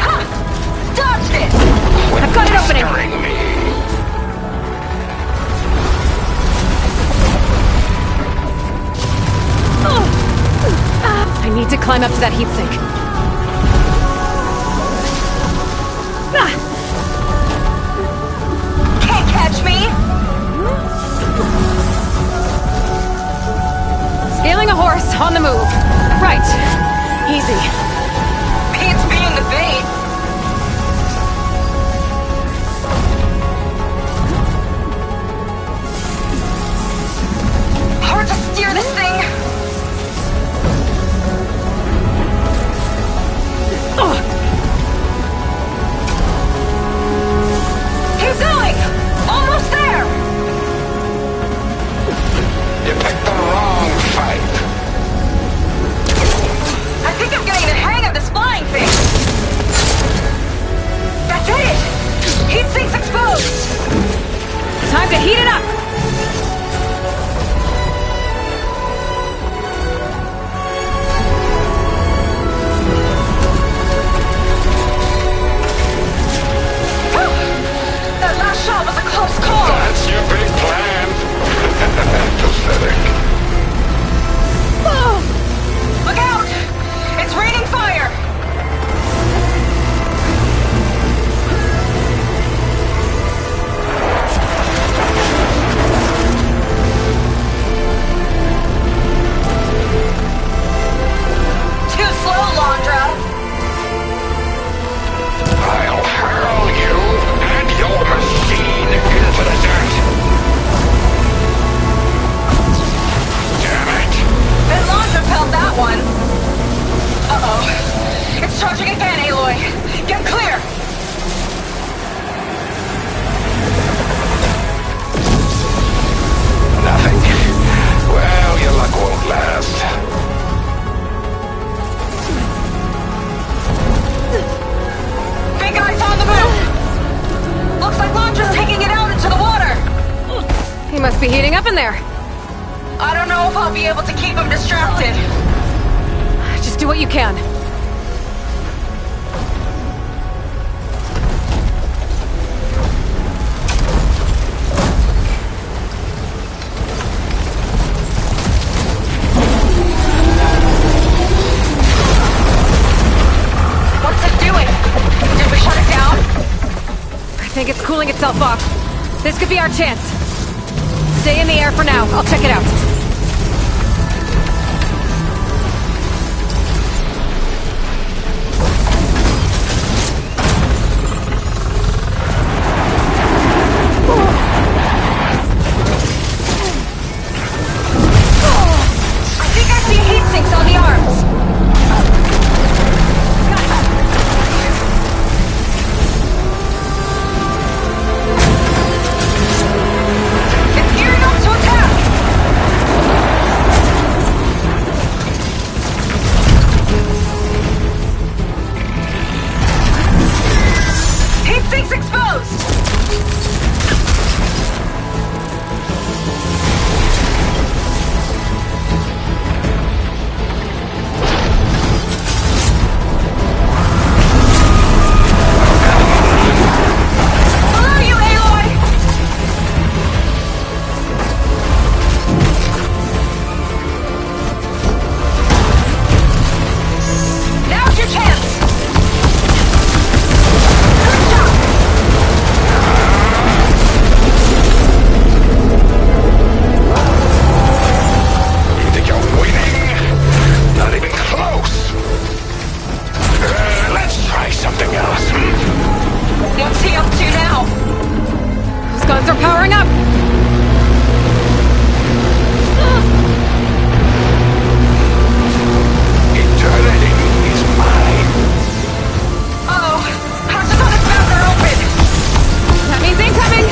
Ha! Dodged it! I've got an opening! Stirring me. I need to climb up to that heatsink. Can't catch me! Scaling a horse on the move. Right. Easy. Beats being the bait! Hard to steer this thing! Keep going! Almost there! You picked the wrong fight. I think I'm getting the hang of this flying thing! That's it! Heat sink's exposed! Time to heat it up! Whew! That last shot was a close call! That's your big plan. Pathetic. Look out! It's raining fire! Too slow, Londra! I'll hurl you and your machine into the dirt. Damn it. Bet Londra felt that one! Uh-oh. It's charging again, Aloy! Get clear! He must be heating up in there. I don't know if I'll be able to keep him distracted. Just do what you can. What's it doing? Did we shut it down? I think it's cooling itself off. This could be our chance. Stay in the air for now. I'll check it out. I think I see heat sinks on the arms. It's gearing up to attack. Heat sinks exposed. Below you, Aloy! Now's your chance! Good shot! You think you're winning? Not even close. Let's try something else. What's he up to now? Those guns are powering up! Eternity is mine. Uh-oh! Hatches on his mouth are open! That means incoming!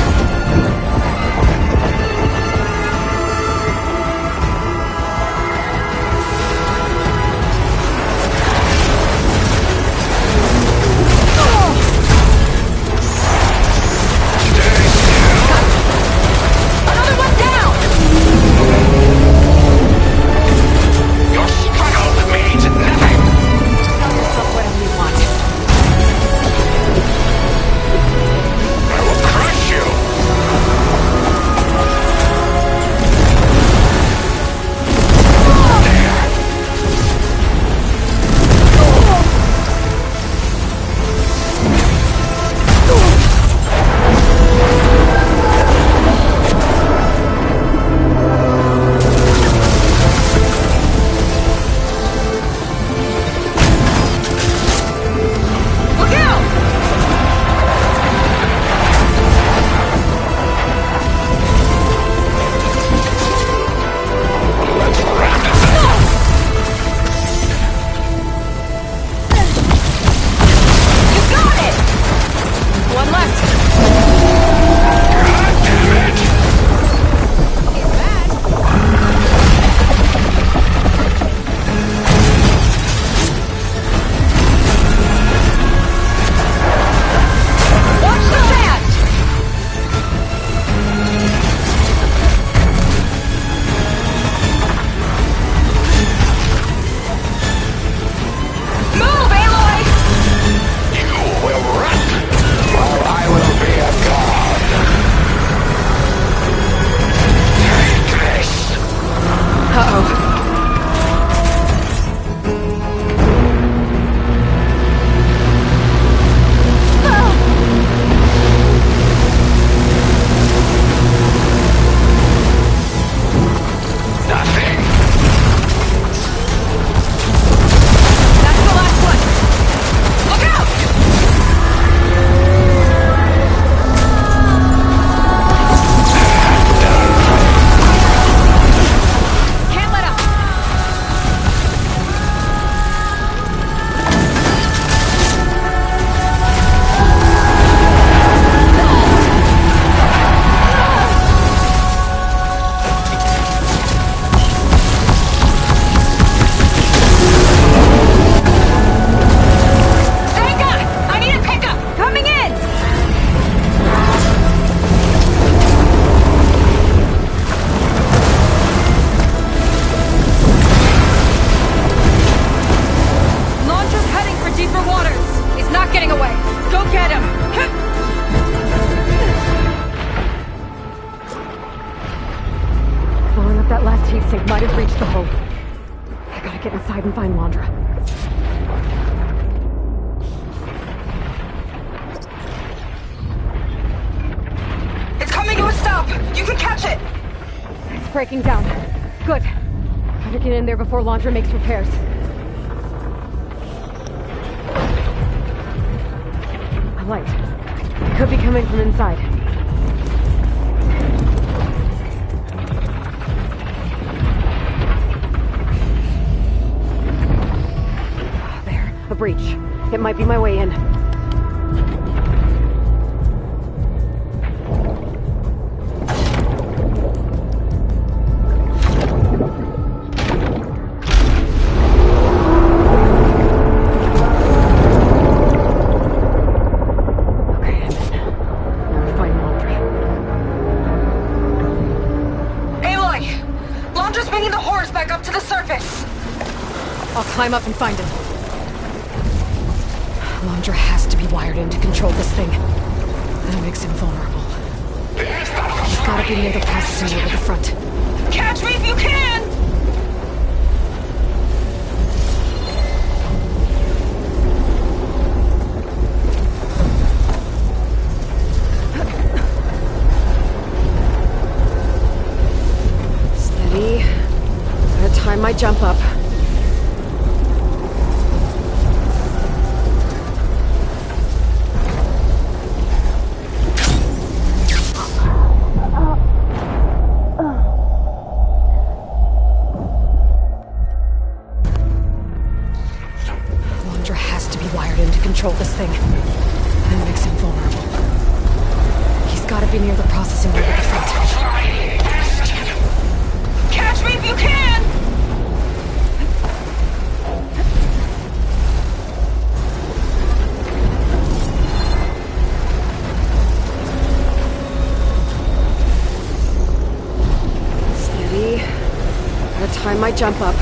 sync might have reached the hull. I gotta get inside and find Landra. It's coming to a stop! You can catch it! It's breaking down. Good. Better get in there before Landra makes repairs. A light. It could be coming from inside. There. A breach. It might be my way in. Climb up and find him. Landra has to be wired in to control this thing. That makes him vulnerable. He's gotta be near the processing node at the front. Catch me if you can! Steady. Gotta time my jump up. Control this thing. That makes him vulnerable. He's gotta be near the processing node at the front. Catch me if you can! Steady. Gotta time my jump up.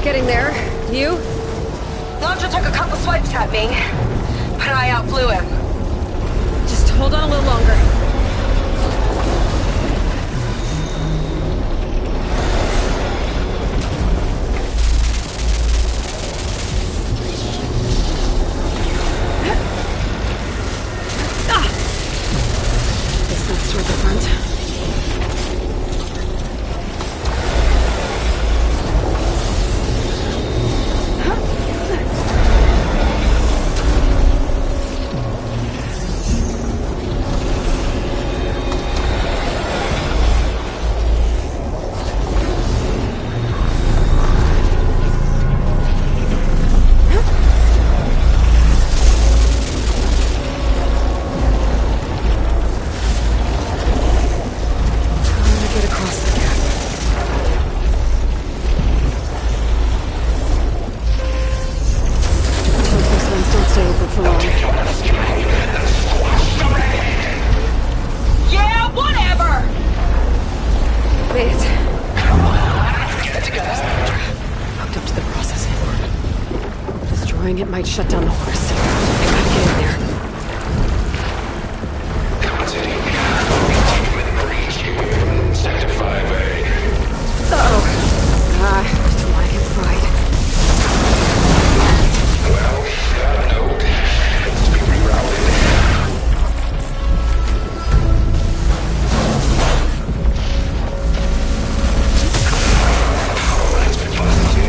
Getting there. You? Landra took a couple swipes at me, but I outflew him. Just hold on a little longer. This leads toward the front. It might shut down the horse. I gotta get in there. Sector 5A. Uh-oh. I don't want to get fried. Well, no. Let's be rerouted. That's been posited.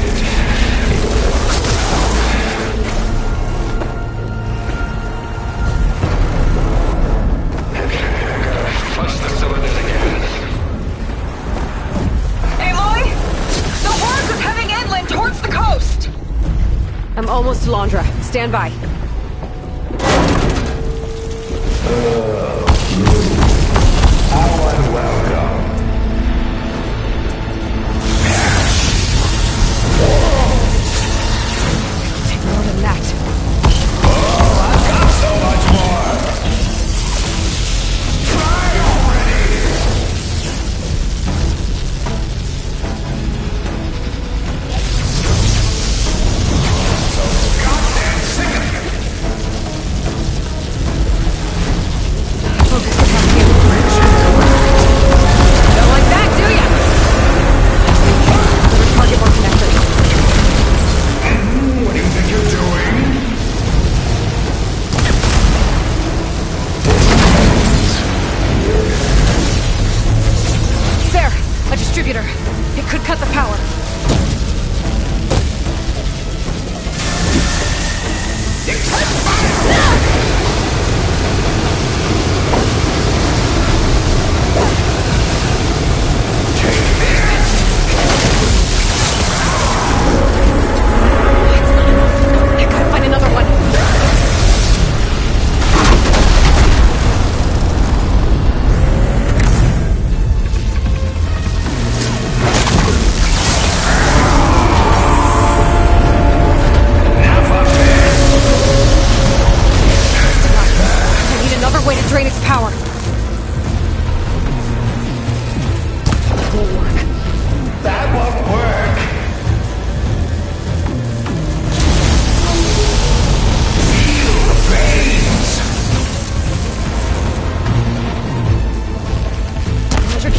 I'm almost to Landra. Stand by. Take more than that. I've got so much more! Try already!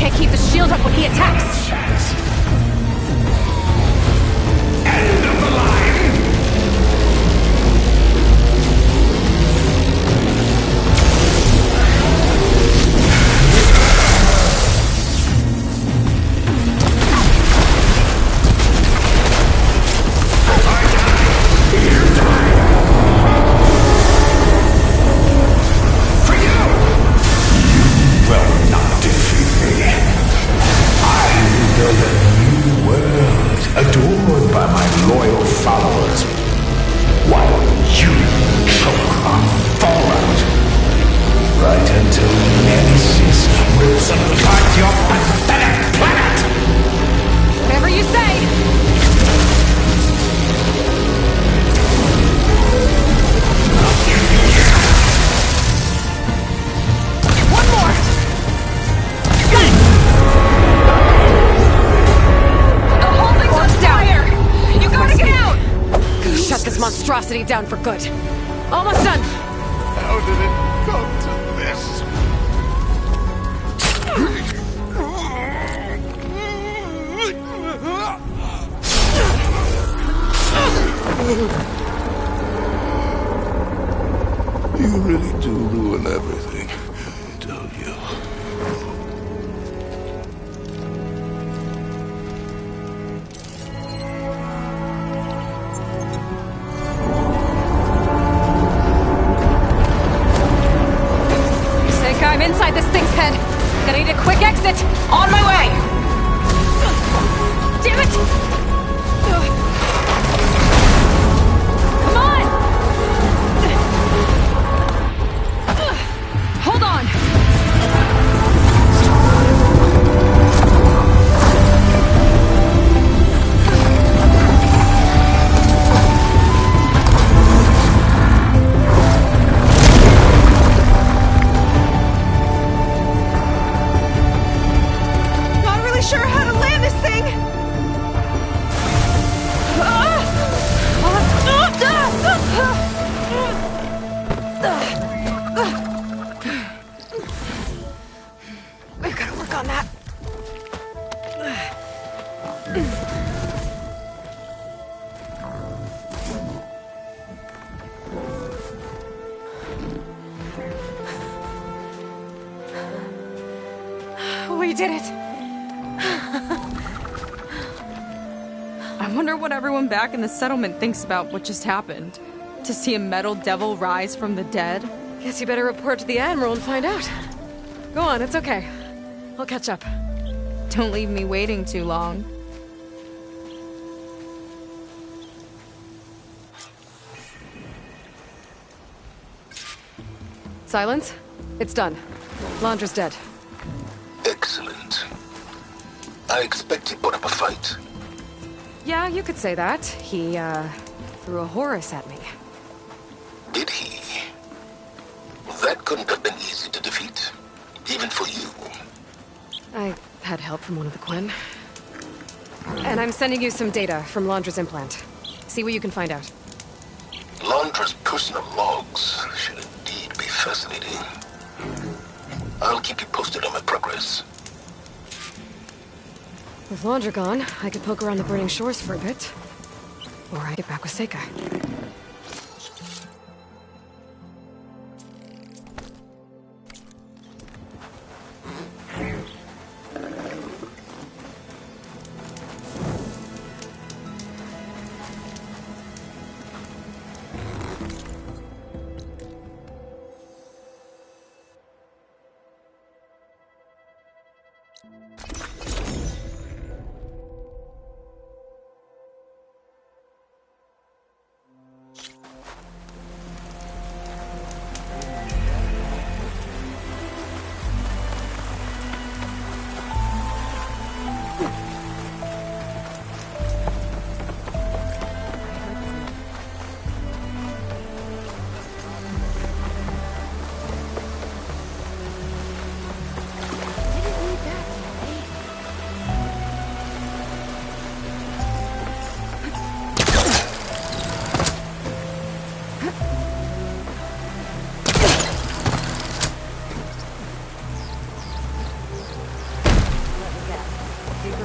can't keep the shield up when he attacks. End of the line! Adored by my loyal followers, while you choke on fallout. Right until Nemesis rips apart your pathetic planet! Whatever you say! One more! Got it! You gotta get out! Gotta shut this monstrosity down for good. Almost done. How did it come to this? You really do ruin everything, don't you? I'm inside this thing's head. Gonna need a quick exit. On my way. Damn it! Come on! Hold on. Sure how to land this thing! We've got to work on that. We did it! I wonder what everyone back in the settlement thinks about what just happened. To see a metal devil rise from the dead? Guess you better report to the Admiral and find out. Go on, it's okay. I'll catch up. Don't leave me waiting too long. Silence? It's done. Londra's dead. Excellent. I expect he put up a fight. Yeah, you could say that. He, threw a Horus at me. Did he? That couldn't have been easy to defeat. Even for you. I had help from one of the Quen. And I'm sending you some data from Londra's implant. See what you can find out. Londra's personal logs should indeed be fascinating. I'll keep you posted on my progress. With Londra gone, I could poke around the burning shores for a bit. Or I get back with Seika.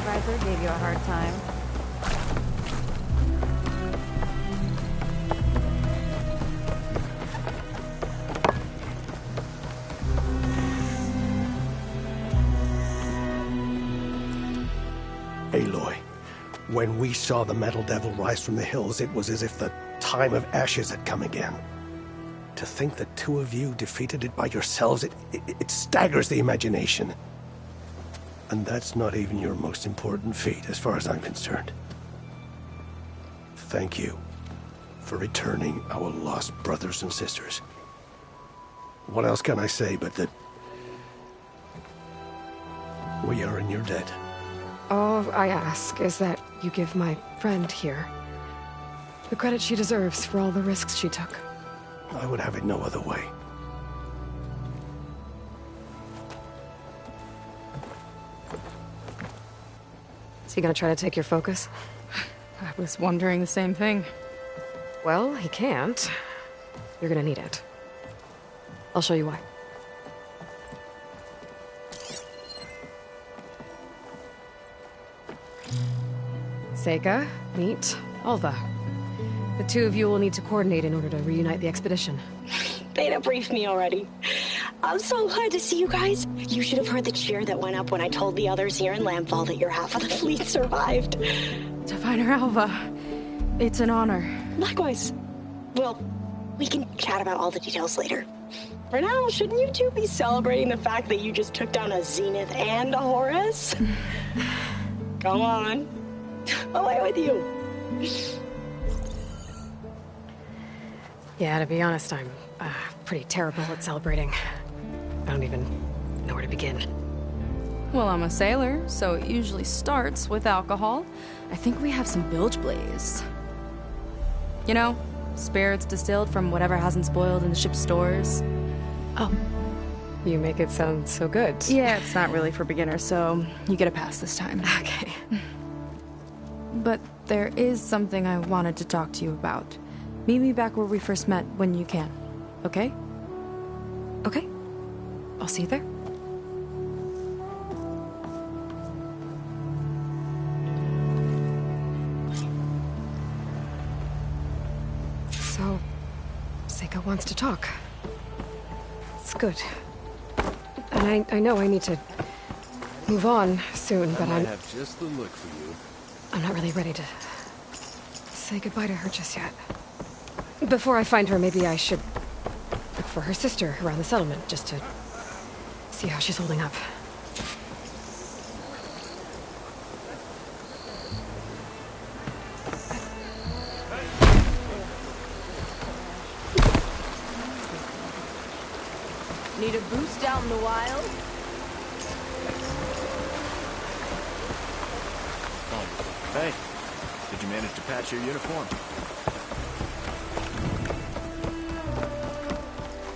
supervisor gave you a hard time. Aloy, when we saw the Metal Devil rise from the hills, it was as if the time of ashes had come again. To think the two of you defeated it by yourselves, it staggers the imagination. And that's not even your most important feat, as far as I'm concerned. Thank you for returning our lost brothers and sisters. What else can I say but that we are in your debt? All I ask is that you give my friend here the credit she deserves for all the risks she took. I would have it no other way. Is he gonna try to take your focus? I was wondering the same thing. Well, he can't. You're gonna need it. I'll show you why. Seika, meet Alva. The two of you will need to coordinate in order to reunite the expedition. Beta briefed me already. I'm so glad to see you guys. You should have heard the cheer that went up when I told the others here in Landfall that your half of the fleet survived. To find her, Alva. It's an honor. Likewise. Well, we can chat about all the details later. For now, shouldn't you two be celebrating the fact that you just took down a Zenith and a Horus? Come on. Away with you. Yeah, to be honest, I'm pretty terrible at celebrating. I don't even know where to begin. Well, I'm a sailor, so it usually starts with alcohol. I think we have some bilge blaze. You know, spirits distilled from whatever hasn't spoiled in the ship's stores. Oh. You make it sound so good. Yeah, it's not really for beginners, so you get a pass this time. Okay. But there is something I wanted to talk to you about. Meet me back where we first met when you can, okay? Okay. I'll see you there. So, Seika wants to talk. It's good. And I know I need to move on soon, but I might have just the look for you. I'm not really ready to say goodbye to her just yet. Before I find her, maybe I should look for her sister around the settlement, just to see how she's holding up. Need a boost out in the wild? Hey, did you manage to patch your uniform?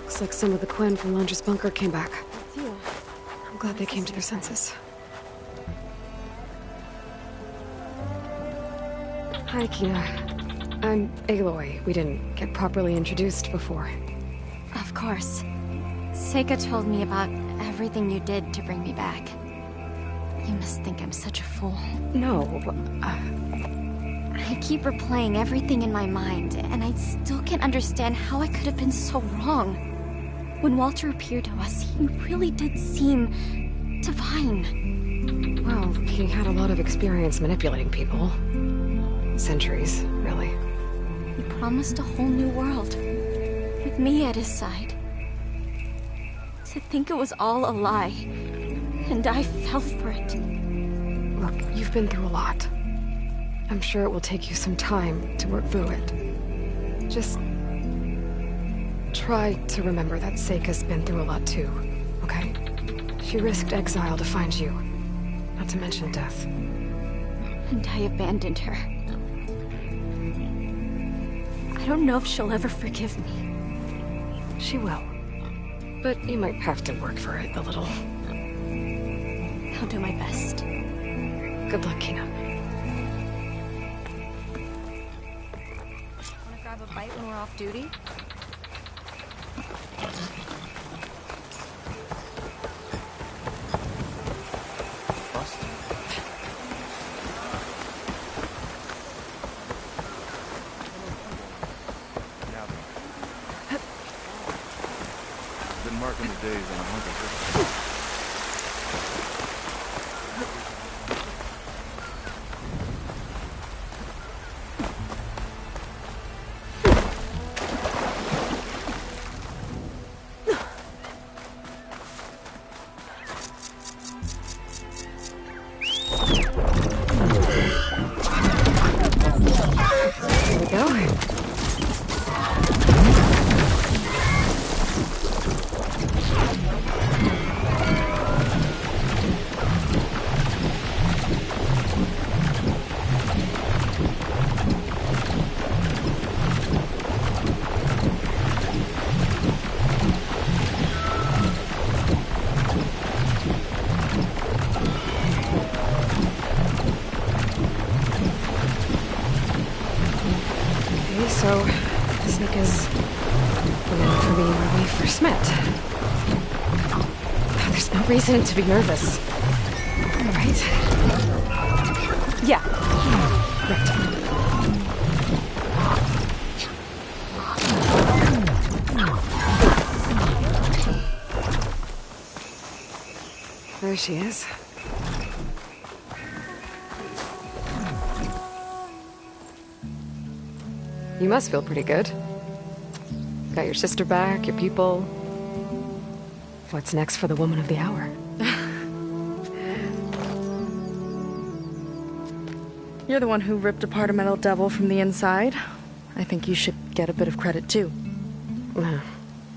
Looks like some of the Quen from Landra's bunker came back. I'm glad they came to their senses. Hi, Kina. I'm Aloy. We didn't get properly introduced before. Of course. Seika told me about everything you did to bring me back. You must think I'm such a fool. No, I keep replaying everything in my mind, and I still can't understand how I could have been so wrong. When Walter appeared to us, he really did seem divine. Well, he had a lot of experience manipulating people. Centuries, really. He promised a whole new world, with me at his side. To think it was all a lie, and I fell for it. Look, you've been through a lot. I'm sure it will take you some time to work through it. Just try to remember that Seika's been through a lot too, okay? She risked exile to find you, not to mention death. And I abandoned her. I don't know if she'll ever forgive me. She will. But you might have to work for it a little. I'll do my best. Good luck, Kina. Wanna grab a bite when we're off duty? days on a hunter. Here we go. Okay, so this Nick is known for being where we first met. There's no reason to be nervous, right? Yeah, right. There she is. You must feel pretty good. Got your sister back, your people. What's next for the woman of the hour? You're the one who ripped apart a metal devil from the inside. I think you should get a bit of credit, too.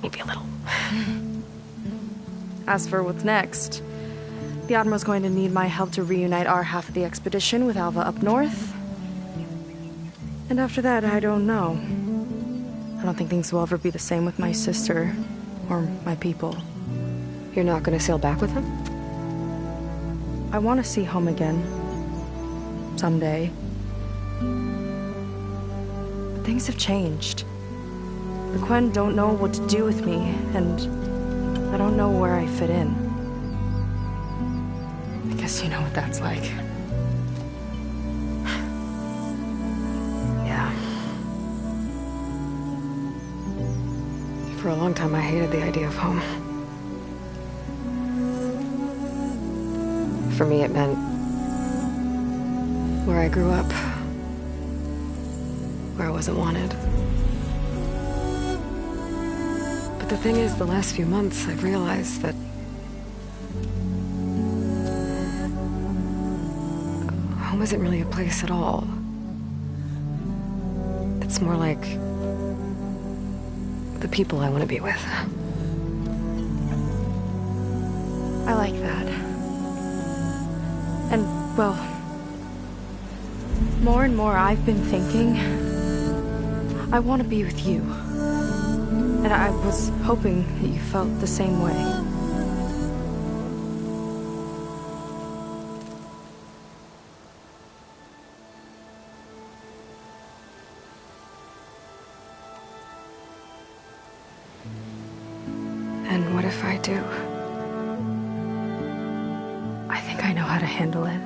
Maybe a little. As for what's next, the Admiral's going to need my help to reunite our half of the expedition with Alva up north. And after that, I don't know. I don't think things will ever be the same with my sister, or my people. You're not gonna sail back with him? I want to see home again. Someday. But things have changed. The Quen don't know what to do with me, and I don't know where I fit in. I guess you know what that's like. Yeah. For a long time, I hated the idea of home. For me, it meant where I grew up, where I wasn't wanted. But the thing is, the last few months, I've realized that home isn't really a place at all. It's more like the people I want to be with. I like that. And, well, more and more I've been thinking, I want to be with you. And I was hoping that you felt the same way. And what if I do? I think I know how to handle it.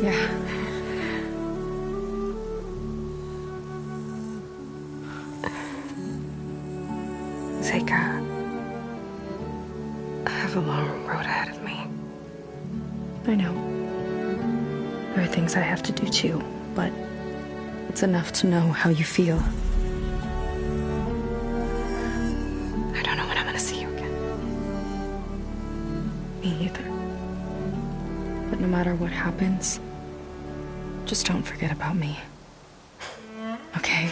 Yeah. Seika, I have a long road ahead of me. I know. There are things I have to do too, but it's enough to know how you feel. I don't know when I'm gonna see you again. Me either. But no matter what happens, just don't forget about me. Okay?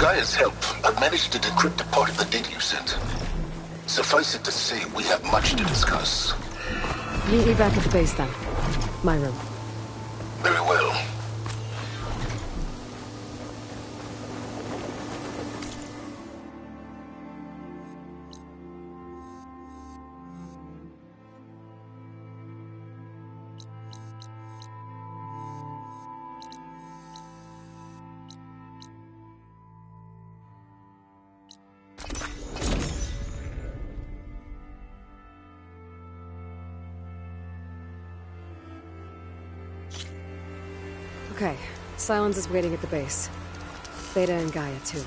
Gaia's help, I've managed to decrypt a part of the data you sent. Suffice it to say, we have much to discuss. Meet me back at the base then. My room. Very well. Okay, Silence is waiting at the base. Beta and Gaia, too.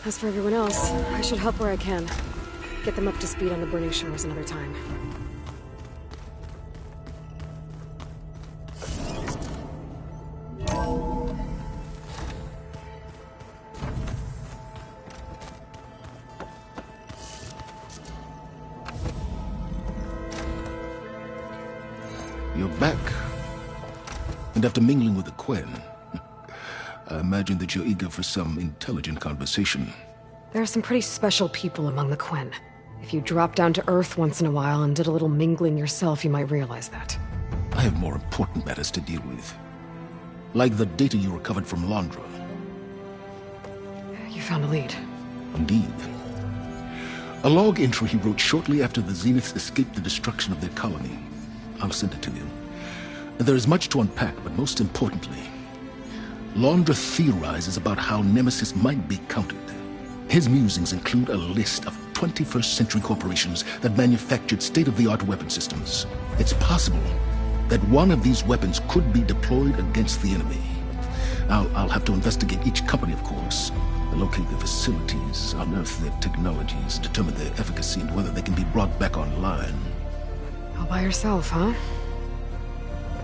As for everyone else, I should help where I can. Get them up to speed on the burning shores another time. You're back. And after mingling with the Quen, I imagine that you're eager for some intelligent conversation. There are some pretty special people among the Quen. If you dropped down to Earth once in a while and did a little mingling yourself, you might realize that. I have more important matters to deal with. Like the data you recovered from Londra. You found a lead. Indeed. A log entry he wrote shortly after the Zeniths escaped the destruction of their colony. I'll send it to you. There is much to unpack, but most importantly, Londra theorizes about how Nemesis might be countered. His musings include a list of 21st century corporations that manufactured state-of-the-art weapon systems. It's possible that one of these weapons could be deployed against the enemy. I'll have to investigate each company, of course, locate their facilities, unearth their technologies, determine their efficacy, and whether they can be brought back online. All by yourself, huh?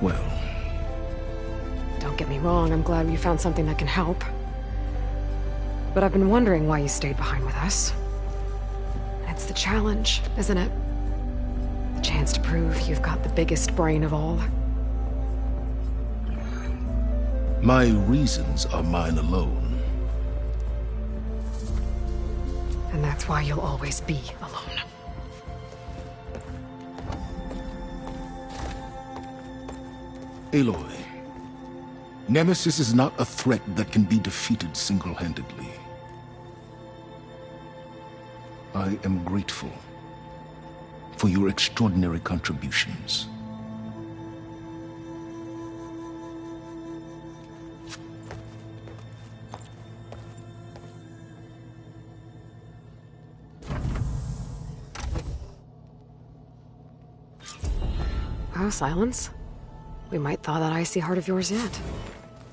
Well... Don't get me wrong, I'm glad you found something that can help. But I've been wondering why you stayed behind with us. It's the challenge, isn't it? The chance to prove you've got the biggest brain of all. My reasons are mine alone. And that's why you'll always be alone. Aloy, Nemesis is not a threat that can be defeated single-handedly. I am grateful for your extraordinary contributions. Oh, Silence? We might thaw that icy heart of yours yet.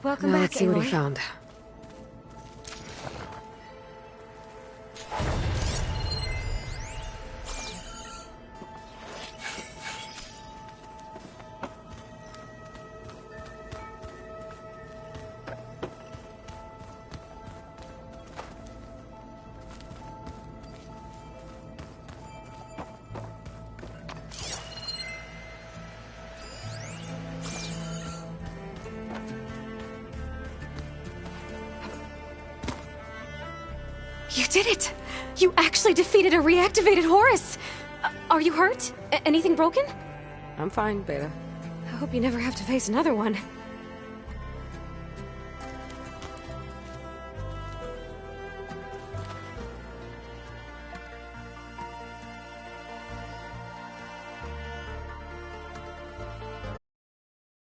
Welcome now back, let's see what he Aloy. found. You did it! You actually defeated a reactivated Horus! Are you hurt? Anything broken? I'm fine, Beta. I hope you never have to face another one.